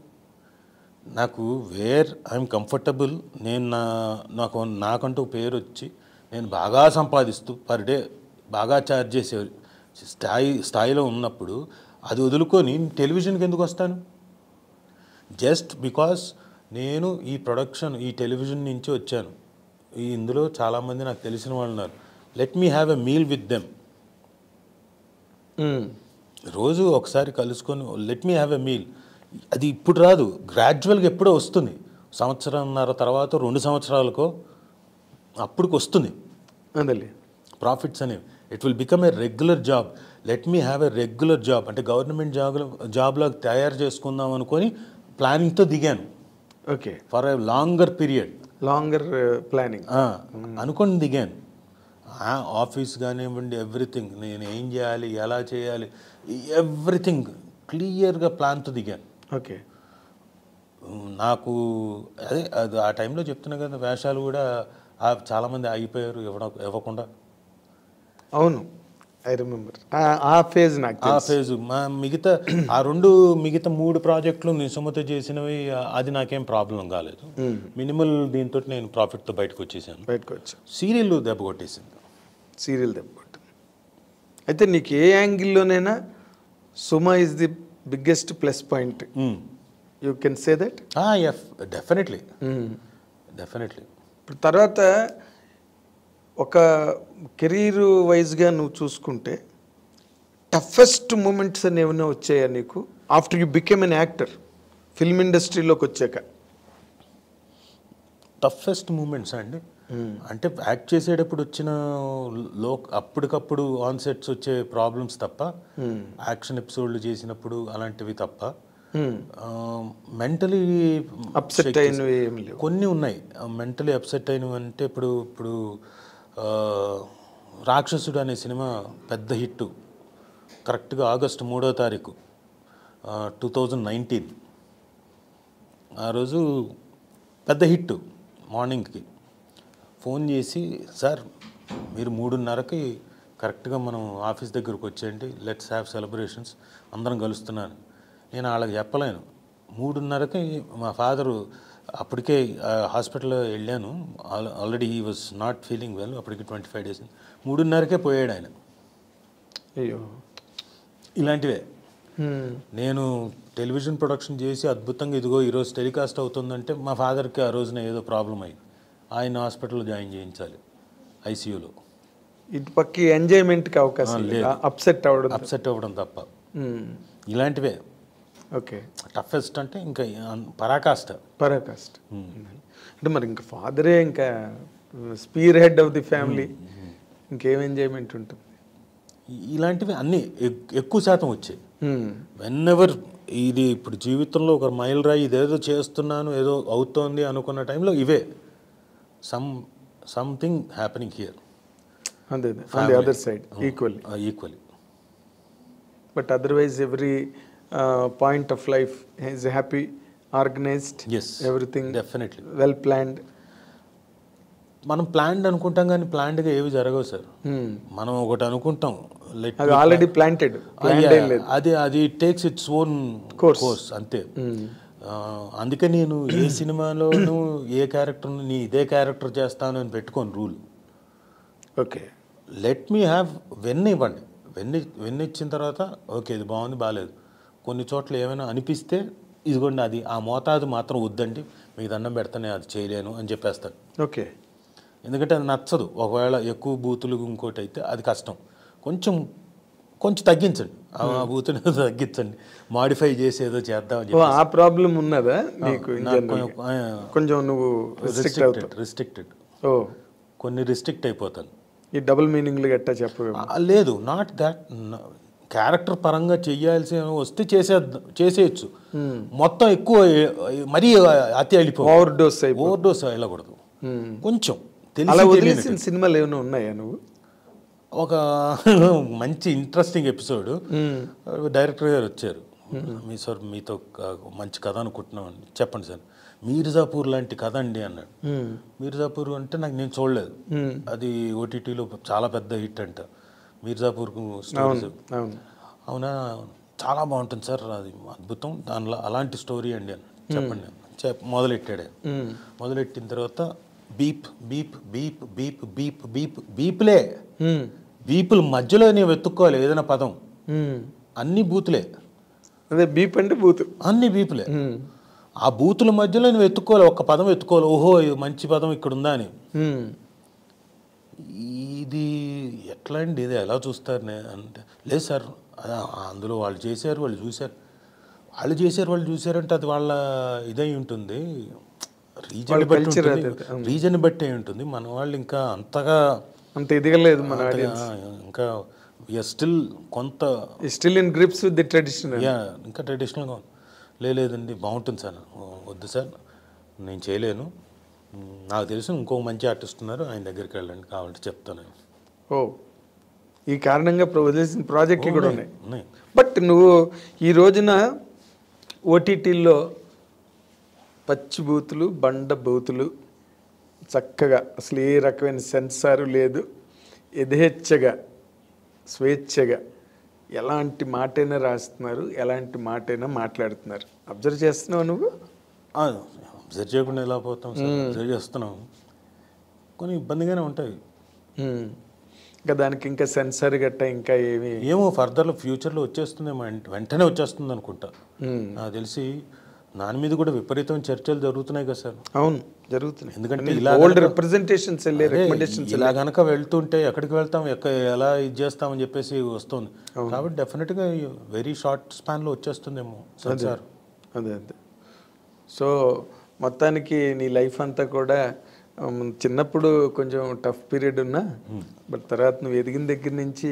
S1: నాకు వేర్ ఐఎమ్ కంఫర్టబుల్, నేను నాకంటూ పేరు వచ్చి నేను బాగా సంపాదిస్తూ పర్ డే బాగా ఛార్జ్ చేసే స్థాయిలో ఉన్నప్పుడు అది వదులుకొని టెలివిజన్కి ఎందుకు వస్తాను? జస్ట్ బికాస్ నేను ఈ టెలివిజన్ నుంచి వచ్చాను, ఇందులో చాలామంది నాకు తెలిసిన వాళ్ళు ఉన్నారు, let me have a meal with them. రోజు ఒకసారి కలుసుకొని let me have a meal. అది ఇప్పుడు రాదు, గ్రాడ్యువల్గా ఎప్పుడో వస్తుంది. 1.5 సంవత్సరం తర్వాత 2 సంవత్సరాలకో అప్పుడుకి వస్తుంది ప్రాఫిట్స్ అనేవి. It will become a regular job. Let me have a regular job. అంటే గవర్నమెంట్ జాబ్లో తయారు చేసుకుందాం అనుకొని ప్లానింగ్తో దిగాను.
S2: Okay,
S1: for a longer
S2: planning
S1: అనుకొని దిగాను. ఆఫీస్ కానివ్వండి, ఎవ్రీథింగ్, నేను ఏం చేయాలి, ఎలా చేయాలి, ఎవ్రీథింగ్ క్లియర్గా ప్లాన్తో దిగాను.
S2: ఓకే,
S1: నాకు అది ఆ టైంలో చెప్తున్నా కదా, వేషాలు కూడా చాలామంది ఆగిపోయారు ఇవ్వకుండా.
S2: అవును, ఐ రిమెంబర్ ఆ ఫేజ్.
S1: మిగతా 3 ప్రాజెక్టులు నేను సుమతో చేసినవి, అది నాకేం ప్రాబ్లం కాలేదు. మినిమల్ దీంతో నేను ప్రాఫిట్తో బయటకు వచ్చేసాను. సీరియల్ దెబ్బ కొట్టేసింది.
S2: అయితే నీకు ఏ యాంగిల్లోనైనా Suma is the biggest plus point. You can say that?
S1: Definitely.
S2: ఇప్పుడు తర్వాత ఒక కెరీర్ వైజ్గా నువ్వు చూసుకుంటే టఫెస్ట్ మూమెంట్స్ అని ఏమైనా వచ్చాయా నీకు after you become an actor, film ఇండస్ట్రీలోకి వచ్చాక?
S1: టఫెస్ట్ మూమెంట్స్ అండి అంటే యాక్ట్ చేసేటప్పుడు వచ్చిన అప్పటికప్పుడు ఆన్ సెట్స్ వచ్చే ప్రాబ్లమ్స్ తప్ప, యాక్షన్ ఎపిసోడ్లు చేసినప్పుడు అలాంటివి తప్ప, మెంటలీ
S2: అప్సెట్ అయినవి
S1: కొన్ని ఉన్నాయి. మెంటలీ అప్సెట్ అయినవి అంటే ఇప్పుడు రాక్షసుడు అనే సినిమా పెద్ద హిట్, కరెక్ట్గా ఆగస్టు 3వ తారీఖు 2019. ఆ రోజు పెద్ద హిట్. మార్నింగ్కి ఫోన్ చేసి, సార్ మీరు 3:30కి కరెక్ట్గా మనం ఆఫీస్ దగ్గరకు వచ్చేయండి, లెట్స్ హ్యావ్ సెలబ్రేషన్స్, అందరం కలుస్తున్నాను. నేను వాళ్ళకి చెప్పలేను. 3:30కి మా ఫాదరు, అప్పటికే హాస్పిటల్లో వెళ్ళాను, already he was not feeling well, అప్పటికి 25 days. 3:30కే పోయాడు ఆయన.
S2: అయ్యో,
S1: ఇలాంటివే. నేను టెలివిజన్ ప్రొడక్షన్ చేసి అద్భుతంగా ఇదిగో ఈరోజు టెలికాస్ట్ అవుతుందంటే మా ఫాదర్కి ఆ రోజున ఏదో ప్రాబ్లం అయింది, ఆయన హాస్పిటల్లో జాయిన్ చేయించాలి ఐసీయూలో.
S2: ఇటు పక్క ఎంజాయ్మెంట్కి అవకాశం లేదు, అప్సెట్
S1: అవ్వడం తప్ప. ఇలాంటివే.
S2: ఓకే,
S1: టఫెస్ట్ అంటే ఇంకా పరాకాష్ట.
S2: అంటే మరి ఇంకా ఫాదరే ఇంకా sphere head of the family, ఇంకేం ఎంజాయ్మెంట్ ఉంటుంది.
S1: ఇలాంటివి అన్నీ ఎక్కువ శాతం వచ్చాయి. వెన్ ఎవర్ ఇది ఇప్పుడు జీవితంలో ఒక మైల్ రాయి, ఇదేదో చేస్తున్నాను ఏదో అవుతోంది అనుకున్న టైంలో ఇవే సంథింగ్ హ్యాపెనింగ్ హియర్.
S2: అంతే, on the other side
S1: equally.
S2: But otherwise every point of life is happy, organised, everything
S1: definitely
S2: well planned.
S1: మనం ప్లాన్డ్ అనుకుంటాం కానీ ప్లాన్డ్గా ఏవి జరగవు సార్. మనం ఒకటి అనుకుంటాం,
S2: ఆల్రెడీ ప్లాంటెడ్,
S1: అది టేక్స్ ఇట్స్ ఓన్ కోర్స్ అంతే. అందుకే నేను ఏ సినిమాలోనూ ఏ క్యారెక్టర్ను నీ ఇదే క్యారెక్టర్ చేస్తాను అని పెట్టుకోను rule.
S2: Okay,
S1: let me have ఇవ్వండి. వెన్ ఇచ్చిన తర్వాత ఓకే ఇది బాగుంది బాగాలేదు, కొన్ని చోట్ల ఏమైనా అనిపిస్తే ఇదిగోండి అది ఆ మోతాదు మాత్రం వద్దండి, మీకు దండం పెడతానే అది చేయలేను అని చెప్పేస్తాను.
S2: ఓకే,
S1: ఎందుకంటే అది నచ్చదు. ఒకవేళ ఎక్కువ బూతులు ఇంకోటి అయితే అది కష్టం. కొంచెం తగ్గించండి, ఆ బూతుని తగ్గించండి, మాడిఫై చేసి ఏదో చేద్దామని చెప్పి.
S2: ఆ ప్రాబ్లం ఉన్నదా నీకు? కొంచెం నువ్వు
S1: రిస్ట్రిక్టెడ్, కొన్ని రిస్ట్రిక్ట్ అయిపోతాను.
S2: ఈ డబుల్ మీనింగ్లు గట్టా చెప్పు.
S1: లేదు, నాట్ దాట్. క్యారెక్టర్ పరంగా చెయ్యాల్సి వస్తే చేసేయచ్చు. మొత్తం ఎక్కువ మరీ అతి వెళ్ళిపో ఓవర్ డోస్ వెళ్ళకూడదు. కొంచెం
S2: తెలిసిన సినిమాలు ఏమైనా ఉన్నాయా నువ్వు?
S1: ఒక మంచి ఇంట్రెస్టింగ్ ఎపిసోడ్ డైరెక్టర్ గారు వచ్చారు. సార్ మీతో మంచి కథ అనుకుంటున్నామండి, చెప్పండి సార్. మీర్జాపూర్ లాంటి కథ అండి అన్నాడు. మీర్జాపూర్ అంటే నేను చూడలేదు, అది ఓటీటీలో చాలా పెద్ద హిట్ అంట మీర్జాపూర్ స్టోరీస్. అవునా, చాలా బాగుంటుంది సార్, అది అద్భుతం, దానిలో అలాంటి స్టోరీ అండి అని చెప్పండి. మొదలెట్టాడు. మొదలెట్టిన తర్వాత beep beep beep beep beep beep బీప్లే, బీపుల మధ్యలో నేను వెతుక్కోవాలి ఏదైనా పదం, అన్ని బూతులే.
S2: అదే బీప్ అంటే బూత్,
S1: అన్ని బీపులే. ఆ బూతుల మధ్యలో నేను వెతుక్కోవాలి, ఒక్క పదం వెతుక్కోవాలి, ఓహో మంచి పదం ఇక్కడ ఉందా అని. ఇది ఎట్లా అండి, ఇది ఎలా చూస్తారు అంటే, లేదు సార్ అందులో వాళ్ళు చేశారు వాళ్ళు చూశారంటే అది వాళ్ళ ఇదై ఉంటుంది, రీజన్ బట్టి ఉంటుంది. మన వాళ్ళు ఇంకా అంతగా
S2: అంత ఎదగలేదు, మన
S1: ఇంకా స్టిల్ కొంత
S2: still in grips with the traditional.
S1: ఇంకా ట్రెడిషనల్గా లేదండి బాగుంటుంది సార్, వద్దు సార్ నేను చేయలేను, నాకు తెలుసు ఇంకో మంచి ఆర్టిస్ట్ ఉన్నారు ఆయన దగ్గరికి వెళ్ళండి కావాలంటే చెప్తాను.
S2: ఈ కారణంగా వదిలేసిన ప్రాజెక్టులు కూడా ఉన్నాయి. బట్ నువ్వు ఈ రోజున ఓటీటీల్లో పచ్చి బూతులు, బండ బూతులు, చక్కగా అసలు ఏ రకమైన సెన్సారు లేదు, యథేచ్ఛగా స్వేచ్ఛగా ఎలాంటి మాటైనా రాస్తున్నారు, ఎలాంటి మాటైనా మాట్లాడుతున్నారు. అబ్జర్వ్ చేస్తున్నావు నువ్వు?
S1: అబ్జర్వ్ చేయకుండా ఎలా పోతాం సార్, అబ్జర్వ్ చేస్తున్నాం, కొన్ని ఇబ్బందిగానే ఉంటాయి.
S2: ఇంకా దానికి ఇంకా సెన్సార్ గట్ట ఇంకా
S1: ఏమో ఫర్దర్లో ఫ్యూచర్లో వచ్చేస్తుందేమో, వెంటనే వచ్చేస్తుంది అనుకుంటా. నాకు తెలిసి దాని మీద కూడా విపరీతం చర్చలు జరుగుతున్నాయి కదా సార్.
S2: అవును జరుగుతున్నాయి,
S1: ఎందుకంటే
S2: ఇలా
S1: గనక వెళ్తుంటే ఎక్కడికి వెళ్తాం, ఎలా ఇది చేస్తామని చెప్పేసి వస్తుంది. కాబట్టి డెఫినెట్గా వెరీ షార్ట్ స్పాన్లో వచ్చేస్తుందేమో సార్.
S2: అదే. సో మొత్తానికి నీ లైఫ్ అంతా కూడా చిన్నప్పుడు కొంచెం టఫ్ పీరియడ్ ఉన్నా, బట్ తర్వాత నువ్వు ఎదిగిన దగ్గర నుంచి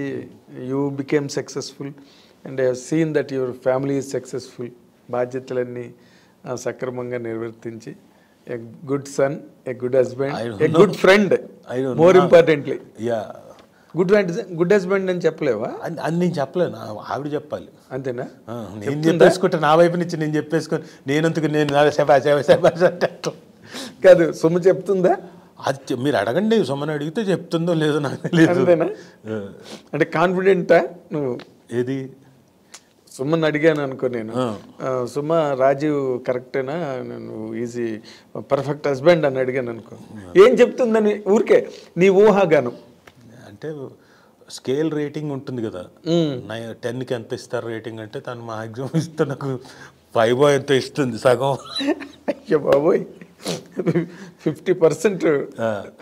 S2: you became successful and I have seen that your family is successful. బాధ్యతలన్నీ సక్రమంగా నిర్వర్తించి a good son, a good husband, a good friend, more importantly. Good husband అని చెప్పలేవా?
S1: అది నేను చెప్పలేను, ఆవిడ చెప్పాలి.
S2: అంతేనా?
S1: నేను చెప్పేసుకుంటే నా వైపు నుంచి నేను చెప్పేసుకొని నేనందుకు నేను
S2: కాదు, సొమ్ము చెప్తుందా?
S1: అది మీరు అడగండి, సొమ్మని అడిగితే చెప్తుందో లేదో నాకు తెలియదు.
S2: అంటే కాన్ఫిడెంటా నువ్వు?
S1: ఏది
S2: సుమన్ అడిగాను అనుకో నేను, సుమ రాజీవ్ కరెక్టేనా, నువ్వు ఈజీ పర్ఫెక్ట్ హస్బెండ్ అని అడిగాను అనుకో, ఏం చెప్తుందని ఊరికే నీ ఊహాగాను.
S1: అంటే స్కేల్ రేటింగ్ ఉంటుంది కదా, 10కి ఎంత ఇస్తారు రేటింగ్ అంటే తను మ్యాక్సిమం ఇస్తే నాకు 5 ఎంత ఇస్తుంది, సగం.
S2: అయ్యో బాబోయ్, 50%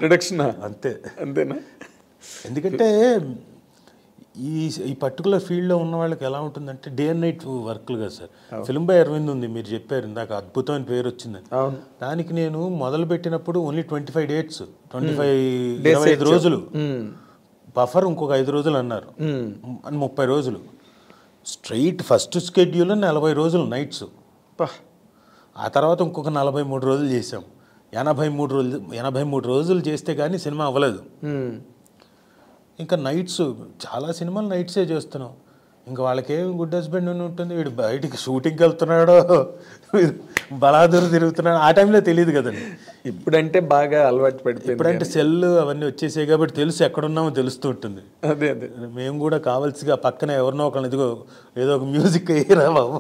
S2: రిడక్షన్.
S1: అంతేనా?
S2: ఎందుకంటే
S1: ఈ పర్టికులర్ ఫీల్డ్లో ఉన్న వాళ్ళకి ఎలా ఉంటుందంటే డే అండ్ నైట్ వర్క్లు కదా సార్. ఫిల్మ్ బై అరవింద్ ఉంది, మీరు చెప్పారు ఇందాక, అద్భుతమైన పేరు వచ్చిందని. దానికి నేను మొదలు పెట్టినప్పుడు ఓన్లీ 25 dates, 25 రోజులు బఫర్, ఇంకొక 5 రోజులు అన్నారు, 30 రోజులు స్ట్రైట్. ఫస్ట్ స్కెడ్యూల్ 40 రోజులు నైట్స్, ఆ తర్వాత ఇంకొక 43 రోజులు చేసాం. 83 రోజులు చేస్తే కానీ సినిమా అవ్వలేదు. ఇంకా నైట్స్, చాలా సినిమాలు నైట్సే చేస్తున్నాం. ఇంకా వాళ్ళకేం గుడ్ హస్బెండ్ అని ఉంటుంది, వీడు బయటికి షూటింగ్కి వెళ్తున్నాడో బలాదూరు తిరుగుతున్నాడు, ఆ టైంలో తెలియదు కదండి.
S2: ఇప్పుడంటే బాగా అలవాటు పడిపోయింది.
S1: ఇప్పుడంటే సెల్ అవన్నీ వచ్చేసాయి కాబట్టి తెలుసు, ఎక్కడున్నామో తెలుస్తూ ఉంటుంది.
S2: అదే అదే,
S1: మేము కూడా కావాల్సిగా పక్కన ఎవరినో ఒకళ్ళని, ఇదిగో ఏదో ఒక మ్యూజిక్ వేయరా బాబు.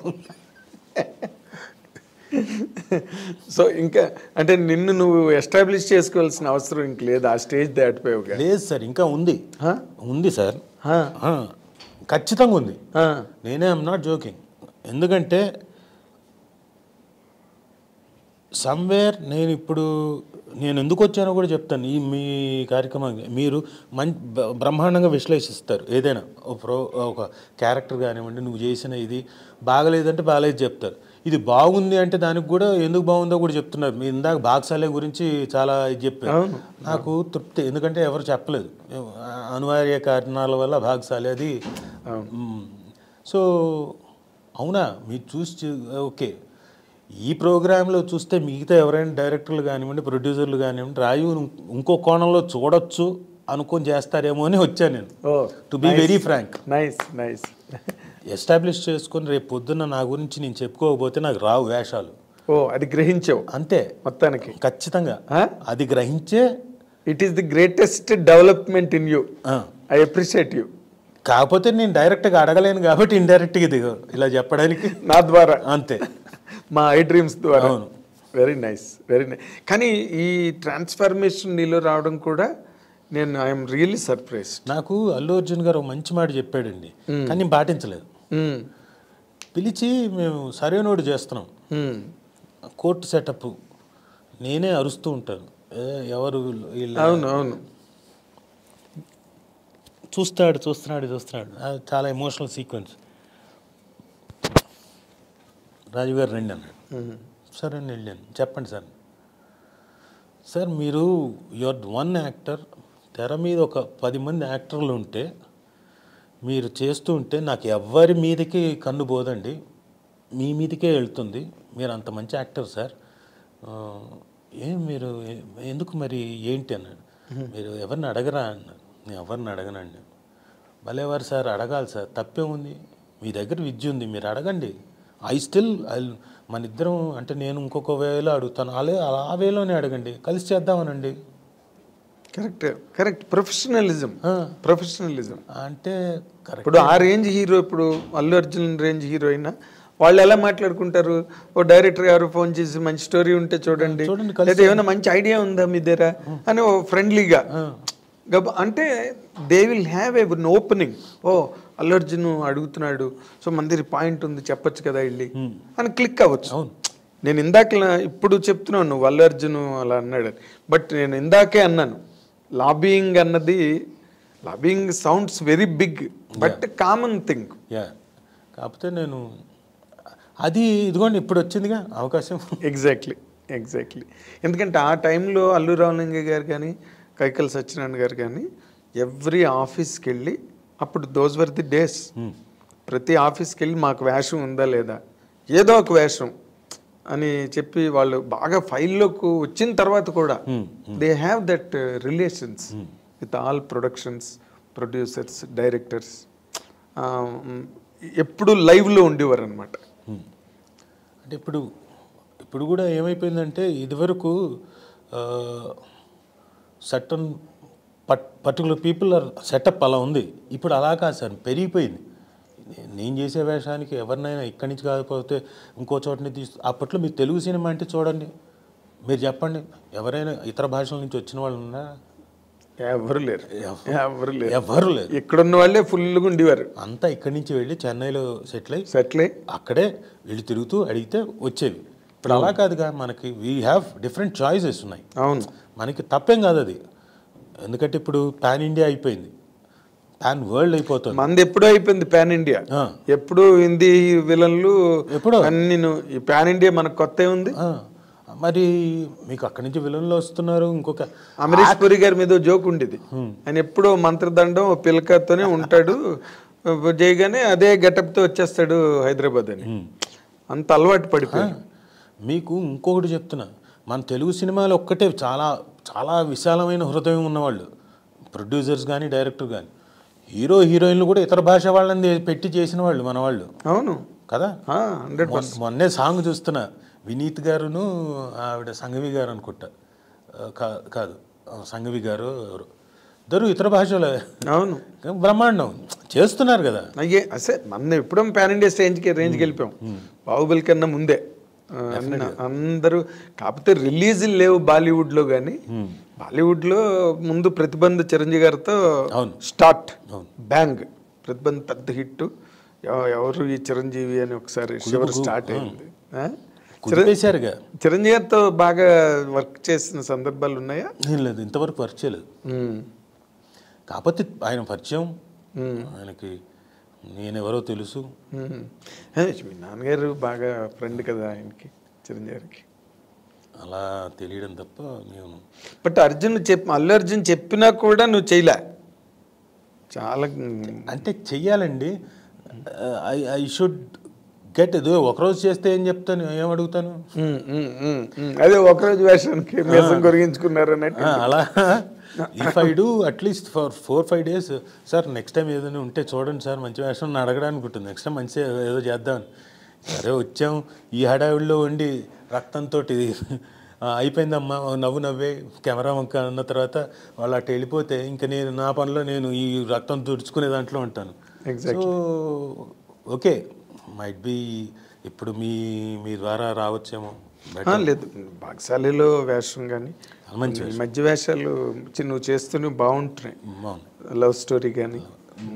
S2: సో ఇంకా అంటే నిన్ను నువ్వు ఎస్టాబ్లిష్ చేసుకోవాల్సిన అవసరం ఇంక లేదు, ఆ స్టేజ్ దాటిపోయావు.
S1: లేదు సార్, ఇంకా ఉంది సార్, ఖచ్చితంగా ఉంది. నేనే ఐఎమ్ నాట్ జోకింగ్. ఎందుకంటే సమ్వేర్ నేను ఎందుకు వచ్చానో కూడా చెప్తాను. మీ కార్యక్రమాన్ని మీరు బ్రహ్మాండంగా విశ్లేషిస్తారు. ఏదైనా ఒక క్యారెక్టర్ కానివ్వండి, నువ్వు చేసిన ఇది బాగలేదంటే బాగలేదు చెప్తారు, ఇది బాగుంది అంటే దానికి కూడా ఎందుకు బాగుందో కూడా చెప్తున్నారు. మీరు ఇందాక బాక్సాలే గురించి చాలా ఇది చెప్పారు, నాకు తృప్తి. ఎందుకంటే ఎవరు చెప్పలేదు, అనివార్య కారణాల వల్ల బాక్సాలే అది. సో అవునా, మీరు చూసి ఓకే. ఈ ప్రోగ్రాంలో చూస్తే మిగతా ఎవరైనా డైరెక్టర్లు కానివ్వండి, ప్రొడ్యూసర్లు కానివ్వండి, రాజు ఇంకో కోణంలో చూడొచ్చు అనుకొని చేస్తారేమో అని వచ్చాను నేను. To be very frank.
S2: Nice.
S1: Establish చేసుకొని రేపు పొద్దున్న నా గురించి నేను చెప్పుకోకపోతే నాకు రావు వేషాలు.
S2: అది గ్రహించావు
S1: అంతే
S2: మొత్తానికి.
S1: ఖచ్చితంగా అది గ్రహించే.
S2: It is the greatest development in you. I appreciate you.
S1: కాకపోతే నేను డైరెక్ట్గా అడగలేను కాబట్టి ఇండైరెక్ట్గా ఇది ఇలా చెప్పడానికి
S2: నా ద్వారా,
S1: అంతే,
S2: మా ఐ డ్రీమ్స్ ద్వారా. Very nice. కానీ ఈ ట్రాన్స్ఫర్మేషన్ నీలో రావడం కూడా నేను ఐఎమ్ రియల్లీ సర్ప్రైజ్.
S1: నాకు అల్లు అర్జున్ గారు మంచి మాట చెప్పాడండి, కానీ నేను పాటించలేదు. పిలిచి మేము సరైనోడు చేస్తున్నాం, కోర్టు సెటప్, నేనే అరుస్తూ ఉంటాను, ఎవరు
S2: అవును
S1: చూస్తున్నాడు. చాలా ఎమోషనల్ సీక్వెన్స్. రాజు గారు రండి అన్నాడు. సరే అని వెళ్ళాను. చెప్పండి సార్ మీరు యువర్ వన్ యాక్టర్, తెర మీద ఒక 10 మంది యాక్టర్లు ఉంటే మీరు చేస్తూ ఉంటే నాకు ఎవ్వరి మీదకి కన్ను పోదండి, మీ మీదకే వెళ్తుంది. మీరు అంత మంచి యాక్టర్ సార్, మీరు ఎందుకు మరి ఏంటి అన్నాడు. మీరు ఎవరిని అడగరా అన్నాడు. నేను ఎవరిని అడగనండి. భలేవారు సార్, అడగాలి సార్, తప్పే ఉంది, మీ దగ్గర విద్య ఉంది, మీరు అడగండి. మన ఇద్దరం అంటే నేను ఇంకొక వేలో అడుగుతాను, ఆ వేలోనే అడగండి, కలిసి చేద్దామనండి.
S2: కరెక్ట్. ప్రొఫెషనలిజం అంటే
S1: ఇప్పుడు
S2: ఆ రేంజ్ హీరో, ఇప్పుడు అల్లు అర్జున్ రేంజ్ హీరో అయినా వాళ్ళు ఎలా మాట్లాడుకుంటారు, ఓ డైరెక్టర్ గారు ఫోన్ చేసి మంచి స్టోరీ ఉంటే చూడండి, లేదా ఏమైనా మంచి ఐడియా ఉందా మీ దగ్గర అని ఓ ఫ్రెండ్లీగా, అంటే they will have a opening. Allu Arjun అడుగుతున్నాడు, సో మన దగ్గర పాయింట్ ఉంది, చెప్పొచ్చు కదా వెళ్ళి అని క్లిక్ అవ్వచ్చు. నేను ఇప్పుడు చెప్తున్నాను నువ్వు అల్లు అర్జున్ అలా అన్నాడు, బట్ నేను ఇందాకే అన్నాను, lobbying sounds very big but common thing.
S1: కాకపోతే నేను అది ఇదిగోండి ఇప్పుడు వచ్చిందిగా అవకాశం.
S2: ఎగ్జాక్ట్లీ. ఎందుకంటే ఆ టైంలో అల్లు రామలింగ గారు కానీ, కైకల్ సత్యనారాయణ గారు కానీ ఎవ్రీ ఆఫీస్కి వెళ్ళి, అప్పుడు దోస్ వర్ ది డేస్, ప్రతి ఆఫీస్కి వెళ్ళి మాకు వేషం ఉందా లేదా, ఏదో ఒక వేషం అని చెప్పి వాళ్ళు బాగా ఫైల్లోకి వచ్చిన తర్వాత కూడా they have that relations with all productions, producers, directors, ఎప్పుడు లైవ్లో ఉండేవారు అనమాట.
S1: అంటే ఇప్పుడు కూడా ఏమైపోయిందంటే ఇదివరకు certain particular people are setup అలా ఉంది, ఇప్పుడు అలా కాదు సార్, పెరిగిపోయింది. నేను చేసే వేషానికి ఎవరినైనా ఇక్కడి నుంచి కాకపోతే ఇంకో చోటని అప్పట్లో మీరు తెలుగు సినిమా అంటే చూడండి, మీరు చెప్పండి, ఎవరైనా ఇతర భాషల నుంచి వచ్చిన వాళ్ళు ఉన్నారా?
S2: ఎవరు లేరు. ఇక్కడున్న వాళ్ళే ఫుల్గా ఉండేవారు.
S1: అంతా ఇక్కడి నుంచి వెళ్ళి చెన్నైలో సెటిల్ అయ్యి అక్కడే వెళ్ళి తిరుగుతూ అడిగితే వచ్చేవి. ఇప్పుడు అలా కాదుగా, మనకి వీ హ్యావ్ డిఫరెంట్ చాయిసెస్ ఉన్నాయి.
S2: అవును,
S1: మనకి తప్పేం కాదు అది, ఎందుకంటే ఇప్పుడు పాన్ ఇండియా అయిపోయింది. పాన్ వరల్డ్ అయిపోతుంది.
S2: మంది ఎప్పుడో అయిపోయింది పాన్ ఇండియా. ఎప్పుడు హిందీ విలన్లు
S1: ఎప్పుడో
S2: అన్ని ఈ పాన్ ఇండియా మనకు కొత్త ఉంది.
S1: మరి మీకు అక్కడి నుంచి విలన్లు వస్తున్నారు. ఇంకొక
S2: అమరీష్ పురి గారి మీద జోక్ ఉండేది, ఆయన ఎప్పుడో మంత్రదండం పిలకతోనే ఉంటాడు, చేయగానే అదే గెటప్తో వచ్చేస్తాడు హైదరాబాద్ అని. అంత అలవాటు పడిపోయాడు.
S1: మీకు ఇంకొకటి చెప్తున్నా, మన తెలుగు సినిమాలు ఒక్కటే చాలా చాలా విశాలమైన హృదయం ఉన్నవాళ్ళు, ప్రొడ్యూసర్స్ కానీ డైరెక్టర్ కానీ. హీరో హీరోయిన్లు కూడా ఇతర భాష వాళ్ళని పెట్టి చేసిన వాళ్ళు మన వాళ్ళు.
S2: అవును
S1: కదా.
S2: 100%.
S1: మొన్నే సాంగ్ చూస్తున్నా, వినీత్ గారును ఆవిడ సంఘవి గారు అనుకుంటా, కాదు సంఘవి గారు ఎవరు, ఇద్దరు ఇతర భాషలో.
S2: అవును,
S1: బ్రహ్మాండం చేస్తున్నారు కదా.
S2: అయ్యే అసలు మనం ఎప్పుడో పాన్ ఇండియా రేంజ్కి వెళ్ళిపోయాం. బాహుబలి కన్నా ముందే అందరూ. కాకపోతే రిలీజులు లేవు బాలీవుడ్లో, కానీ బాలీవుడ్లో ముందు ప్రతిబంధ చిరంజీవి గారితో స్టార్ట్, బ్యాంగ్ ప్రతిబంధ పెద్ద హిట్. ఎవరు ఈ చిరంజీవి అని ఒకసారి షివర్ స్టార్ట్ అయింది. చిరంజీవి గారితో బాగా వర్క్ చేసిన సందర్భాలు ఉన్నాయా?
S1: లేదు, ఇంతవరకు వర్క్ చేయలేదు. కాకపోతే ఆయన పరిచయం, ఆయనకి నేనెవరో తెలుసు.
S2: మీ నాన్నగారు బాగా ఫ్రెండ్ కదా ఆయనకి, చిరంజీవి గారికి.
S1: అలా తెలియడం తప్ప నేను.
S2: బట్ అల్లు అర్జున్ చెప్పినా కూడా నువ్వు చేయలే. చాలా
S1: అంటే చెయ్యాలండి. ఐ షుడ్ గెట్ ఏదో ఒకరోజు చేస్తే ఏం చెప్తాను, ఏం అడుగుతాను.
S2: అదే ఒకరోజు వేషానికి మీసం కొరిగించుకున్నారు అన్నట్టు.
S1: అలా if I do at least for 4-5 days, sir next time ఏదైనా ఉంటే చూడండి సార్, మంచి వేషం అడగడానికి ఉంటుంది, నెక్స్ట్ టైం మంచిగా ఏదో చేద్దామని. సరే వచ్చాం, ఈ హడావిడిలో ఉండి రక్తంతో అయిపోయిందమ్మా, నవ్వు నవ్వే కెమెరా వంక అన్న తర్వాత వాళ్ళు అటు వెళ్ళిపోతే ఇంకా నేను నా పనిలో నేను ఈ రక్తం తుడుచుకునే దాంట్లో ఉంటాను. సో ఓకే, మైట్ బి ఇప్పుడు మీ ద్వారా రావచ్చేమో.
S2: లేదు, బాక్సాలీలో వేషం కానీ మధ్య వేషాలు నువ్వు చేస్తూనే బాగుంటున్నాయి. లవ్ స్టోరీ కానీ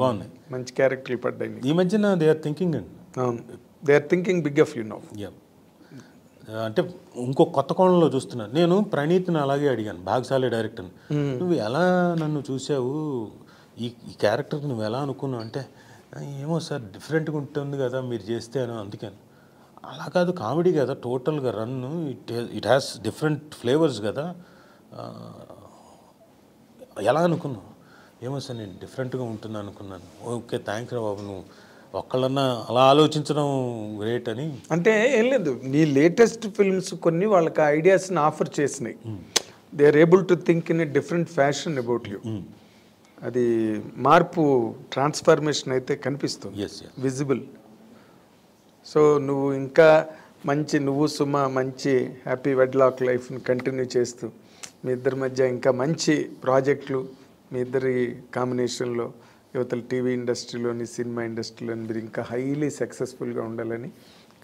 S1: బాగున్నాయి,
S2: మంచి క్యారెక్టర్లు పడ్డాయి
S1: ఈ మధ్యన. దే ఆర్ థింకింగ్ అండి.
S2: అవును, they are thinking big of you now.
S1: అంటే ఇంకో కొత్త కోణంలో చూస్తున్నాను. నేను ప్రణీత్ని అలాగే అడిగాను, భాగ్యశాలి డైరెక్టర్ని, నువ్వు ఎలా నన్ను చూసావు, ఈ క్యారెక్టర్ నువ్వు ఎలా అనుకున్నావు అంటే, ఏమో సార్ డిఫరెంట్గా ఉంటుంది కదా మీరు చేస్తే అని. అందుకని అలా కాదు, కామెడీ కదా టోటల్గా run, it has different flavours కదా, ఎలా అనుకున్నావు. ఏమో సార్ నేను డిఫరెంట్గా ఉంటుంది అనుకున్నాను. ఓకే థ్యాంక్ రా బాబు, నువ్వు ఒక్కళ్ళన్నా అలా ఆలోచించడం గ్రేట్ అని.
S2: అంటే ఏం లేదు, నీ లేటెస్ట్ ఫిల్మ్స్ కొన్ని వాళ్ళకి ఐడియాస్ని ఆఫర్ చేసినాయి. They are able to think in a different fashion about you. అది మార్పు, ట్రాన్స్ఫర్మేషన్ అయితే కనిపిస్తుంది, విజిబుల్. సో నువ్వు ఇంకా నువ్వు సుమ మంచి హ్యాపీ వెడ్లాక్ లైఫ్ని కంటిన్యూ చేస్తూ మీ ఇద్దరి మధ్య ఇంకా మంచి ప్రాజెక్టులు, మీ ఇద్దరి కాంబినేషన్లో యువతల టీవీ ఇండస్ట్రీలోని సినిమా ఇండస్ట్రీలోని మీరు ఇంకా హైలీ సక్సెస్ఫుల్గా ఉండాలని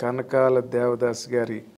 S2: కనకాల దేవదాస్ గారి